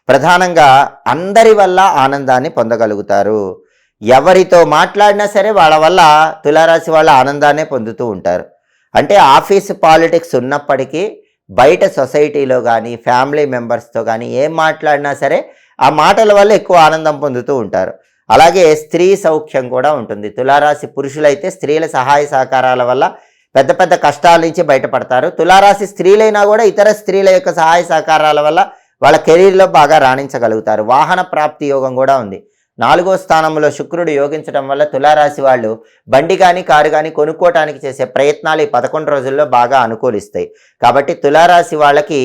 ప్రధానంగా అందరి వల్ల ఆనందాన్ని పొందగలుగుతారు. ఎవరితో మాట్లాడినా సరే వాళ్ళ వల్ల తులారాశి వాళ్ళ ఆనందాన్ని పొందుతూ ఉంటారు. అంటే ఆఫీస్ పాలిటిక్స్ ఉన్నప్పటికీ బయట సొసైటీలో కానీ ఫ్యామిలీ మెంబర్స్తో కానీ ఏం మాట్లాడినా సరే ఆ మాటల వల్ల ఎక్కువ ఆనందం పొందుతూ ఉంటారు. అలాగే స్త్రీ సౌఖ్యం కూడా ఉంటుంది. తులారాశి పురుషులైతే స్త్రీల సహాయ సహకారాల వల్ల పెద్ద పెద్ద కష్టాల నుంచి బయటపడతారు. తులారాశి స్త్రీలైనా కూడా ఇతర స్త్రీల యొక్క సహాయ సహకారాల వల్ల వాళ్ళ కెరీర్లో బాగా రాణించగలుగుతారు. వాహన ప్రాప్తి యోగం కూడా ఉంది. 4వ స్థానంలో శుక్రుడు యోగించడం వల్ల తులారాశి వాళ్ళు బండి కానీ కారు కానీ కొనుక్కోవటానికి చేసే ప్రయత్నాలు ఈ 11 రోజుల్లో బాగా అనుకూలిస్తాయి. కాబట్టి తులారాశి వాళ్ళకి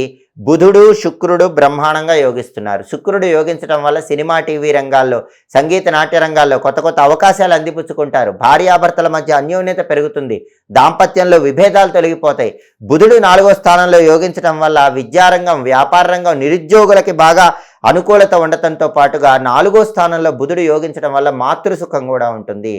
బుధుడు శుక్రుడు బ్రహ్మాండంగా యోగిస్తున్నారు. శుక్రుడు యోగించడం వల్ల సినిమా, టీవీ రంగాల్లో, సంగీత, నాట్య రంగాల్లో కొత్త కొత్త అవకాశాలు అందిపుచ్చుకుంటారు. భార్యాభర్తల మధ్య అన్యోన్యత పెరుగుతుంది. దాంపత్యంలో విభేదాలు తొలగిపోతాయి. బుధుడు 4వ స్థానంలో యోగించడం వల్ల విద్యారంగం, వ్యాపార రంగం, నిరుద్యోగులకి బాగా అనుకూలత ఉండటంతో పాటుగా 4వ స్థానంలో బుధుడు యోగించడం వల్ల మాతృసుఖం కూడా ఉంటుంది.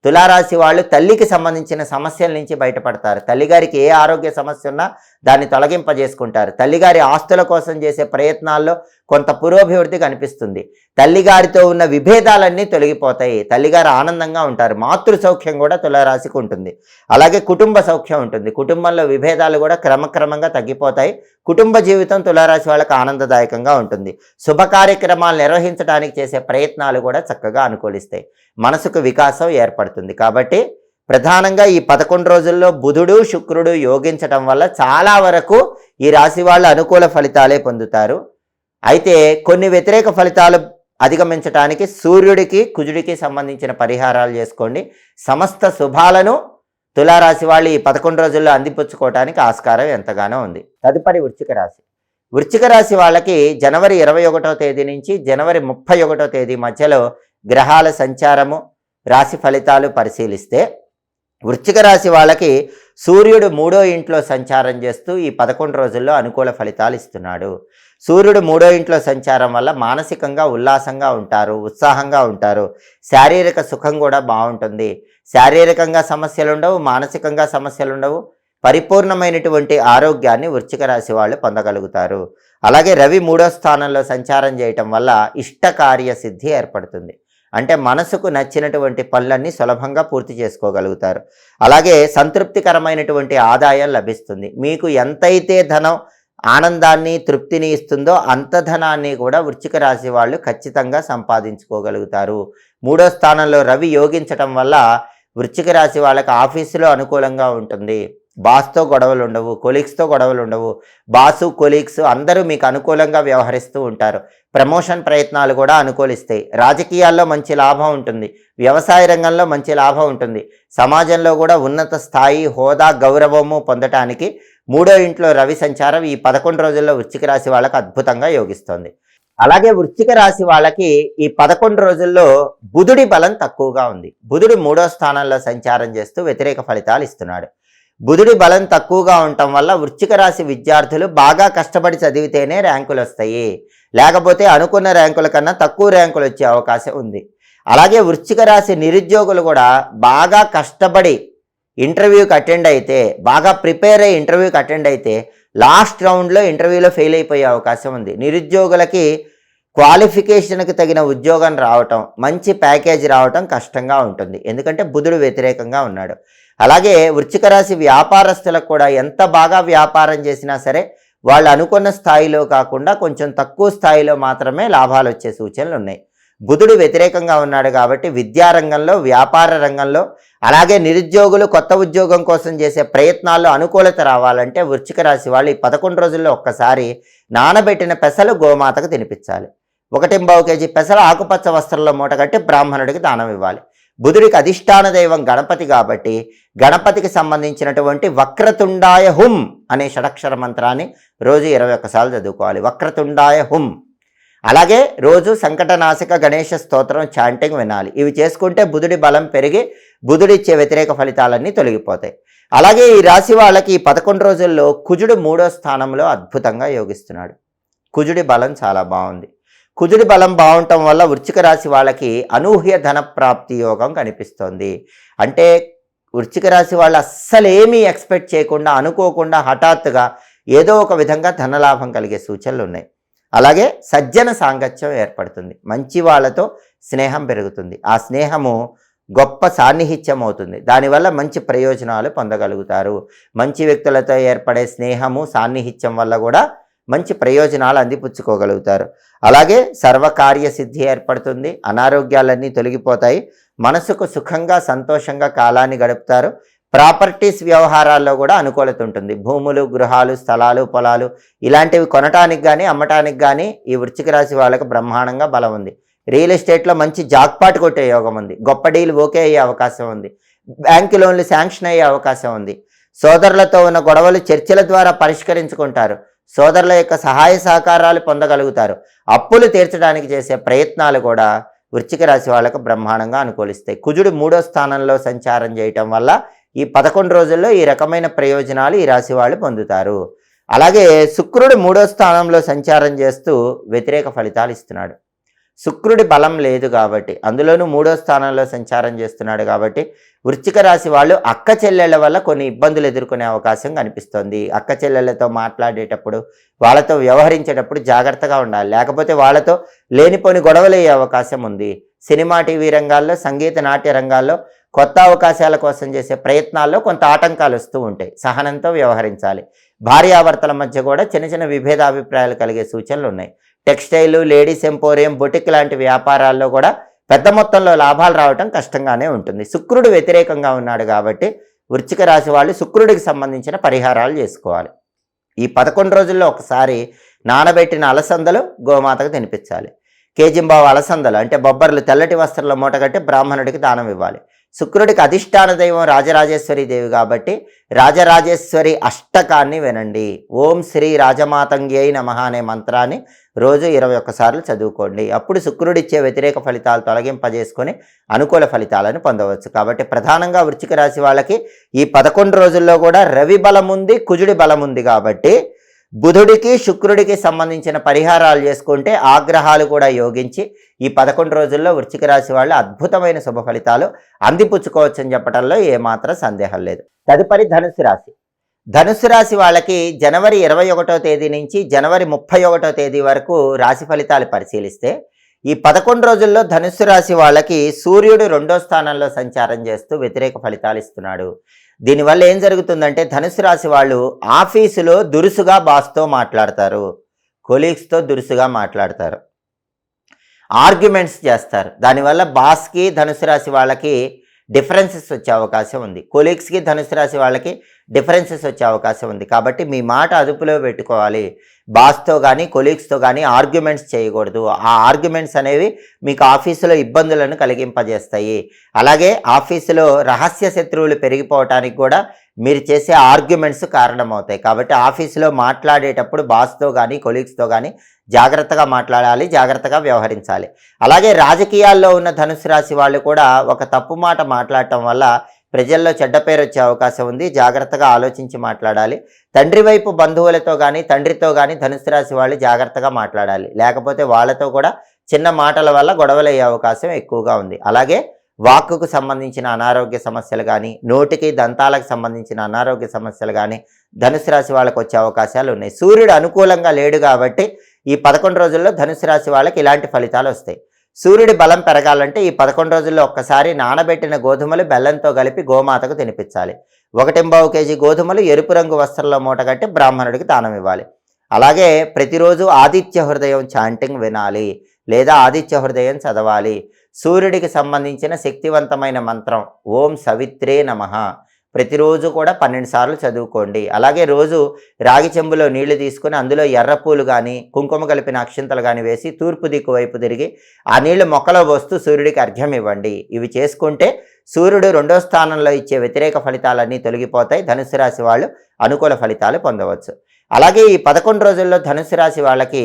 తులారాశి వాళ్ళు తల్లికి సంబంధించిన సమస్యల నుంచి బయటపడతారు. తల్లిగారికి ఏ ఆరోగ్య సమస్య ఉన్నా దాన్ని తొలగింపజేసుకుంటారు. తల్లిగారి ఆస్తుల కోసం చేసే ప్రయత్నాల్లో కొంత పురోభివృద్ధి కనిపిస్తుంది. తల్లిగారితో ఉన్న విభేదాలన్నీ తొలగిపోతాయి. తల్లిగారు ఆనందంగా ఉంటారు. మాతృ సౌఖ్యం కూడా తులారాశికి ఉంటుంది. అలాగే కుటుంబ సౌఖ్యం ఉంటుంది. కుటుంబంలో విభేదాలు కూడా క్రమక్రమంగా తగ్గిపోతాయి. కుటుంబ జీవితం తులారాశి వాళ్ళకి ఆనందదాయకంగా ఉంటుంది. శుభ కార్యక్రమాలు నిర్వహించడానికి చేసే ప్రయత్నాలు కూడా చక్కగా అనుకూలిస్తాయి. మనసుకు వికాసం ఏర్పడుతుంది. కాబట్టి ప్రధానంగా ఈ 11 రోజుల్లో బుధుడు శుక్రుడు యోగించటం వల్ల చాలా వరకు ఈ రాశి వాళ్ళు అనుకూల ఫలితాలే పొందుతారు. అయితే కొన్ని వ్యతిరేక ఫలితాలు అధిగమించడానికి సూర్యుడికి కుజుడికి సంబంధించిన పరిహారాలు చేసుకోండి. సమస్త శుభాలను తులారాశి వాళ్ళు ఈ 11 రోజుల్లో అందిపుచ్చుకోవడానికి ఆస్కారం ఎంతగానో ఉంది. తదుపరి వృశ్చిక రాశి. వృశ్చిక రాశి వాళ్ళకి జనవరి 21వ తేదీ నుంచి జనవరి 31వ తేదీ మధ్యలో గ్రహాల సంచారము, రాశి ఫలితాలు పరిశీలిస్తే వృశ్చిక రాశి వాళ్ళకి సూర్యుడు 3వ ఇంట్లో సంచారం చేస్తూ ఈ 11 రోజుల్లో అనుకూల ఫలితాలు ఇస్తున్నాడు. సూర్యుడు 3వ ఇంట్లో సంచారం వల్ల మానసికంగా ఉల్లాసంగా ఉంటారు, ఉత్సాహంగా ఉంటారు. శారీరక సుఖం కూడా బాగుంటుంది. శారీరకంగా సమస్యలు ఉండవు, మానసికంగా సమస్యలు ఉండవు. పరిపూర్ణమైనటువంటి ఆరోగ్యాన్ని వృశ్చిక రాశి వాళ్ళు పొందగలుగుతారు. అలాగే రవి 3వ స్థానంలో సంచారం చేయటం వల్ల ఇష్టకార్య సిద్ధి ఏర్పడుతుంది. అంటే మనసుకు నచ్చినటువంటి పనులన్నీ సులభంగా పూర్తి చేసుకోగలుగుతారు. అలాగే సంతృప్తికరమైనటువంటి ఆదాయం లభిస్తుంది. మీకు ఎంతైతే ధనం ఆనందాన్ని, తృప్తిని ఇస్తుందో అంత ధనాన్ని కూడా వృశ్చిక రాశి వాళ్ళు ఖచ్చితంగా సంపాదించుకోగలుగుతారు. 3వ స్థానంలో రవి యోగించటం వల్ల వృశ్చిక రాశి వాళ్ళకి ఆఫీసులో అనుకూలంగా ఉంటుంది. బాస్తో గొడవలు ఉండవు, కొలీగ్స్తో గొడవలు ఉండవు. బాసు, కొలీగ్స్ అందరూ మీకు అనుకూలంగా వ్యవహరిస్తూ ఉంటారు. ప్రమోషన్ ప్రయత్నాలు కూడా అనుకూలిస్తాయి. రాజకీయాల్లో మంచి లాభం ఉంటుంది. వ్యవసాయ రంగంలో మంచి లాభం ఉంటుంది. సమాజంలో కూడా ఉన్నత స్థాయి, హోదా, గౌరవము పొందటానికి 3వ ఇంట్లో రవి సంచారం ఈ 11 రోజుల్లో వృశ్చిక రాశి వాళ్ళకి అద్భుతంగా యోగిస్తుంది. అలాగే వృశ్చిక రాశి వాళ్ళకి ఈ 11 రోజుల్లో బుధుడి బలం తక్కువగా ఉంది. బుధుడు 3వ స్థానంలో సంచారం చేస్తూ వ్యతిరేక ఫలితాలు ఇస్తున్నాడు. బుధుడి బలం తక్కువగా ఉండటం వల్ల వృశ్చిక రాశి విద్యార్థులు బాగా కష్టపడి చదివితేనే ర్యాంకులు వస్తాయి. లేకపోతే అనుకున్న ర్యాంకుల కన్నా తక్కువ ర్యాంకులు వచ్చే అవకాశం ఉంది. అలాగే వృశ్చిక రాశి నిరుద్యోగులు కూడా బాగా కష్టపడి ఇంటర్వ్యూకి అటెండ్ అయితే, బాగా ప్రిపేర్ అయ్యి ఇంటర్వ్యూకి అటెండ్ అయితే లాస్ట్ రౌండ్లో ఇంటర్వ్యూలో ఫెయిల్ అయిపోయే అవకాశం ఉంది. నిరుద్యోగులకి క్వాలిఫికేషన్కి తగిన ఉద్యోగం రావటం, మంచి ప్యాకేజ్ రావటం కష్టంగా ఉంటుంది. ఎందుకంటే బుధుడు వ్యతిరేకంగా ఉన్నాడు. అలాగే వృశ్చిక రాశి వ్యాపారస్తులకు కూడా ఎంత బాగా వ్యాపారం చేసినా సరే వాళ్ళు అనుకున్న స్థాయిలో కాకుండా కొంచెం తక్కువ స్థాయిలో మాత్రమే లాభాలు వచ్చే సూచనలు ఉన్నాయి. బుధుడు వ్యతిరేకంగా ఉన్నాడు కాబట్టి విద్యారంగంలో, వ్యాపార రంగంలో, అలాగే నిరుద్యోగులు కొత్త ఉద్యోగం కోసం చేసే ప్రయత్నాల్లో అనుకూలత రావాలంటే వృశ్చిక రాశి వాళ్ళు ఈ 11 రోజుల్లో ఒక్కసారి నానబెట్టిన పెసలు గోమాతకు తినిపించాలి. 1.25 కేజీ పెసలు ఆకుపచ్చ వస్త్రంలో మూట కట్టి బ్రాహ్మణుడికి దానం ఇవ్వాలి. బుధుడికి అధిష్టాన దైవం గణపతి కాబట్టి గణపతికి సంబంధించినటువంటి వక్రతుండాయ హుం అనే షడక్షర మంత్రాన్ని రోజు 21 సార్లు చదువుకోవాలి. వక్రతుండాయ హుం. అలాగే రోజు సంకటనాశక గణేష స్తోత్రం చాంటింగ్ వినాలి. ఇవి చేసుకుంటే బుధుడి బలం పెరిగి బుధుడిచ్చే వ్యతిరేక ఫలితాలన్నీ తొలగిపోతాయి. అలాగే ఈ రాశి వాళ్ళకి ఈ 11 రోజుల్లో కుజుడు 3వ స్థానంలో అద్భుతంగా యోగిస్తున్నాడు. కుజుడి బలం చాలా బాగుంది. కుజుడి బలం బాగుండటం వల్ల వృశ్చిక రాశి వాళ్ళకి అనూహ్య ధన ప్రాప్తి యోగం కనిపిస్తోంది. అంటే వృశ్చిక రాశి వాళ్ళు అస్సలు ఏమీ ఎక్స్పెక్ట్ చేయకుండా, అనుకోకుండా హఠాత్తుగా ఏదో ఒక విధంగా ధనలాభం కలిగే సూచనలు ఉన్నాయి. అలాగే సజ్జన సాంగత్యం ఏర్పడుతుంది. మంచి వాళ్ళతో స్నేహం పెరుగుతుంది. ఆ స్నేహము గొప్ప సాన్నిహిత్యం అవుతుంది. దానివల్ల మంచి ప్రయోజనాలు పొందగలుగుతారు. మంచి వ్యక్తులతో ఏర్పడే స్నేహము, సాన్నిహిత్యం వల్ల కూడా మంచి ప్రయోజనాలు అందిపుచ్చుకోగలుగుతారు. అలాగే సర్వకార్య సిద్ధి ఏర్పడుతుంది. అనారోగ్యాలన్నీ తొలగిపోతాయి. మనసుకు సుఖంగా, సంతోషంగా కాలాన్ని గడుపుతారు. ప్రాపర్టీస్ వ్యవహారాల్లో కూడా అనుకూలత ఉంటుంది. భూములు, గృహాలు, స్థలాలు, పొలాలు ఇలాంటివి కొనటానికి కానీ అమ్మటానికి కానీ ఈ వృశ్చిక రాశి వాళ్ళకు బ్రహ్మాండంగా బలం ఉంది. రియల్ ఎస్టేట్లో మంచి జాక్పాట్ కొట్టే యోగం ఉంది. గొప్ప డీల్ ఓకే అయ్యే అవకాశం ఉంది. బ్యాంకు లోన్లు శాంక్షన్ అయ్యే అవకాశం ఉంది. సోదరులతో ఉన్న గొడవలు చర్చల ద్వారా పరిష్కరించుకుంటారు. సోదరుల యొక్క సహాయ సహకారాలు పొందగలుగుతారు. అప్పులు తీర్చడానికి చేసే ప్రయత్నాలు కూడా వృశ్చిక రాశి వాళ్ళకు బ్రహ్మాండంగా అనుకూలిస్తాయి. కుజుడు 3వ స్థానంలో సంచారం చేయటం వల్ల ఈ 11 రోజుల్లో ఈ రకమైన ప్రయోజనాలు ఈ రాశి వాళ్ళు పొందుతారు. అలాగే శుక్రుడు 3వ స్థానంలో సంచారం చేస్తూ వ్యతిరేక ఫలితాలు ఇస్తున్నాడు. శుక్రుడి బలం లేదు కాబట్టి, అందులోనూ 3వ స్థానంలో సంచారం చేస్తున్నాడు కాబట్టి వృశ్చిక రాశి వాళ్ళు అక్క చెల్లెళ్ళ వల్ల కొన్ని ఇబ్బందులు ఎదుర్కొనే అవకాశం కనిపిస్తుంది. అక్క చెల్లెళ్ళతో మాట్లాడేటప్పుడు, వాళ్ళతో వ్యవహరించేటప్పుడు జాగ్రత్తగా ఉండాలి. లేకపోతే వాళ్ళతో లేనిపోని గొడవలు అయ్యే అవకాశం ఉంది. సినిమా, టీవీ రంగాల్లో, సంగీత, నాట్య రంగాల్లో కొత్త అవకాశాల కోసం చేసే ప్రయత్నాల్లో కొంత ఆటంకాలు వస్తూ ఉంటాయి. సహనంతో వ్యవహరించాలి. భార్యాభర్తల మధ్య కూడా చిన్న చిన్న విభేదాభిప్రాయాలు కలిగే సూచనలు ఉన్నాయి. టెక్స్టైల్, లేడీస్ ఎంపోరియం, బొటిక్ లాంటి వ్యాపారాల్లో కూడా పెద్ద మొత్తంలో లాభాలు రావటం కష్టంగానే ఉంటుంది. శుక్రుడు వ్యతిరేకంగా ఉన్నాడు కాబట్టి వృశ్చిక రాశి వాళ్ళు శుక్రుడికి సంబంధించిన పరిహారాలు చేసుకోవాలి. ఈ 11 రోజుల్లో ఒకసారి నానబెట్టిన అలసందలు గోమాతకు తినిపించాలి. కేజింబావు అలసందలు అంటే బొబ్బర్లు తెల్లటి వస్త్రంలో మూటగట్టి బ్రాహ్మణుడికి దానం ఇవ్వాలి. శుక్రుడికి అధిష్టాన దైవం రాజరాజేశ్వరి దేవి కాబట్టి రాజరాజేశ్వరి అష్టకాన్ని వినండి. ఓం శ్రీ రాజమాతంగ్యై నమః అనే మంత్రాన్ని రోజు 21 సార్లు చదువుకోండి. అప్పుడు శుక్రుడిచ్చే వ్యతిరేక ఫలితాలు తొలగింపజేసుకొని అనుకూల ఫలితాలను పొందవచ్చు. కాబట్టి ప్రధానంగా వృశ్చిక రాశి వాళ్ళకి ఈ 11 రోజుల్లో కూడా రవి బలం ఉంది, కుజుడి బలం ఉంది. కాబట్టి బుధుడికి శుక్రుడికి సంబంధించిన పరిహారాలు చేసుకుంటే ఆగ్రహాలు కూడా యోగించి ఈ 11 రోజుల్లో వృశ్చిక రాశి వాళ్ళు అద్భుతమైన శుభ ఫలితాలు అందిపుచ్చుకోవచ్చని చెప్పడంలో ఏమాత్రం సందేహం లేదు. తదుపరి ధనుసు రాశి. ధనుసు రాశి వాళ్ళకి జనవరి 21వ తేదీ నుంచి జనవరి 31వ తేదీ వరకు రాశి ఫలితాలు పరిశీలిస్తే ఈ 11 రోజుల్లో ధనుసు రాశి వాళ్ళకి సూర్యుడు 2వ స్థానంలో సంచారం చేస్తూ వ్యతిరేక ఫలితాలు ఇస్తున్నాడు. దీనివల్ల ఏం జరుగుతుందంటే ధనుసు రాశి వాళ్ళు ఆఫీసులో దురుసుగా బాస్తో మాట్లాడతారు, కొలీగ్స్తో దురుసుగా మాట్లాడతారు, ఆర్గ్యుమెంట్స్ చేస్తారు. దానివల్ల బాస్కి ధనుసు రాశి వాళ్ళకి డిఫరెన్సెస్ వచ్చే అవకాశం ఉంది, కొలీగ్స్కి ధనుసు రాశి వాళ్ళకి డిఫరెన్సెస్ వచ్చే అవకాశం ఉంది. కాబట్టి మీ మాట అదుపులో పెట్టుకోవాలి. బాస్తో కానీ కొలీగ్స్తో కానీ ఆర్గ్యుమెంట్స్ చేయకూడదు. ఆ ఆర్గ్యుమెంట్స్ అనేవి మీకు ఆఫీసులో ఇబ్బందులను కలిగింపజేస్తాయి. అలాగే ఆఫీసులో రహస్య శత్రువులు పెరిగిపోవటానికి కూడా మీరు చేసే ఆర్గ్యుమెంట్స్ కారణమవుతాయి. కాబట్టి ఆఫీసులో మాట్లాడేటప్పుడు బాస్తో కానీ కొలీగ్స్తో కానీ జాగ్రత్తగా మాట్లాడాలి, జాగ్రత్తగా వ్యవహరించాలి. అలాగే రాజకీయాల్లో ఉన్న ధనుసు రాశి వాళ్ళు కూడా ఒక తప్పు మాట మాట్లాడటం వల్ల ప్రజల్లో చెడ్డ పేరు వచ్చే అవకాశం ఉంది. జాగ్రత్తగా ఆలోచించి మాట్లాడాలి. తండ్రి వైపు బంధువులతో కానీ తండ్రితో కానీ ధనుసు రాశి వాళ్ళు జాగ్రత్తగా మాట్లాడాలి. లేకపోతే వాళ్ళతో కూడా చిన్న మాటల వల్ల గొడవలు అయ్యే అవకాశం ఎక్కువగా ఉంది. అలాగే వాక్కుకు సంబంధించిన అనారోగ్య సమస్యలు కానీ నోటికి దంతాలకు సంబంధించిన అనారోగ్య సమస్యలు కానీ ధనుసు రాశి వాళ్ళకు వచ్చే అవకాశాలు ఉన్నాయి. సూర్యుడు అనుకూలంగా లేడు కాబట్టి ఈ 11 రోజుల్లో ధనుసు రాశి వాళ్ళకి ఇలాంటి ఫలితాలు వస్తాయి. సూర్యుడి బలం పెరగాలంటే ఈ 11 రోజుల్లో ఒక్కసారి నానబెట్టిన గోధుమలు బెల్లంతో కలిపి గోమాతకు తినిపించాలి. 1.25 కేజీ గోధుమలు ఎరుపు రంగు వస్త్రంలో మూటగట్టి బ్రాహ్మణుడికి దానం ఇవ్వాలి. అలాగే ప్రతిరోజు ఆదిత్య హృదయం చాంటింగ్ వినాలి లేదా ఆదిత్య హృదయం చదవాలి. సూర్యుడికి సంబంధించిన శక్తివంతమైన మంత్రం ఓం సవిత్రే నమః ప్రతిరోజు కూడా 12 సార్లు చదువుకోండి. అలాగే రోజు రాగి చెంబులో నీళ్లు తీసుకుని అందులో ఎర్రపూలు కానీ కుంకుమ కలిపిన అక్షింతలు కానీ వేసి తూర్పు దిక్కు వైపు తిరిగి ఆ నీళ్లు మొక్కలో పోస్తూ సూర్యుడికి అర్ఘ్యం ఇవ్వండి. ఇవి చేసుకుంటే సూర్యుడు 2వ స్థానంలో ఇచ్చే వ్యతిరేక ఫలితాలన్నీ తొలగిపోతాయి. ధనుసు రాశి వాళ్ళు అనుకూల ఫలితాలు పొందవచ్చు. అలాగే ఈ 11 రోజుల్లో ధనుసు రాశి వాళ్ళకి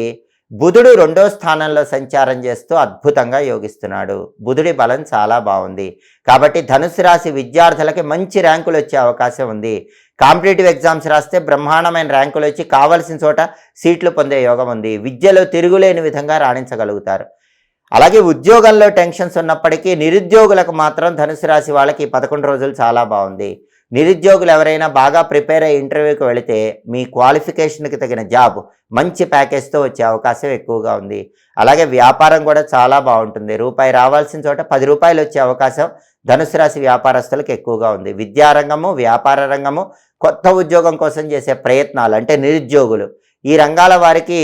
బుధుడు 2వ స్థానంలో సంచారం చేస్తూ అద్భుతంగా యోగిస్తున్నాడు. బుధుడి బలం చాలా బాగుంది. కాబట్టి ధనుసు రాశి విద్యార్థులకి మంచి ర్యాంకులు వచ్చే అవకాశం ఉంది. కాంపిటేటివ్ ఎగ్జామ్స్ రాస్తే బ్రహ్మాండమైన ర్యాంకులు వచ్చి కావాల్సిన చోట సీట్లు పొందే యోగం ఉంది. విద్యలో తిరుగులేని విధంగా రాణించగలుగుతారు. అలాగే ఉద్యోగంలో టెన్షన్స్ ఉన్నప్పటికీ నిరుద్యోగులకు మాత్రం ధనుసు రాశి వాళ్ళకి 11 రోజులు చాలా బాగుంది. నిరుద్యోగులు ఎవరైనా బాగా ప్రిపేర్ అయ్యి ఇంటర్వ్యూకి వెళితే మీ క్వాలిఫికేషన్కి తగిన జాబ్ మంచి ప్యాకేజ్తో వచ్చే అవకాశం ఎక్కువగా ఉంది. అలాగే వ్యాపారం కూడా చాలా బాగుంటుంది. రూపాయి రావాల్సిన చోట 10 రూపాయలు వచ్చే అవకాశం ధనుసు రాశి వ్యాపారస్తులకు ఎక్కువగా ఉంది. విద్యారంగము, వ్యాపార రంగము, కొత్త ఉద్యోగం కోసం చేసే ప్రయత్నాలు అంటే నిరుద్యోగులు ఈ రంగాల వారికి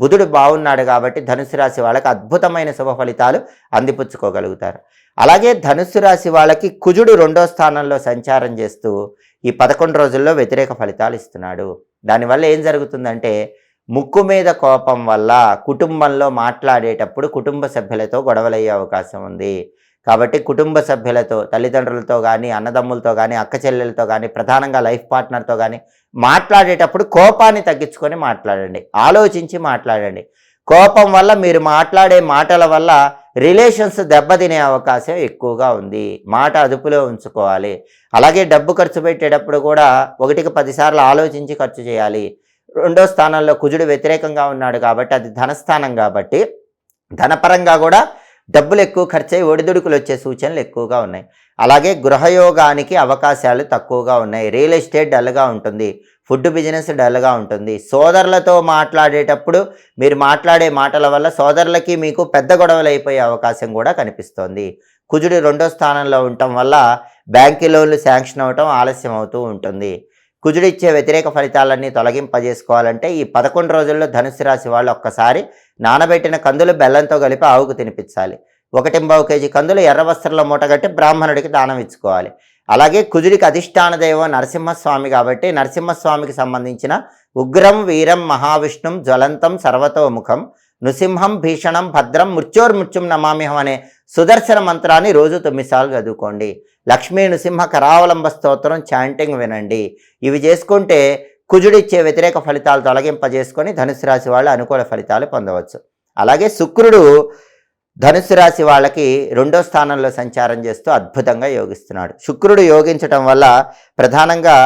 బుధుడు బాగున్నాడు కాబట్టి ధనుసు రాశి వాళ్ళకి అద్భుతమైన శుభ ఫలితాలు అందిపుచ్చుకోగలుగుతారు. అలాగే ధనుసు రాశి వాళ్ళకి కుజుడు 2వ స్థానంలో సంచారం చేస్తూ ఈ 11 రోజుల్లో వ్యతిరేక ఫలితాలు ఇస్తున్నాడు. దానివల్ల ఏం జరుగుతుందంటే ముక్కు మీద కోపం వల్ల కుటుంబంలో మాట్లాడేటప్పుడు కుటుంబ సభ్యులతో గొడవలయ్యే అవకాశం ఉంది. కాబట్టి కుటుంబ సభ్యులతో తల్లిదండ్రులతో కానీ అన్నదమ్ములతో కానీ అక్క చెల్లెలతో కానీ ప్రధానంగా లైఫ్ పార్ట్నర్తో కానీ మాట్లాడేటప్పుడు కోపాన్ని తగ్గించుకొని మాట్లాడండి, ఆలోచించి మాట్లాడండి. కోపం వల్ల మీరు మాట్లాడే మాటల వల్ల రిలేషన్స్ దెబ్బతినే అవకాశం ఎక్కువగా ఉంది. మాట అదుపులో ఉంచుకోవాలి. అలాగే డబ్బు ఖర్చు పెట్టేటప్పుడు కూడా 1కి 10 సార్లు ఆలోచించి ఖర్చు చేయాలి. 2వ స్థానంలో కుజుడు వ్యతిరేకంగా ఉన్నాడు కాబట్టి అది ధనస్థానం కాబట్టి ధనపరంగా కూడా డబ్బులు ఎక్కువ ఖర్చు అయ్యి ఒడిదుడుకులు వచ్చే సూచనలు ఎక్కువగా ఉన్నాయి. అలాగే గృహయోగానికి అవకాశాలు తక్కువగా ఉన్నాయి. రియల్ ఎస్టేట్ డల్గా ఉంటుంది. ఫుడ్ బిజినెస్ డల్గా ఉంటుంది. సోదరులతో మాట్లాడేటప్పుడు మీరు మాట్లాడే మాటల వల్ల సోదరులకి మీకు పెద్ద గొడవలు అయిపోయే అవకాశం కూడా కనిపిస్తోంది. కుజుడు 2వ స్థానంలో ఉండటం వల్ల బ్యాంకు లోన్లు శాంక్షన్ అవటం ఆలస్యం అవుతూ ఉంటుంది. కుజుడు ఇచ్చే వ్యతిరేక ఫలితాలన్నీ తొలగింపజేసుకోవాలంటే ఈ 11 రోజుల్లో ధనుసు రాశి వాళ్ళు ఒక్కసారి నానబెట్టిన కందులు బెల్లంతో కలిపి ఆవుకు తినిపించాలి. 1.25 కేజీ కందులు ఎర్ర వస్త్రంలో మూటగట్టి బ్రాహ్మణుడికి దానం ఇచ్చుకోవాలి. అలాగే కుజుడికి అధిష్టాన దైవం నరసింహస్వామి కాబట్టి నరసింహస్వామికి సంబంధించిన ఉగ్రం వీరం మహావిష్ణుం జ్వలంతం సర్వతోముఖం నృసింహం భీషణం భద్రం మృత్యోర్మృత్యుం నమామ్యహం అనే సుదర్శన మంత్రాన్ని రోజు 9 సార్లు చదువుకోండి. లక్ష్మీ నృసింహ కరావలంబ స్తోత్రం చాంటింగ్ వినండి. ఇవి చేసుకుంటే కుజుడిచ్చే వ్యతిరేక ఫలితాలు తొలగింపజేసుకొని ధనుసు రాశి వాళ్ళు అనుకూల ఫలితాలు పొందవచ్చు. అలాగే శుక్రుడు ధనుసు రాశి వాళ్ళకి 2వ స్థానంలో సంచారం చేస్తూ అద్భుతంగా యోగిస్తున్నాడు. శుక్రుడు యోగించటం వల్ల ప్రధానంగా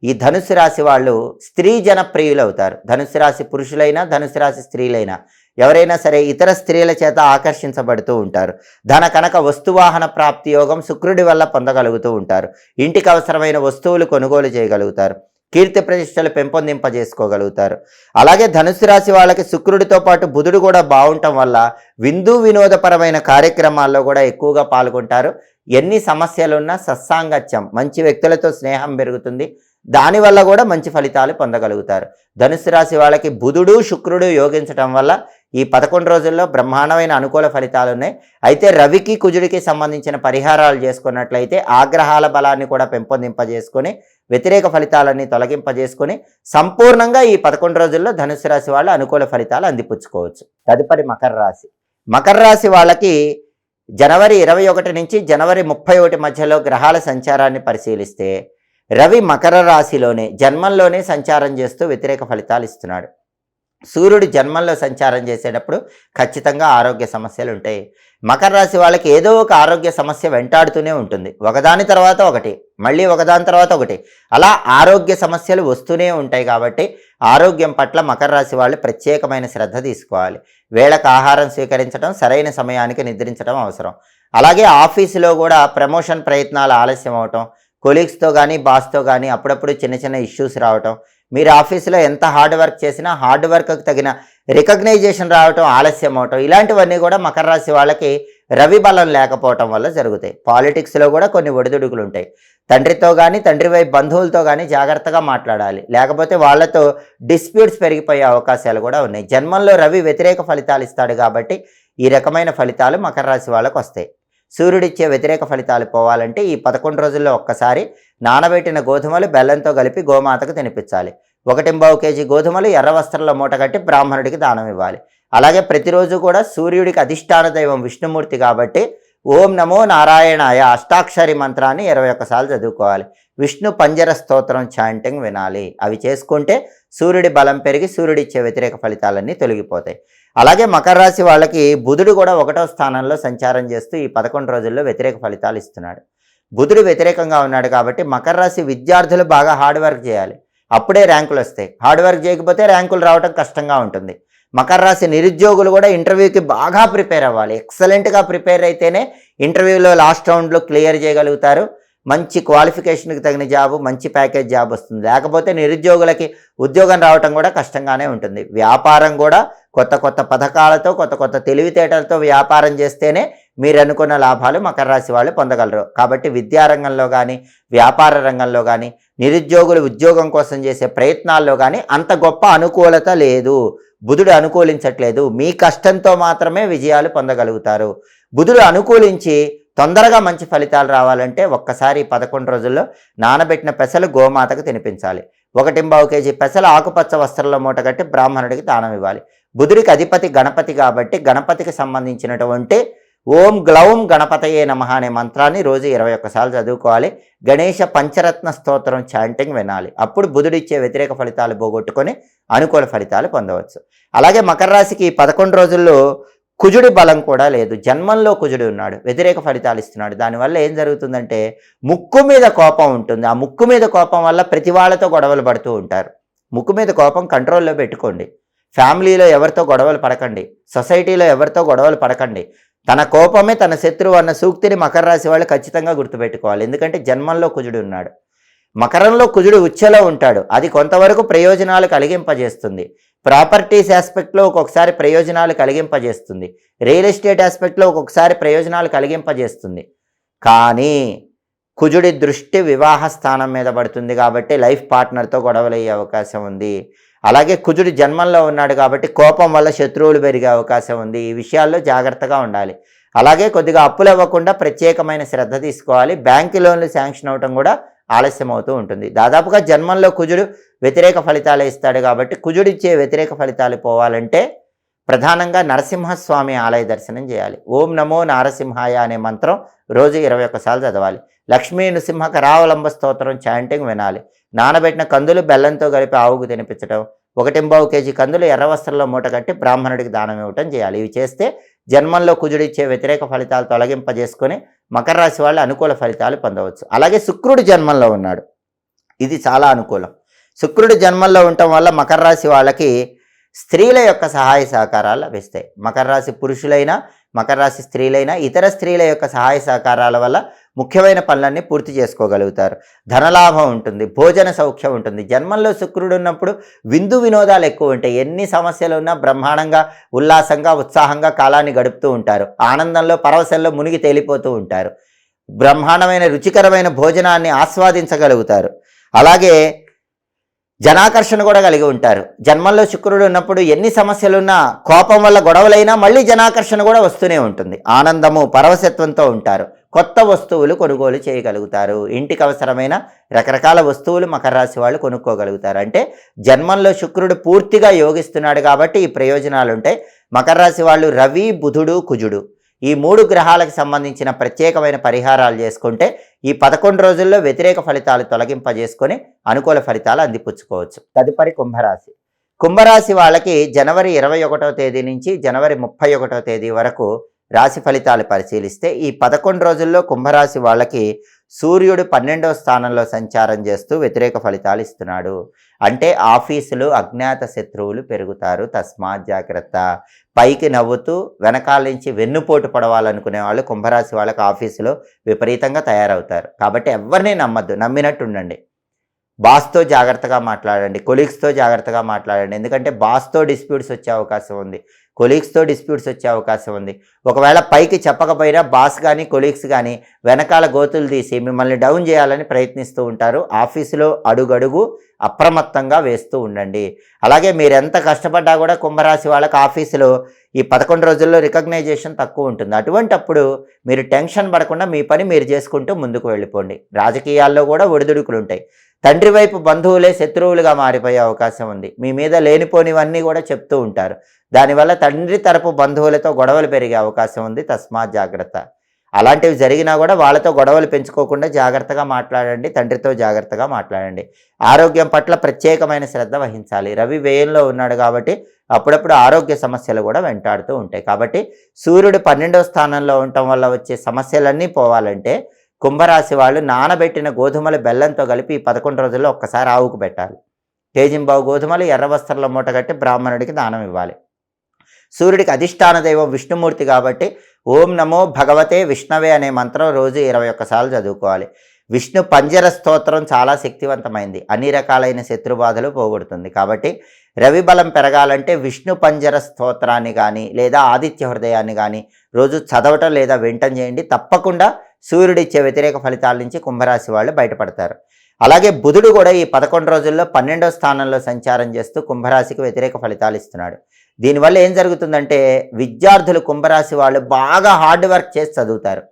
ఈ ధనుసు రాశి వాళ్ళు స్త్రీ జనప్రియులు అవుతారు. ధనుసు రాశి పురుషులైనా ధనుసు రాశి స్త్రీలైనా ఎవరైనా సరే ఇతర స్త్రీల చేత ఆకర్షించబడుతూ ఉంటారు. ధన కనక వస్తువాహన ప్రాప్తి యోగం శుక్రుడి వల్ల పొందగలుగుతూ ఉంటారు. ఇంటికి అవసరమైన వస్తువులు కొనుగోలు చేయగలుగుతారు. కీర్తి ప్రతిష్టలు పెంపొందింపజేసుకోగలుగుతారు. అలాగే ధనుసు రాశి వాళ్ళకి శుక్రుడితో పాటు బుధుడు కూడా బాగుండటం వల్ల వినోదపరమైన కార్యక్రమాల్లో కూడా ఎక్కువగా పాల్గొంటారు. ఎన్ని సమస్యలున్నా సత్సాంగత్యం, మంచి వ్యక్తులతో స్నేహం పెరుగుతుంది. దానివల్ల కూడా మంచి ఫలితాలు పొందగలుగుతారు. ధనుసు రాశి వాళ్ళకి బుధుడు శుక్రుడు యోగించడం వల్ల ఈ 11 రోజుల్లో బ్రహ్మాండమైన అనుకూల ఫలితాలు ఉన్నాయి. అయితే రవికి కుజుడికి సంబంధించిన పరిహారాలు చేసుకున్నట్లయితే ఆగ్రహాల బలాన్ని కూడా పెంపొందింపజేసుకొని వ్యతిరేక ఫలితాలన్నీ తొలగింపజేసుకొని సంపూర్ణంగా ఈ 11 రోజుల్లో ధనుసు రాశి వాళ్ళు అనుకూల ఫలితాలు అందిపుచ్చుకోవచ్చు. తదుపరి మకర రాశి. మకర రాశి వాళ్ళకి జనవరి 21 నుంచి జనవరి 31 మధ్యలో గ్రహాల సంచారాన్ని పరిశీలిస్తే రవి మకర రాశిలోనే జన్మంలోనే సంచారం చేస్తూ వ్యతిరేక ఫలితాలు ఇస్తున్నాడు. సూర్యుడు జన్మంలో సంచారం చేసేటప్పుడు ఖచ్చితంగా ఆరోగ్య సమస్యలు ఉంటాయి. మకర రాశి వాళ్ళకి ఏదో ఒక ఆరోగ్య సమస్య వెంటాడుతూనే ఉంటుంది. ఒకదాని తర్వాత ఒకటి, మళ్ళీ ఒకదాని తర్వాత ఒకటి, అలా ఆరోగ్య సమస్యలు వస్తూనే ఉంటాయి. కాబట్టి ఆరోగ్యం పట్ల మకర రాశి వాళ్ళు ప్రత్యేకమైన శ్రద్ధ తీసుకోవాలి. వేళకు ఆహారం స్వీకరించడం, సరైన సమయానికి నిద్రించడం అవసరం. అలాగే ఆఫీసులో కూడా ప్రమోషన్ ప్రయత్నాలు ఆలస్యం అవటం, కొలీగ్స్తో కానీ బాస్తో కానీ అప్పుడప్పుడు చిన్న చిన్న ఇష్యూస్ రావటం, మీరు ఆఫీసులో ఎంత హార్డ్ వర్క్ చేసినా హార్డ్ వర్క్కి తగిన రికగ్నైజేషన్ రావటం ఆలస్యం అవటం, ఇలాంటివన్నీ కూడా మకర రాశి వాళ్ళకి రవి బలం లేకపోవటం వల్ల జరుగుతాయి. పాలిటిక్స్లో కూడా కొన్ని ఒడిదుడుకులు ఉంటాయి. తండ్రితో కానీ తండ్రి వైపు బంధువులతో కానీ జాగ్రత్తగా మాట్లాడాలి, లేకపోతే వాళ్ళతో డిస్ప్యూట్స్ పెరిగిపోయే అవకాశాలు కూడా ఉన్నాయి. జన్మంలో రవి వ్యతిరేక ఫలితాలు ఇస్తాడు కాబట్టి ఈ రకమైన ఫలితాలు మకర రాశి వాళ్ళకు వస్తాయి. సూర్యుడిచ్చే వ్యతిరేక ఫలితాలు పోవాలంటే ఈ 11 రోజుల్లో ఒక్కసారి నానబెట్టిన గోధుమలు బెల్లంతో కలిపి గోమాతకు తినిపించాలి. 1.25 కేజీ గోధుమలు ఎర్ర వస్త్రంలో మూటగట్టి బ్రాహ్మణుడికి దానం ఇవ్వాలి. అలాగే ప్రతిరోజు కూడా సూర్యుడికి అధిష్టాన దైవం విష్ణుమూర్తి కాబట్టి ఓం నమో నారాయణాయ అష్టాక్షరి మంత్రాన్ని 21 సార్లు చదువుకోవాలి. విష్ణు పంజర స్తోత్రం చాంటింగ్ వినాలి. అవి చేసుకుంటే సూర్యుడి బలం పెరిగి సూర్యుడిచ్చే వ్యతిరేక ఫలితాలన్నీ తొలగిపోతాయి. అలాగే మకర రాశి వాళ్ళకి బుధుడు కూడా 1వ స్థానంలో సంచారం చేస్తూ ఈ 11 రోజుల్లో వ్యతిరేక ఫలితాలు ఇస్తున్నాడు. బుధుడు వ్యతిరేకంగా ఉన్నాడు కాబట్టి మకర రాశి విద్యార్థులు బాగా హార్డ్ వర్క్ చేయాలి, అప్పుడే ర్యాంకులు వస్తాయి. హార్డ్ వర్క్ చేయకపోతే ర్యాంకులు రావడం కష్టంగా ఉంటుంది. మకర రాశి నిరుద్యోగులు కూడా ఇంటర్వ్యూకి బాగా ప్రిపేర్ అవ్వాలి. ఎక్సలెంట్గా ప్రిపేర్ అయితేనే ఇంటర్వ్యూలో లాస్ట్ రౌండ్లో క్లియర్ చేయగలుగుతారు. మంచి క్వాలిఫికేషన్కి తగిన జాబు, మంచి ప్యాకేజ్ జాబ్ వస్తుంది. లేకపోతే నిరుద్యోగులకి ఉద్యోగం రావటం కూడా కష్టంగానే ఉంటుంది. వ్యాపారం కూడా కొత్త కొత్త పథకాలతో కొత్త కొత్త తెలివితేటలతో వ్యాపారం చేస్తేనే మీరు అనుకున్న లాభాలు మకర రాశి వాళ్ళు పొందగలరు. కాబట్టి విద్యారంగంలో కానీ వ్యాపార రంగంలో కానీ నిరుద్యోగులు ఉద్యోగం కోసం చేసే ప్రయత్నాల్లో కానీ అంత గొప్ప అనుకూలత లేదు. బుధుడు అనుకూలించట్లేదు. మీ కష్టంతో మాత్రమే విజయాలు పొందగలుగుతారు. బుధుడు అనుకూలించి తొందరగా మంచి ఫలితాలు రావాలంటే ఒక్కసారి 11 రోజుల్లో నానబెట్టిన పెసలు గోమాతకు తినిపించాలి. 1.25 కేజీ పెసలు ఆకుపచ్చ వస్త్రంలో మూటగట్టి బ్రాహ్మణుడికి దానం ఇవ్వాలి. బుధుడికి అధిపతి గణపతి కాబట్టి గణపతికి సంబంధించినటువంటి ఓం గ్లౌం గణపతయే నమః అనే మంత్రాన్ని రోజు 21 సార్లు చదువుకోవాలి. గణేష పంచరత్న స్తోత్రం చాంటింగ్ వినాలి. అప్పుడు బుధుడిచ్చే వ్యతిరేక ఫలితాలు పోగొట్టుకొని అనుకూల ఫలితాలు పొందవచ్చు. అలాగే మకర రాశికి 11 రోజుల్లో కుజుడి బలం కూడా లేదు. జన్మంలో కుజుడు ఉన్నాడు, వ్యతిరేక ఫలితాలు ఇస్తున్నాడు. దానివల్ల ఏం జరుగుతుందంటే ముక్కు మీద కోపం ఉంటుంది. ఆ ముక్కు మీద కోపం వల్ల ప్రతి వాళ్ళతో గొడవలు పడుతూ ఉంటారు. ముక్కు మీద కోపం కంట్రోల్లో పెట్టుకోండి. ఫ్యామిలీలో ఎవరితో గొడవలు పడకండి, సొసైటీలో ఎవరితో గొడవలు పడకండి. తన కోపమే తన శత్రువు అన్న సూక్తిని మకర రాశి వాళ్ళు ఖచ్చితంగా గుర్తుపెట్టుకోవాలి. ఎందుకంటే జన్మంలో కుజుడు ఉన్నాడు. మకరంలో కుజుడు ఉచ్చలో ఉంటాడు. అది కొంతవరకు ప్రయోజనాలు కలిగింపజేస్తుంది. ప్రాపర్టీస్ ఆస్పెక్ట్లో ఒక్కొక్కసారి ప్రయోజనాలు కలిగింపజేస్తుంది. రియల్ ఎస్టేట్ ఆస్పెక్ట్లో ఒక్కొక్కసారి ప్రయోజనాలు కలిగింపజేస్తుంది. కానీ కుజుడి దృష్టి వివాహ స్థానం మీద పడుతుంది కాబట్టి లైఫ్ పార్ట్నర్తో గొడవలు అయ్యే అవకాశం ఉంది. అలాగే కుజుడు జన్మంలో ఉన్నాడు కాబట్టి కోపం వల్ల శత్రువులు పెరిగే అవకాశం ఉంది. ఈ విషయాల్లో జాగ్రత్తగా ఉండాలి. అలాగే కొద్దిగా అప్పులు ఇవ్వకుండా ప్రత్యేకమైన శ్రద్ధ తీసుకోవాలి. బ్యాంకు లోన్లు శాంక్షన్ అవటం కూడా ఆలస్యం అవుతూ ఉంటుంది. దాదాపుగా జన్మంలో కుజుడు వ్యతిరేక ఫలితాలు ఇస్తాడు కాబట్టి కుజుడిచ్చే వ్యతిరేక ఫలితాలు పోవాలంటే ప్రధానంగా నరసింహస్వామి ఆలయ దర్శనం చేయాలి. ఓం నమో నారసింహాయ అనే మంత్రం రోజు 21 సార్లు చదవాలి. లక్ష్మీ నృసింహ కరావలంబ స్తోత్రం చాంటింగ్ వినాలి. నానబెట్టిన కందులు బెల్లంతో కలిపి ఆవుకు తినిపించడం, 1.25 కేజీ కందులు ఎర్ర వస్త్రంలో మూట కట్టి బ్రాహ్మణుడికి దానం ఇవ్వటం చేయాలి. ఇవి చేస్తే జన్మంలో కుజుడిచ్చే వ్యతిరేక ఫలితాలు తొలగింపజేసుకొని మకర రాశి వాళ్ళు అనుకూల ఫలితాలు పొందవచ్చు. అలాగే శుక్రుడు జన్మంలో ఉన్నాడు, ఇది చాలా అనుకూలం. శుక్రుడు జన్మంలో ఉండటం వల్ల మకర రాశి వాళ్ళకి స్త్రీల యొక్క సహాయ సహకారాలు లభిస్తాయి. మకర రాశి పురుషులైనా మకర రాశి స్త్రీలైనా ఇతర స్త్రీల యొక్క సహాయ సహకారాల వల్ల ముఖ్యమైన పనులన్నీ పూర్తి చేసుకోగలుగుతారు. ధనలాభం ఉంటుంది, భోజన సౌఖ్యం ఉంటుంది. జన్మంలో శుక్రుడు ఉన్నప్పుడు విందు వినోదాలు ఎక్కువ ఉంటాయి. ఎన్ని సమస్యలు ఉన్నా బ్రహ్మాండంగా ఉల్లాసంగా ఉత్సాహంగా కాలాన్ని గడుపుతూ ఉంటారు. ఆనందంలో పరవశంలో మునిగి తేలిపోతూ ఉంటారు. బ్రహ్మాండమైన రుచికరమైన భోజనాన్ని ఆస్వాదించగలుగుతారు. అలాగే జనాకర్షణ కూడా కలిగి ఉంటారు. జన్మంలో శుక్రుడు ఉన్నప్పుడు ఎన్ని సమస్యలున్నా కోపం వల్ల గొడవలైనా మళ్ళీ జనాకర్షణ కూడా వస్తూనే ఉంటుంది. ఆనందము పరవశత్వంతో ఉంటారు. కొత్త వస్తువులు కొనుగోలు చేయగలుగుతారు. ఇంటికి అవసరమైన రకరకాల వస్తువులు మకర రాశి వాళ్ళు కొనుక్కోగలుగుతారు. అంటే జన్మంలో శుక్రుడు పూర్తిగా యోగిస్తున్నాడు కాబట్టి ఈ ప్రయోజనాలు ఉంటాయి. మకర రాశి వాళ్ళు రవి, బుధుడు, కుజుడు ఈ 3 గ్రహాలకు సంబంధించిన ప్రత్యేకమైన పరిహారాలు చేసుకుంటే ఈ 11 రోజుల్లో వ్యతిరేక ఫలితాలు తొలగింపజేసుకొని అనుకూల ఫలితాలు అందిపుచ్చుకోవచ్చు. తదుపరి కుంభరాశి. కుంభరాశి వాళ్ళకి జనవరి 21వ తేదీ నుంచి జనవరి 31వ తేదీ వరకు రాశి ఫలితాలు పరిశీలిస్తే ఈ 11 రోజుల్లో కుంభరాశి వాళ్ళకి సూర్యుడు 12వ స్థానంలో సంచారం చేస్తూ వ్యతిరేక ఫలితాలు ఇస్తున్నాడు. అంటే ఆఫీసులు అజ్ఞాత శత్రువులు పెరుగుతారు, తస్మాత్ జాగ్రత్త. పైకి నవ్వుతూ వెనకాల నుంచి వెన్నుపోటు పడవాలనుకునే వాళ్ళు కుంభరాశి వాళ్ళకి ఆఫీసులో విపరీతంగా తయారవుతారు. కాబట్టి ఎవరిని నమ్మద్దు, నమ్మినట్టు ఉండండి. బాస్తో జాగ్రత్తగా మాట్లాడండి, కొలీగ్స్తో జాగ్రత్తగా మాట్లాడండి. ఎందుకంటే బాస్తో డిస్ప్యూట్స్ వచ్చే అవకాశం ఉంది, కొలీగ్స్తో డిస్ప్యూట్స్ వచ్చే అవకాశం ఉంది. ఒకవేళ పైకి చెప్పకపోయినా బాస్ కానీ కొలీగ్స్ కానీ వెనకాల గోతులు తీసి మిమ్మల్ని డౌన్ చేయాలని ప్రయత్నిస్తూ ఉంటారు. ఆఫీసులో అడుగడుగు అప్రమత్తంగా వేస్తూ ఉండండి. అలాగే మీరు ఎంత కష్టపడ్డా కూడా కుంభరాశి వాళ్ళకి ఆఫీసులో ఈ 11 రోజుల్లో రికగ్నైజేషన్ తక్కువ ఉంటుంది. అటువంటప్పుడు మీరు టెన్షన్ పడకుండా మీ పని మీరు చేసుకుంటూ ముందుకు వెళ్ళిపోండి. రాజకీయాల్లో కూడా ఒడిదుడుకులు ఉంటాయి. తండ్రి వైపు బంధువులే శత్రువులుగా మారిపోయే అవకాశం ఉంది. మీ మీద లేనిపోనివన్నీ కూడా చెప్తూ ఉంటారు. దానివల్ల తండ్రి తరపు బంధువులతో గొడవలు పెరిగే అవకాశం ఉంది, తస్మాత్ జాగ్రత్త. అలాంటివి జరిగినా కూడా వాళ్ళతో గొడవలు పెంచుకోకుండా జాగ్రత్తగా మాట్లాడండి, తండ్రితో జాగ్రత్తగా మాట్లాడండి. ఆరోగ్యం పట్ల ప్రత్యేకమైన శ్రద్ధ వహించాలి. రవి వ్యయంలో ఉన్నాడు కాబట్టి అప్పుడప్పుడు ఆరోగ్య సమస్యలు కూడా వెంటాడుతూ ఉంటాయి. కాబట్టి సూర్యుడు 12వ స్థానంలో ఉండటం వల్ల వచ్చే సమస్యలన్నీ పోవాలంటే కుంభరాశి వాళ్ళు నానబెట్టిన గోధుమలు బెల్లంతో కలిపి 11 రోజుల్లో ఒక్కసారి ఆవుకు పెట్టాలి. కేజింబావు గోధుమలు ఎర్ర వస్త్రంలో మూట కట్టి బ్రాహ్మణుడికి దానం ఇవ్వాలి. సూర్యుడికి అధిష్టాన దైవం విష్ణుమూర్తి కాబట్టి ఓం నమో భగవతే విష్ణవే అనే మంత్రం రోజు 21 సార్లు చదువుకోవాలి. విష్ణు పంజర స్తోత్రం చాలా శక్తివంతమైంది, అన్ని రకాలైన శత్రుబాధలు పోగొడుతుంది. కాబట్టి రవి బలం పెరగాలంటే విష్ణు పంజర స్తోత్రాన్ని కానీ లేదా ఆదిత్య హృదయాన్ని కానీ రోజు చదవటం లేదా వింటం చేయండి. తప్పకుండా సూర్యుడిచ్చే వ్యతిరేక ఫలితాల నుంచి కుంభరాశి వాళ్ళు బయటపడతారు. అలాగే బుధుడు కూడా ఈ 11 రోజుల్లో 12వ స్థానంలో సంచారం చేస్తూ కుంభరాశికి వ్యతిరేక ఫలితాలు ఇస్తున్నాడు. దీనివల్ల ఏం జరుగుతుందంటే విద్యార్థులు కుంభరాశి వాళ్ళు బాగా హార్డ్ వర్క్ చేసి చదువుతారు,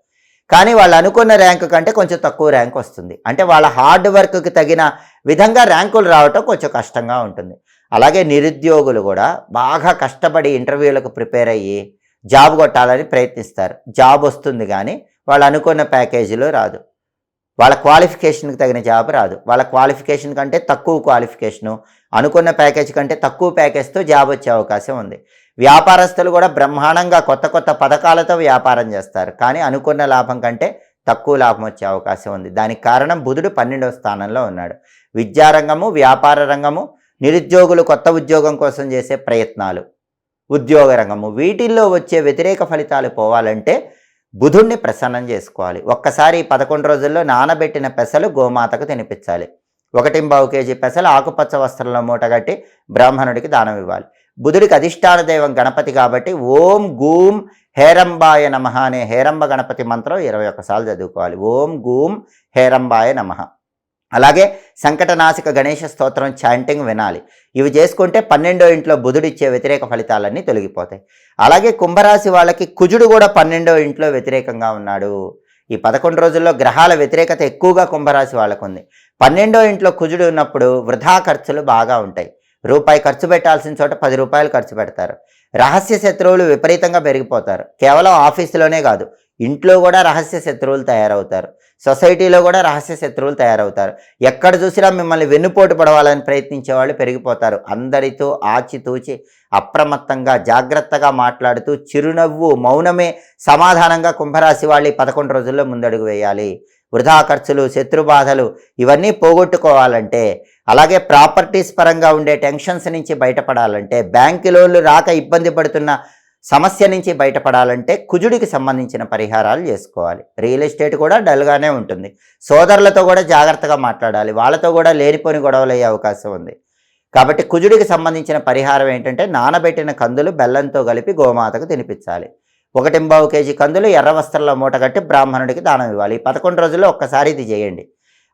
కానీ వాళ్ళు అనుకున్న ర్యాంకు కంటే కొంచెం తక్కువ ర్యాంక్ వస్తుంది. అంటే వాళ్ళ హార్డ్ వర్క్కి తగిన విధంగా ర్యాంకులు రావటం కొంచెం కష్టంగా ఉంటుంది. అలాగే నిరుద్యోగులు కూడా బాగా కష్టపడి ఇంటర్వ్యూలకు ప్రిపేర్ అయ్యి జాబ్ కొట్టాలని ప్రయత్నిస్తారు. జాబ్ వస్తుంది కానీ వాళ్ళు అనుకున్న ప్యాకేజీలో రాదు, వాళ్ళ క్వాలిఫికేషన్కి తగిన జాబ్ రాదు. వాళ్ళ క్వాలిఫికేషన్ కంటే తక్కువ క్వాలిఫికేషను, అనుకున్న ప్యాకేజ్ కంటే తక్కువ ప్యాకేజ్తో జాబ్ వచ్చే అవకాశం ఉంది. వ్యాపారస్తులు కూడా బ్రహ్మాండంగా కొత్త కొత్త పథకాలతో వ్యాపారం చేస్తారు, కానీ అనుకున్న లాభం కంటే తక్కువ లాభం వచ్చే అవకాశం ఉంది. దానికి కారణం బుధుడు 12వ స్థానంలో ఉన్నాడు. విద్యారంగము, వ్యాపార రంగము, నిరుద్యోగులు కొత్త ఉద్యోగం కోసం చేసే ప్రయత్నాలు, ఉద్యోగ రంగము, వీటిల్లో వచ్చే వ్యతిరేక ఫలితాలు పోవాలంటే బుధుడిని ప్రసన్నం చేసుకోవాలి. ఒక్కసారి 11 రోజుల్లో నానబెట్టిన పెసలు గోమాతకు తినిపించాలి. 1.25 కేజీ పెసలు ఆకుపచ్చ వస్త్రంలో మూటగట్టి బ్రాహ్మణుడికి దానం ఇవ్వాలి. బుధుడికి అధిష్టాన దైవం గణపతి కాబట్టి ఓం గూం హేరంబాయ నమః అనే హేరంబ గణపతి మంత్రం 21 సార్లు చదువుకోవాలి. ఓం గూం హేరంబాయ నమః. అలాగే సంకటనాశక గణేష స్తోత్రం చాంటింగ్ వినాలి. ఇవి చేసుకుంటే 12వ ఇంట్లో బుధుడు ఇచ్చే వ్యతిరేక ఫలితాలన్నీ తొలగిపోతాయి. అలాగే కుంభరాశి వాళ్ళకి కుజుడు కూడా 12వ ఇంట్లో వ్యతిరేకంగా ఉన్నాడు. ఈ 11 రోజుల్లో గ్రహాల వ్యతిరేకత ఎక్కువగా కుంభరాశి వాళ్ళకు ఉంది. 12వ ఇంట్లో కుజుడు ఉన్నప్పుడు వృధా ఖర్చులు బాగా ఉంటాయి. రూపాయి ఖర్చు పెట్టాల్సిన చోట 10 రూపాయలు ఖర్చు పెడతారు. రహస్య శత్రువులు విపరీతంగా పెరిగిపోతారు. కేవలం ఆఫీసులోనే కాదు, ఇంట్లో కూడా రహస్య శత్రువులు తయారవుతారు. సొసైటీలో కూడా రహస్య శత్రువులు తయారవుతారు. ఎక్కడ చూసినా మిమ్మల్ని వెన్నుపోటు పడవాలని ప్రయత్నించే వాళ్ళు పెరిగిపోతారు. అందరితో ఆచితూచి అప్రమత్తంగా జాగ్రత్తగా మాట్లాడుతూ చిరునవ్వు మౌనమే సమాధానంగా కుంభరాశి వాళ్ళు 11 రోజుల్లో ముందడుగు వేయాలి. వృధా ఖర్చులు, శత్రుబాధలు ఇవన్నీ పోగొట్టుకోవాలంటే, అలాగే ప్రాపర్టీస్ పరంగా ఉండే టెన్షన్స్ నుంచి బయటపడాలంటే, బ్యాంకు లోన్లు రాక ఇబ్బంది పడుతున్న సమస్య నుంచి బయటపడాలంటే కుజుడికి సంబంధించిన పరిహారాలు చేసుకోవాలి. రియల్ ఎస్టేట్ కూడా డల్గానే ఉంటుంది. సోదరులతో కూడా జాగ్రత్తగా మాట్లాడాలి. వాళ్ళతో కూడా లేనిపోని గొడవలు అయ్యే అవకాశం ఉంది. కాబట్టి కుజుడికి సంబంధించిన పరిహారం ఏంటంటే, నానబెట్టిన కందులు బెల్లంతో కలిపి గోమాతకు తినిపించాలి. 1.25 కేజీ కందులు ఎర్ర వస్త్రంలో మూటగట్టి బ్రాహ్మణుడికి దానం ఇవ్వాలి. 11 రోజుల్లో ఒక్కసారి ఇది చేయండి.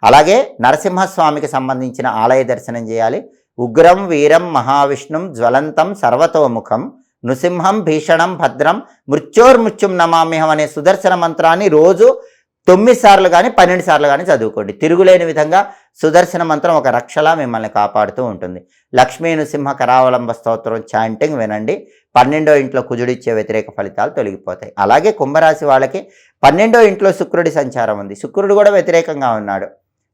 అలాగే నరసింహస్వామికి సంబంధించిన ఆలయ దర్శనం చేయాలి. ఉగ్రం వీరం మహావిష్ణుం జ్వలంతం సర్వతోముఖం నృసింహం భీషణం భద్రం మృత్యోర్మృత్యుం నమామ్యహం అనే సుదర్శన మంత్రాన్ని రోజు 9 సార్లు కానీ 12 సార్లు కానీ చదువుకోండి. తిరుగులేని విధంగా సుదర్శన మంత్రం ఒక రక్షలా మిమ్మల్ని కాపాడుతూ ఉంటుంది. లక్ష్మీ నృసింహ కరావలంబ స్తోత్రం చాంటింగ్ వినండి. 12వ ఇంట్లో కుజుడిచ్చే వ్యతిరేక ఫలితాలు తొలగిపోతాయి. అలాగే కుంభరాశి వాళ్ళకి 12వ ఇంట్లో శుక్రుడి సంచారం ఉంది. శుక్రుడు కూడా వ్యతిరేకంగా ఉన్నాడు.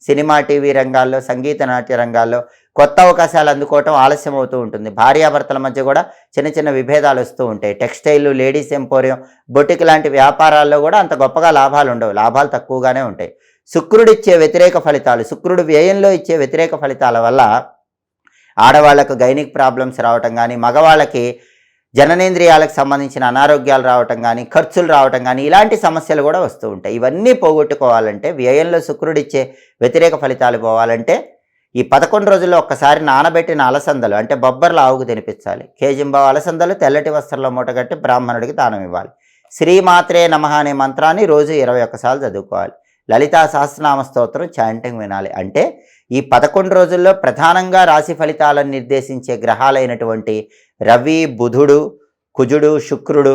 సినిమా, టీవీ రంగాల్లో, సంగీత నాట్య రంగాల్లో కొత్త అవకాశాలు అందుకోవటం ఆలస్యం అవుతూ ఉంటుంది. భార్యాభర్తల మధ్య కూడా చిన్న చిన్న విభేదాలు వస్తూ ఉంటాయి. టెక్స్టైల్, లేడీస్ ఎంపోరియం, బొటిక్ లాంటి వ్యాపారాల్లో కూడా అంత గొప్పగా లాభాలు ఉండవు. లాభాలు తక్కువగానే ఉంటాయి. శుక్రుడు ఇచ్చే వ్యతిరేక ఫలితాలు, శుక్రుడు వ్యయంలో ఇచ్చే వ్యతిరేక ఫలితాల వల్ల ఆడవాళ్లకు గైనిక్ ప్రాబ్లమ్స్ రావటం కానీ, మగవాళ్ళకి జననేంద్రియాలకు సంబంధించిన అనారోగ్యాలు రావటం కానీ, ఖర్చులు రావటం కానీ, ఇలాంటి సమస్యలు కూడా వస్తూ ఉంటాయి. ఇవన్నీ పోగొట్టుకోవాలంటే, వ్యయంలో శుక్రుడిచ్చే వ్యతిరేక ఫలితాలు పోవాలంటే ఈ 11 రోజుల్లో ఒక్కసారి నానబెట్టిన అలసందలు అంటే బొబ్బర్లు ఆవుకు తినిపించాలి. కేజింబావు అలసందలు తెల్లటి వస్త్రంలో మూటగట్టి బ్రాహ్మణుడికి దానం ఇవ్వాలి. శ్రీమాత్రే నమః అనే మంత్రాన్ని రోజు 21 సార్లు చదువుకోవాలి. లలితా సహస్రనామ స్తోత్రం చాంటింగ్ వినాలి. అంటే ఈ 11 రోజుల్లో ప్రధానంగా రాశి ఫలితాలను నిర్దేశించే గ్రహాలైనటువంటి రవి, బుధుడు, కుజుడు, శుక్రుడు,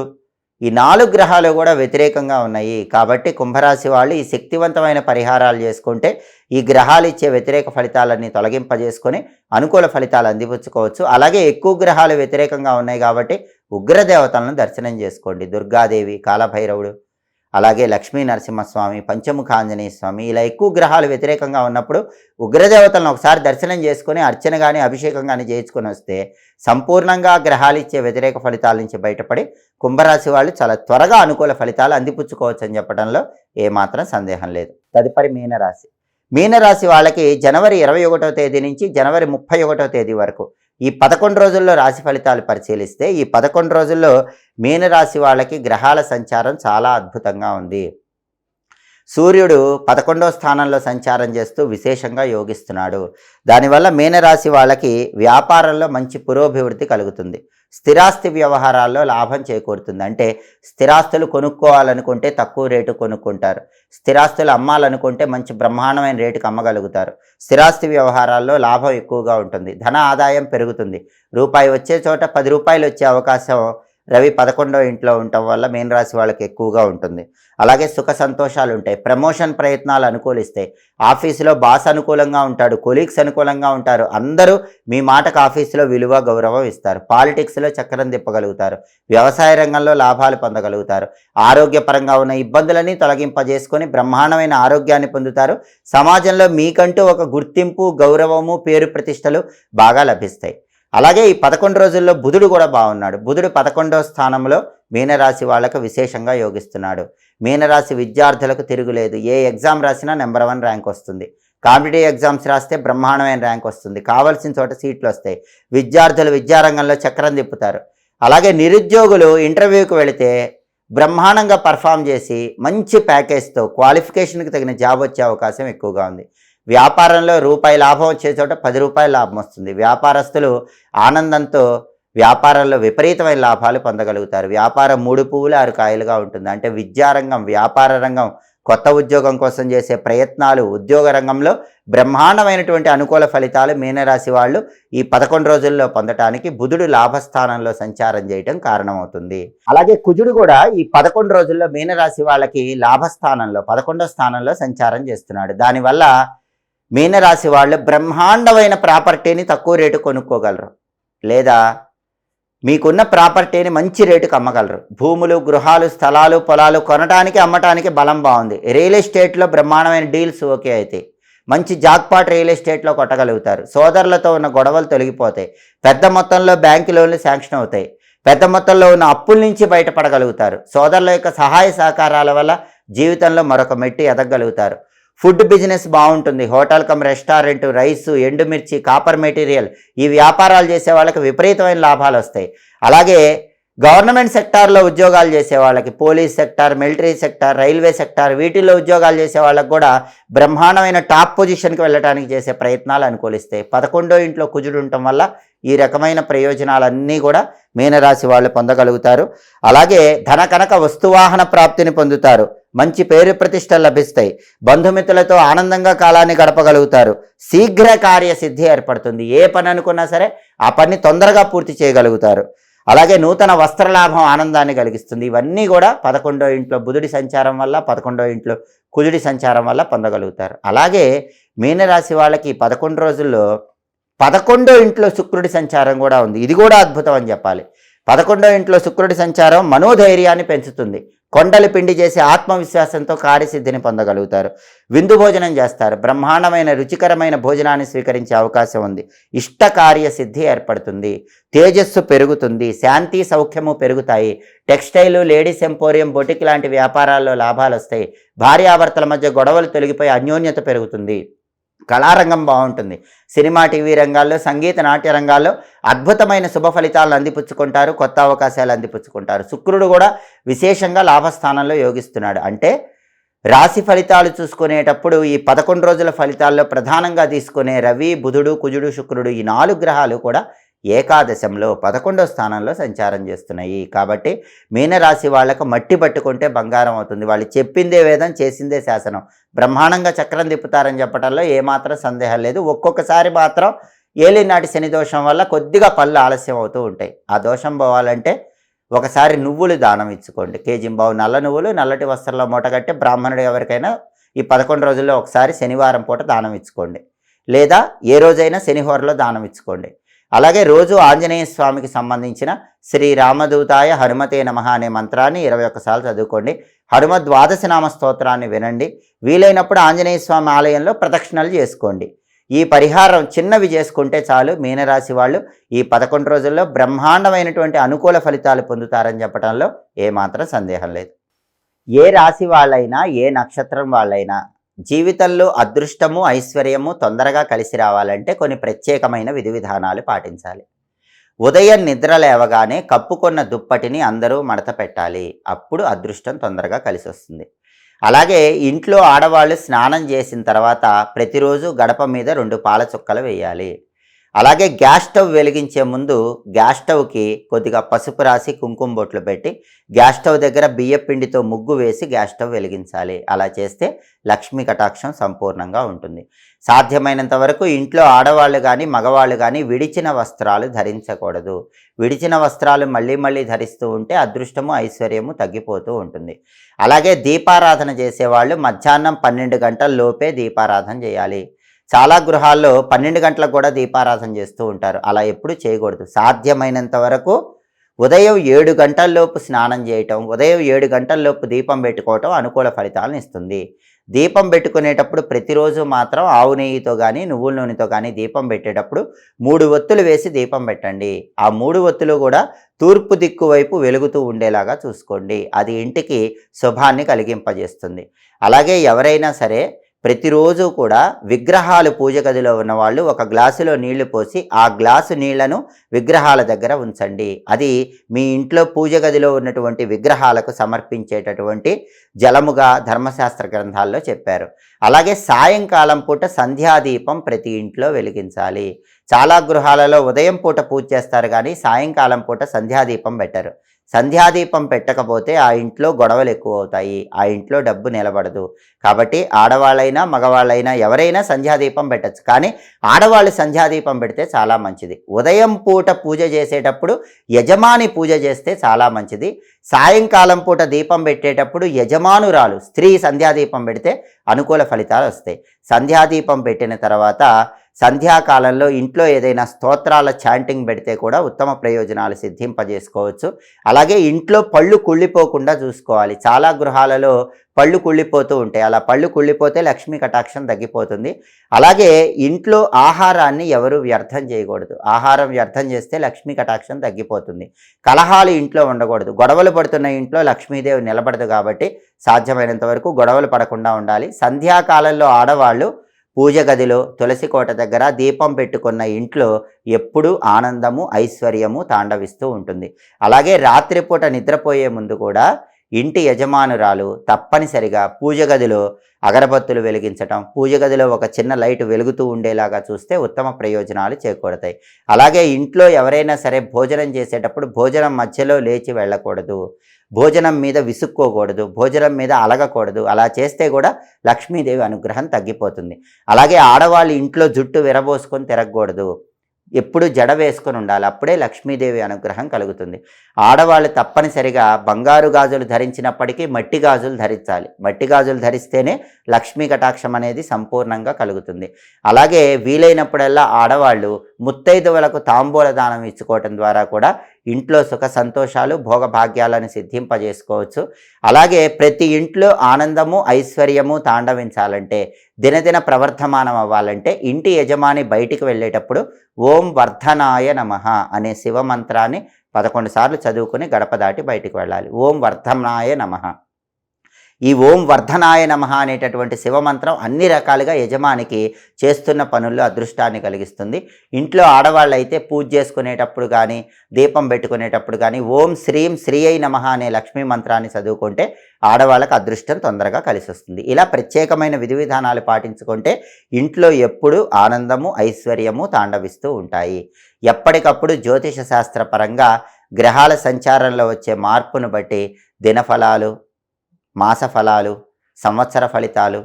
ఈ 4 గ్రహాలు కూడా వ్యతిరేకంగా ఉన్నాయి. కాబట్టి కుంభరాశి వాళ్ళు ఈ శక్తివంతమైన పరిహారాలు చేసుకుంటే ఈ గ్రహాలు ఇచ్చే వ్యతిరేక ఫలితాలన్నీ తొలగింపజేసుకొని అనుకూల ఫలితాలు అందిపుచ్చుకోవచ్చు. అలాగే ఎక్కువ గ్రహాలు వ్యతిరేకంగా ఉన్నాయి కాబట్టి ఉగ్రదేవతలను దర్శనం చేసుకోండి. దుర్గాదేవి, కాలభైరవుడు, అలాగే లక్ష్మీ నరసింహస్వామి, పంచముఖ ఆంజనేయ స్వామి, ఇలా ఎక్కువ గ్రహాలు వ్యతిరేకంగా ఉన్నప్పుడు ఉగ్రదేవతలను ఒకసారి దర్శనం చేసుకొని అర్చన కానీ అభిషేకం కానీ చేయించుకొని వస్తే సంపూర్ణంగా గ్రహాలు ఇచ్చే వ్యతిరేక ఫలితాల నుంచి బయటపడి కుంభరాశి వాళ్ళు చాలా త్వరగా అనుకూల ఫలితాలు అందిపుచ్చుకోవచ్చు అని చెప్పడంలో ఏమాత్రం సందేహం లేదు. తదుపరి మీనరాశి. మీనరాశి వాళ్ళకి జనవరి 21వ తేదీ నుంచి జనవరి 31వ తేదీ వరకు ఈ 11 రోజుల్లో రాశి ఫలితాలు పరిశీలిస్తే ఈ 11 రోజుల్లో మీనరాశి వాళ్ళకి గ్రహాల సంచారం చాలా అద్భుతంగా ఉంది. సూర్యుడు 11వ స్థానంలో సంచారం చేస్తూ విశేషంగా యోగిస్తున్నాడు. దానివల్ల మీనరాశి వాళ్ళకి వ్యాపారంలో మంచి పురోభివృద్ధి కలుగుతుంది. స్థిరాస్తి వ్యవహారాల్లో లాభం చేకూరుతుంది. అంటే స్థిరాస్తులు కొనుక్కోవాలనుకుంటే తక్కువ రేటు కొనుక్కుంటారు. స్థిరాస్తులు అమ్మాలనుకుంటే మంచి బ్రహ్మాండమైన రేటుకి అమ్మగలుగుతారు. స్థిరాస్తి వ్యవహారాల్లో లాభం ఎక్కువగా ఉంటుంది. ధన ఆదాయం పెరుగుతుంది. రూపాయి వచ్చే చోట 10 రూపాయలు వచ్చే అవకాశం రవి 11వ ఇంట్లో ఉండటం వల్ల మీనరాశి వాళ్ళకి ఎక్కువగా ఉంటుంది. అలాగే సుఖ సంతోషాలు ఉంటాయి. ప్రమోషన్ ప్రయత్నాలు అనుకూలిస్తాయి. ఆఫీసులో బాస్ అనుకూలంగా ఉంటాడు, కొలీగ్స్ అనుకూలంగా ఉంటారు. అందరూ మీ మాటకు ఆఫీసులో విలువ, గౌరవం ఇస్తారు. పాలిటిక్స్లో చక్రం తిప్పగలుగుతారు. వ్యవసాయ రంగంలో లాభాలు పొందగలుగుతారు. ఆరోగ్యపరంగా ఉన్న ఇబ్బందులన్నీ తొలగింపజేసుకొని బ్రహ్మాండమైన ఆరోగ్యాన్ని పొందుతారు. సమాజంలో మీకంటూ ఒక గుర్తింపు, గౌరవము, పేరు ప్రతిష్టలు బాగా లభిస్తాయి. అలాగే ఈ 11 రోజుల్లో బుధుడు కూడా బాగున్నాడు. బుధుడు 11వ స్థానంలో మీనరాశి వాళ్ళకు విశేషంగా యోగిస్తున్నాడు. మీనరాశి విద్యార్థులకు తిరుగులేదు. ఏ ఎగ్జామ్ రాసినా నెంబర్ 1 ర్యాంక్ వస్తుంది. కాంపిటేటివ్ ఎగ్జామ్స్ రాస్తే బ్రహ్మాండమైన ర్యాంక్ వస్తుంది. కావాల్సిన చోట సీట్లు వస్తాయి. విద్యార్థులు విద్యారంగంలో చక్రం తిప్పుతారు. అలాగే నిరుద్యోగులు ఇంటర్వ్యూకి వెళితే బ్రహ్మాండంగా పర్ఫామ్ చేసి మంచి ప్యాకేజ్తో క్వాలిఫికేషన్కి తగిన జాబ్ వచ్చే అవకాశం ఎక్కువగా ఉంది. వ్యాపారంలో రూపాయి లాభం వచ్చే చోట 10 రూపాయల లాభం వస్తుంది. వ్యాపారస్తులు ఆనందంతో వ్యాపారంలో విపరీతమైన లాభాలు పొందగలుగుతారు. వ్యాపారం 3 పువ్వులు 6 కాయలుగా ఉంటుంది. అంటే విద్యారంగం, వ్యాపార రంగం, కొత్త ఉద్యోగం కోసం చేసే ప్రయత్నాలు, ఉద్యోగ రంగంలో బ్రహ్మాండమైనటువంటి అనుకూల ఫలితాలు మీనరాశి వాళ్ళు ఈ 11 రోజుల్లో పొందటానికి బుధుడు లాభస్థానంలో సంచారం చేయటం కారణమవుతుంది. అలాగే కుజుడు కూడా ఈ 11 రోజుల్లో మీనరాశి వాళ్ళకి లాభస్థానంలో 11వ స్థానంలో సంచారం చేస్తున్నాడు. దానివల్ల మీనరాశి వాళ్ళు బ్రహ్మాండమైన ప్రాపర్టీని తక్కువ రేటు కొనుక్కోగలరు, లేదా మీకున్న ప్రాపర్టీని మంచి రేటుకి అమ్మగలరు. భూములు, గృహాలు, స్థలాలు, పొలాలు కొనడానికి అమ్మటానికి బలం బాగుంది. రియల్ ఎస్టేట్లో బ్రహ్మాండమైన డీల్స్ ఓకే అయితే మంచి జాక్పాట్ రియల్ ఎస్టేట్లో కొట్టగలుగుతారు. సోదరులతో ఉన్న గొడవలు తొలగిపోతాయి. పెద్ద మొత్తంలో బ్యాంకు లోన్లు శాంక్షన్ అవుతాయి. పెద్ద మొత్తంలో ఉన్న అప్పుల నుంచి బయటపడగలుగుతారు. సోదరుల యొక్క సహాయ సహకారాల వల్ల జీవితంలో మరొక మెట్టు ఎదగలుగుతారు. ఫుడ్ బిజినెస్ బాగుంటుంది. హోటల్ కమ్ రెస్టారెంట్, రైసు, ఎండుమిర్చి, కాపర్ మెటీరియల్ ఈ వ్యాపారాలు చేసే వాళ్ళకి విపరీతమైన లాభాలు వస్తాయి. అలాగే గవర్నమెంట్ సెక్టార్లో ఉద్యోగాలు చేసే వాళ్ళకి, police sector, military sector, railway sector వీటిల్లో ఉద్యోగాలు చేసే వాళ్ళకి కూడా బ్రహ్మాండమైన టాప్ పొజిషన్కి వెళ్ళడానికి చేసే ప్రయత్నాలు అనుకూలిస్తాయి. 11వ ఇంట్లో కుజుడు ఉండటం వల్ల ఈ రకమైన ప్రయోజనాలన్నీ కూడా మీనరాశి వాళ్ళు పొందగలుగుతారు. అలాగే ధన కనక వస్తువాహన ప్రాప్తిని పొందుతారు. మంచి పేరు ప్రతిష్టలు లభిస్తాయి. బంధుమిత్రులతో ఆనందంగా కాలాన్ని గడపగలుగుతారు. శీఘ్ర కార్యసిద్ధి ఏర్పడుతుంది. ఏ పని అనుకున్నా సరే ఆ పని తొందరగా పూర్తి చేయగలుగుతారు. అలాగే నూతన వస్త్రలాభం ఆనందాన్ని కలిగిస్తుంది. ఇవన్నీ కూడా 11వ ఇంట్లో బుధుడి సంచారం వల్ల, 11వ ఇంట్లో కుజుడి సంచారం వల్ల పొందగలుగుతారు. అలాగే మీనరాశి వాళ్ళకి 11 రోజుల్లో 11వ ఇంట్లో శుక్రుడి సంచారం కూడా ఉంది. ఇది కూడా అద్భుతం అని చెప్పాలి. 11వ ఇంట్లో శుక్రుడి సంచారం మనోధైర్యాన్ని పెంచుతుంది. కొండలు పిండి చేసి ఆత్మవిశ్వాసంతో కార్యసిద్ధిని పొందగలుగుతారు. విందు భోజనం చేస్తారు. బ్రహ్మాండమైన రుచికరమైన భోజనాన్ని స్వీకరించే అవకాశం ఉంది. ఇష్ట కార్యసిద్ధి ఏర్పడుతుంది. తేజస్సు పెరుగుతుంది. శాంతి సౌఖ్యము పెరుగుతాయి. టెక్స్టైలు, లేడీస్ ఎంపోరియం, బొటిక్ లాంటి వ్యాపారాల్లో లాభాలు వస్తాయి. భార్యాభర్తల మధ్య గొడవలు తొలగిపోయి అన్యోన్యత పెరుగుతుంది. కళారంగం బాగుంటుంది. సినిమా, టీవీ రంగాల్లో, సంగీత, నాట్య రంగాల్లో అద్భుతమైన శుభ ఫలితాలను అందిపుచ్చుకుంటారు. కొత్త అవకాశాలు అందిపుచ్చుకుంటారు. శుక్రుడు కూడా విశేషంగా లాభస్థానంలో యోగిస్తున్నాడు. అంటే రాశి ఫలితాలు చూసుకునేటప్పుడు ఈ 11 రోజుల ఫలితాల్లో ప్రధానంగా తీసుకునే రవి, బుధుడు, కుజుడు, శుక్రుడు ఈ 4 గ్రహాలు కూడా ఏకాదశంలో 11వ స్థానంలో సంచారం చేస్తున్నాయి. కాబట్టి మీనరాశి వాళ్ళకు మట్టి పట్టుకుంటే బంగారం అవుతుంది. వాళ్ళు చెప్పిందే వేదం, చేసిందే శాసనం. బ్రహ్మాండంగా చక్రం తిప్పుతారని చెప్పడంలో ఏమాత్రం సందేహం లేదు. ఒక్కొక్కసారి మాత్రం ఏలినాటి శని దోషం వల్ల కొద్దిగా పళ్ళు ఆలస్యం అవుతూ ఉంటాయి. ఆ దోషం పోవాలంటే ఒకసారి నువ్వులు దానం ఇచ్చుకోండి. కేజింబావు నల్ల నువ్వులు నల్లటి వస్త్రంలో మూటగట్టి బ్రాహ్మణుడు ఎవరికైనా ఈ 11 రోజుల్లో ఒకసారి శనివారం పూట దానం ఇచ్చుకోండి, లేదా ఏ రోజైనా శనిహోరలో దానం ఇచ్చుకోండి. అలాగే రోజు ఆంజనేయ స్వామికి సంబంధించిన శ్రీ రామదూతాయ హనుమతే నమః అనే మంత్రాన్ని 21 సార్లు చదువుకోండి. హనుమ ద్వాదశ నామ స్తోత్రాన్ని వినండి. వీలైనప్పుడు ఆంజనేయ స్వామి ఆలయంలో ప్రదక్షిణలు చేసుకోండి. ఈ పరిహారం చిన్నవి చేసుకుంటే చాలు. మీనరాశి వాళ్ళు ఈ 11 రోజుల్లో బ్రహ్మాండమైనటువంటి అనుకూల ఫలితాలు పొందుతారని చెప్పడంలో ఏమాత్రం సందేహం లేదు. ఏ రాశి వాళ్ళైనా, ఏ నక్షత్రం వాళ్ళైనా జీవితంలో అదృష్టము, ఐశ్వర్యము తొందరగా కలిసి రావాలంటే కొన్ని ప్రత్యేకమైన విధి విధానాలు పాటించాలి. ఉదయం నిద్ర లేవగానే కప్పుకొన్న దుప్పటిని అందరూ మడత పెట్టాలి. అప్పుడు అదృష్టం తొందరగా కలిసి వస్తుంది. అలాగే ఇంట్లో ఆడవాళ్ళు స్నానం చేసిన తర్వాత ప్రతిరోజు గడప మీద 2 పాల చుక్కలు వేయాలి. అలాగే గ్యాస్ స్టవ్ వెలిగించే ముందు గ్యాస్ స్టవ్కి కొద్దిగా పసుపు రాసి కుంకుమ బొట్లు పెట్టి గ్యాస్ స్టవ్ దగ్గర బియ్యపిండితో ముగ్గు వేసి గ్యాస్ స్టవ్ వెలిగించాలి. అలా చేస్తే లక్ష్మీ కటాక్షం సంపూర్ణంగా ఉంటుంది. సాధ్యమైనంత వరకు ఇంట్లో ఆడవాళ్ళు కానీ మగవాళ్ళు కానీ విడిచిన వస్త్రాలు ధరించకూడదు. విడిచిన వస్త్రాలు మళ్ళీ మళ్ళీ ధరిస్తూ ఉంటే అదృష్టము, ఐశ్వర్యము తగ్గిపోతూ ఉంటుంది. అలాగే దీపారాధన చేసేవాళ్ళు మధ్యాహ్నం 12 గంటల లోపే దీపారాధన చేయాలి. చాలా గృహాల్లో 12 గంటలకు కూడా దీపారాధన చేస్తూ ఉంటారు. అలా ఎప్పుడు చేయకూడదు. సాధ్యమైనంత వరకు ఉదయం 7 గంటల్లోపు స్నానం చేయటం, ఉదయం 7 గంటల్లోపు దీపం పెట్టుకోవటం అనుకూల ఫలితాలను ఇస్తుంది. దీపం పెట్టుకునేటప్పుడు ప్రతిరోజు మాత్రం ఆవు నెయ్యితో కానీ నువ్వుల నూనెతో కానీ దీపం పెట్టేటప్పుడు 3 ఒత్తులు వేసి దీపం పెట్టండి. ఆ 3 ఒత్తులు కూడా తూర్పు దిక్కు వైపు వెలుగుతూ ఉండేలాగా చూసుకోండి. అది ఇంటికి శుభాన్ని కలిగింపజేస్తుంది. అలాగే ఎవరైనా సరే ప్రతిరోజు కూడా విగ్రహాలు పూజ గదిలో ఉన్నవాళ్ళు ఒక గ్లాసులో నీళ్లు పోసి ఆ గ్లాసు నీళ్లను విగ్రహాల దగ్గర ఉంచండి. అది మీ ఇంట్లో పూజ గదిలో ఉన్నటువంటి విగ్రహాలకు సమర్పించేటటువంటి జలముగా ధర్మశాస్త్ర గ్రంథాల్లో చెప్పారు. అలాగే సాయంకాలం పూట సంధ్యాదీపం ప్రతి ఇంట్లో వెలిగించాలి. చాలా గృహాలలో ఉదయం పూట పూజ చేస్తారు కానీ సాయంకాలం పూట సంధ్యాదీపం పెట్టరు. సంధ్యాదీపం పెట్టకపోతే ఆ ఇంట్లో గొడవలు ఎక్కువ అవుతాయి, ఆ ఇంట్లో డబ్బు నిలబడదు. కాబట్టి ఆడవాళ్ళైనా మగవాళ్ళైనా ఎవరైనా సంధ్యాదీపం పెట్టచ్చు, కానీ ఆడవాళ్ళు సంధ్యాదీపం పెడితే చాలా మంచిది. ఉదయం పూట పూజ చేసేటప్పుడు యజమాని పూజ చేస్తే చాలా మంచిది. సాయంకాలం పూట దీపం పెట్టేటప్పుడు యజమానురాలు స్త్రీ సంధ్యాదీపం పెడితే అనుకూల ఫలితాలు వస్తాయి. సంధ్యాదీపం పెట్టిన తర్వాత సంధ్యాకాలంలో ఇంట్లో ఏదైనా స్తోత్రాల చాంటింగ్ పెడితే కూడా ఉత్తమ ప్రయోజనాలు సిద్ధింపజేసుకోవచ్చు. అలాగే ఇంట్లో పళ్ళు కుళ్ళిపోకుండా చూసుకోవాలి. చాలా గృహాలలో పళ్ళు కుళ్ళిపోతూ ఉంటాయి. అలా పళ్ళు కుళ్ళిపోతే లక్ష్మీ కటాక్షం తగ్గిపోతుంది. అలాగే ఇంట్లో ఆహారాన్ని ఎవరు వ్యర్థం చేయకూడదు. ఆహారం వ్యర్థం చేస్తే లక్ష్మీ కటాక్షం తగ్గిపోతుంది. కలహాలు ఇంట్లో ఉండకూడదు. గొడవలు పడుతున్న ఇంట్లో లక్ష్మీదేవి నిలబడదు. కాబట్టి సాధ్యమైనంత వరకు గొడవలు పడకుండా ఉండాలి. సంధ్యాకాలంలో ఆడవాళ్ళు పూజ గదిలో తులసి కోట దగ్గర దీపం పెట్టుకున్న ఇంట్లో ఎప్పుడూ ఆనందము ఐశ్వర్యము తాండవిస్తూ ఉంటుంది. అలాగే రాత్రిపూట నిద్రపోయే ముందు కూడా ఇంటి యజమానురాలు తప్పనిసరిగా పూజ గదిలో అగరబత్తులు వెలిగించటం, పూజ గదిలో ఒక చిన్న లైట్ వెలుగుతూ ఉండేలాగా చూస్తే ఉత్తమ ప్రయోజనాలు చేకూడతాయి. అలాగే ఇంట్లో ఎవరైనా సరే భోజనం చేసేటప్పుడు భోజనం మధ్యలో లేచి వెళ్ళకూడదు, భోజనం మీద విసుక్కోకూడదు, భోజనం మీద అలగకూడదు. అలా చేస్తే కూడా లక్ష్మీదేవి అనుగ్రహం తగ్గిపోతుంది. అలాగే ఆడవాళ్ళు ఇంట్లో జుట్టు విరబోసుకొని తిరగకూడదు, ఎప్పుడు జడ వేసుకొని ఉండాలి. అప్పుడే లక్ష్మీదేవి అనుగ్రహం కలుగుతుంది. ఆడవాళ్ళు తప్పనిసరిగా బంగారు గాజులు ధరించినప్పటికీ మట్టి గాజులు ధరించాలి. మట్టి గాజులు ధరిస్తేనే లక్ష్మీ కటాక్షం అనేది సంపూర్ణంగా కలుగుతుంది. అలాగే వీలైనప్పుడల్లా ఆడవాళ్ళు ముత్తైదువులకు తాంబూల దానం ఇచ్చుకోవటం ద్వారా కూడా ఇంట్లో సుఖ సంతోషాలు భోగభాగ్యాలను సిద్ధింపజేసుకోవచ్చు. అలాగే ప్రతి ఇంట్లో ఆనందము ఐశ్వర్యము తాండవించాలంటే, దినదిన ప్రవర్ధమానం అవ్వాలంటే ఇంటి యజమాని బయటికి వెళ్ళేటప్పుడు ఓం వర్ధనాయ నమః అనే శివమంత్రాన్ని 11 సార్లు చదువుకుని గడప దాటి బయటికి వెళ్ళాలి. ఓం వర్ధనాయ నమః. ఈ ఓం వర్ధనాయ నమః అనేటటువంటి శివమంత్రం అన్ని రకాలుగా యజమానికి చేస్తున్న పనుల్లో అదృష్టాన్ని కలిగిస్తుంది. ఇంట్లో ఆడవాళ్ళు అయితే పూజ చేసుకునేటప్పుడు కానీ దీపం పెట్టుకునేటప్పుడు కానీ ఓం శ్రీం శ్రీ అయి నమః అనే లక్ష్మీ మంత్రాన్ని చదువుకుంటే ఆడవాళ్ళకు అదృష్టం తొందరగా కలిసి వస్తుంది. ఇలా ప్రత్యేకమైన విధి విధానాలు పాటించుకుంటే ఇంట్లో ఎప్పుడూ ఆనందము ఐశ్వర్యము తాండవిస్తూ ఉంటాయి. ఎప్పటికప్పుడు జ్యోతిష శాస్త్రపరంగా గ్రహాల సంచారంలో వచ్చే మార్పును బట్టి దినఫలాలు, మాస ఫలాలు, సంవత్సర ఫలితాలు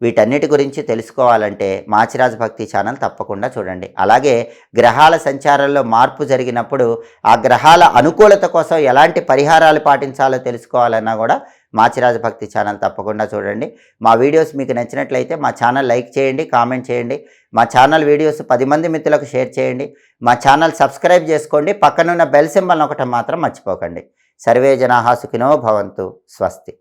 వీటన్నిటి గురించి తెలుసుకోవాలంటే మాచిరాజు భక్తి ఛానల్ తప్పకుండా చూడండి. అలాగే గ్రహాల సంచారంలో మార్పు జరిగినప్పుడు ఆ గ్రహాల అనుకూలత కోసం ఎలాంటి పరిహారాలు పాటించాలో తెలుసుకోవాలన్నా కూడా మాచిరాజు భక్తి ఛానల్ తప్పకుండా చూడండి. మా వీడియోస్ మీకు నచ్చినట్లయితే మా ఛానల్ లైక్ చేయండి, కామెంట్ చేయండి. మా ఛానల్ వీడియోస్ 10 మంది మిత్రులకు షేర్ చేయండి. మా ఛానల్ సబ్స్క్రైబ్ చేసుకోండి. పక్కనున్న బెల్ సింబల్ నొక్కటం మాత్రం మర్చిపోకండి. సర్వే జనాః సుఖినో భవంతు. స్వస్తి.